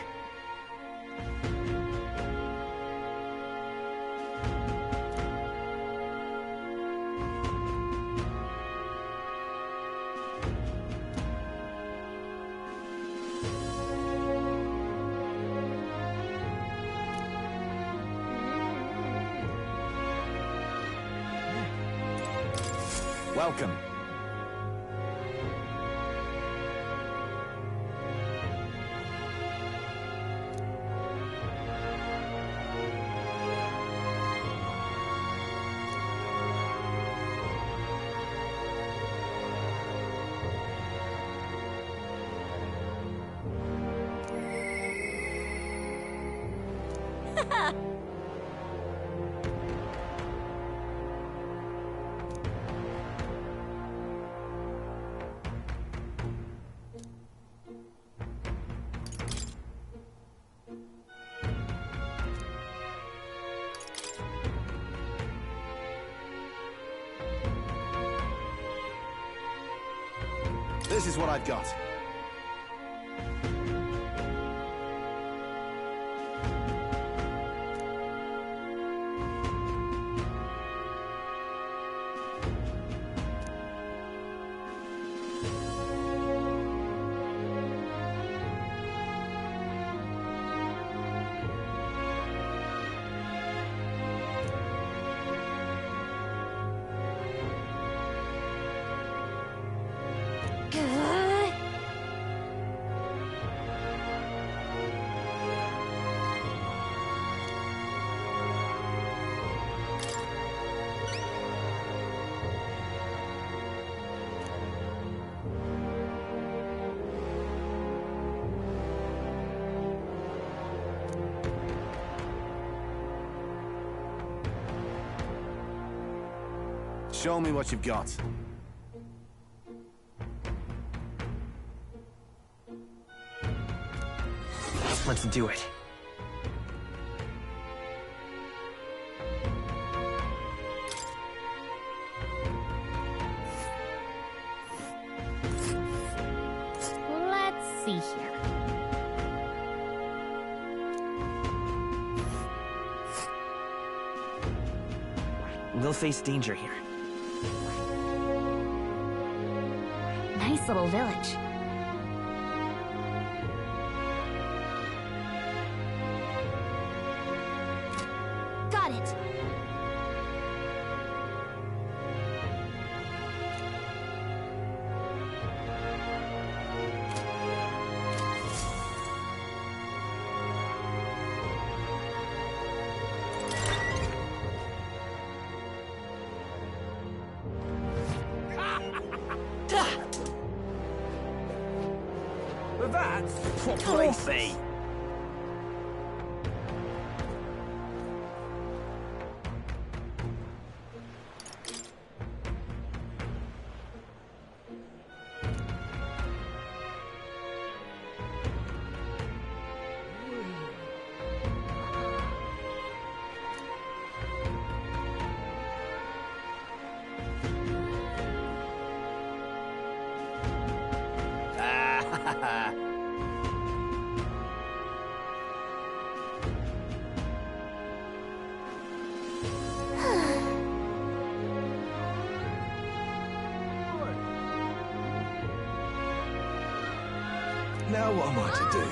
Welcome. This is what I've got. Show me what you've got. Let's do it. Let's see here. We'll face danger here. Nice little village. Got it. That's properly. Now what am I to do?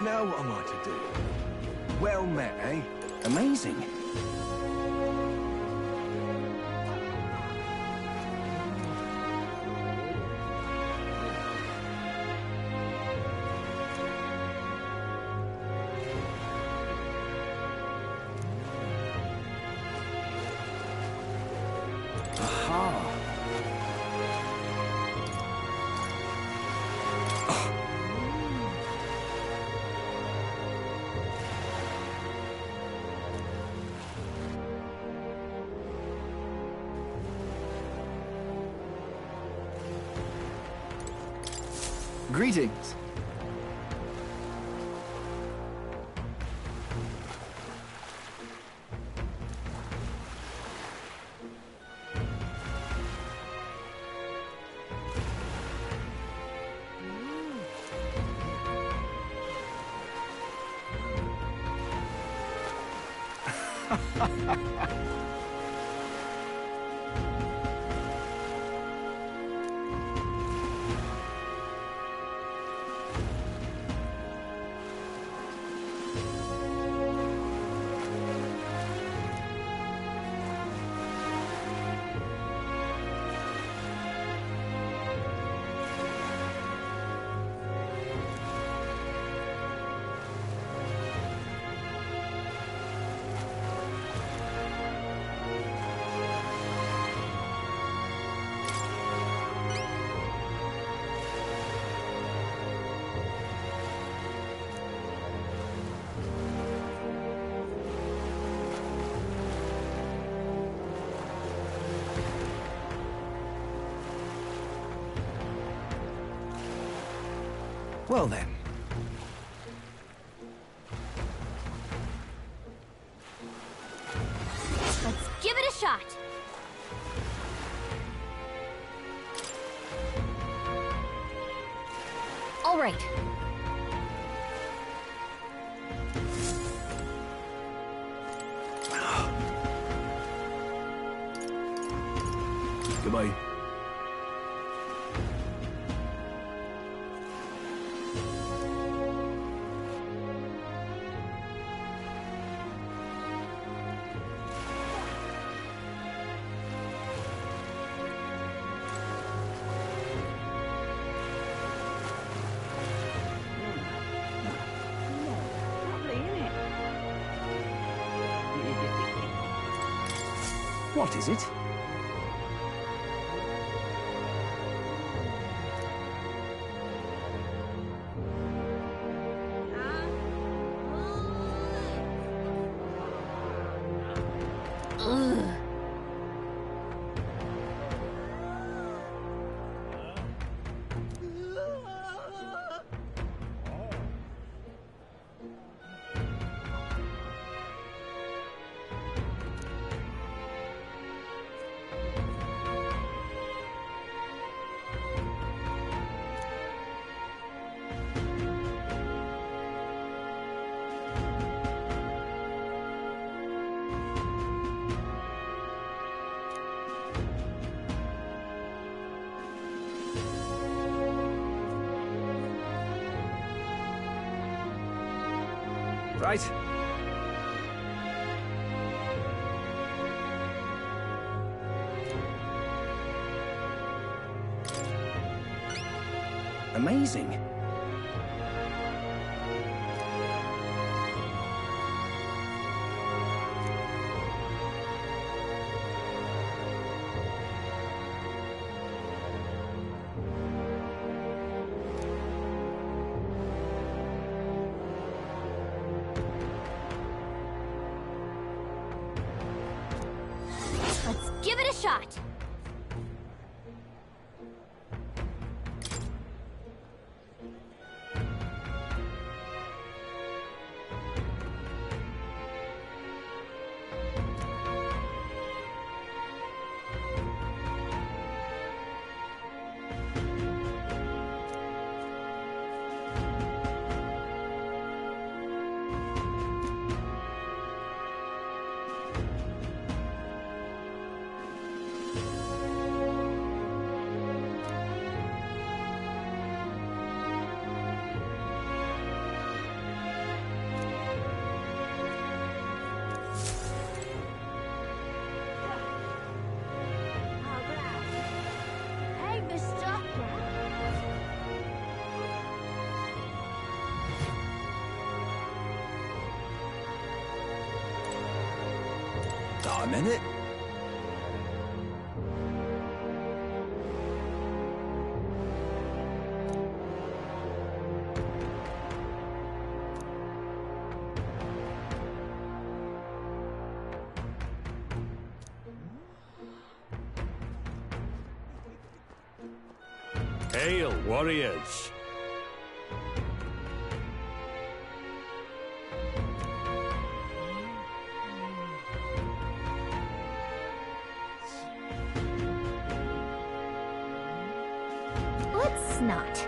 Now what am I to do? Well met, eh? Amazing. Greetings. Well then. Let's give it a shot. All right. Goodbye. What is it? Right. Amazing. Let's give it a shot. a minute. Hail, warriors! Let's not.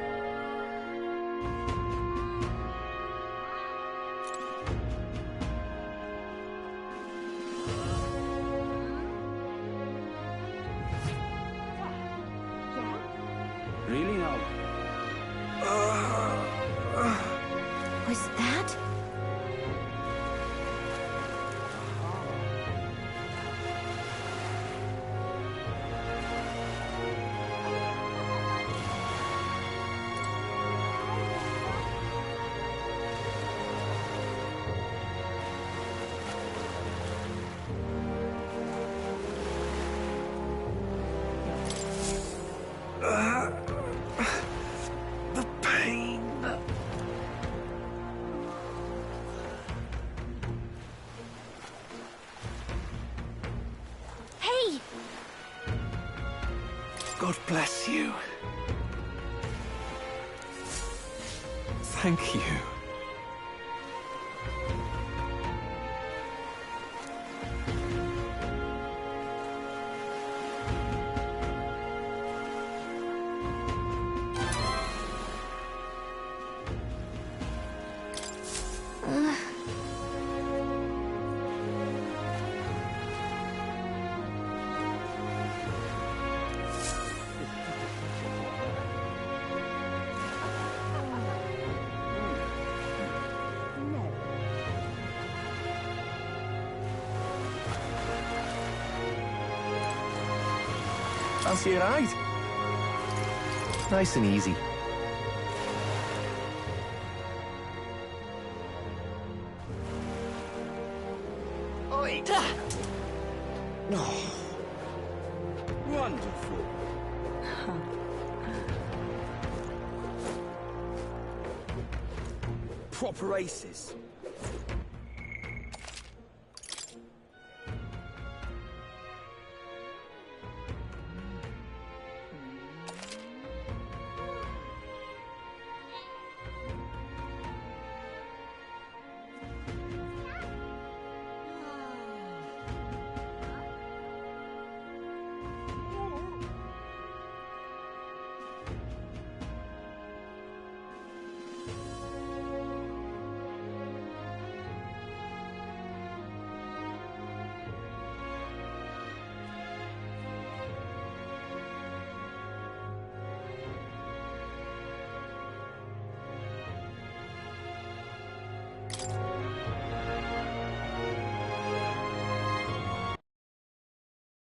Really now? Was that? The pain. Hey! God bless you. Thank you. Fancy a ride? Nice and easy. Oi! Oh, wonderful. Proper aces.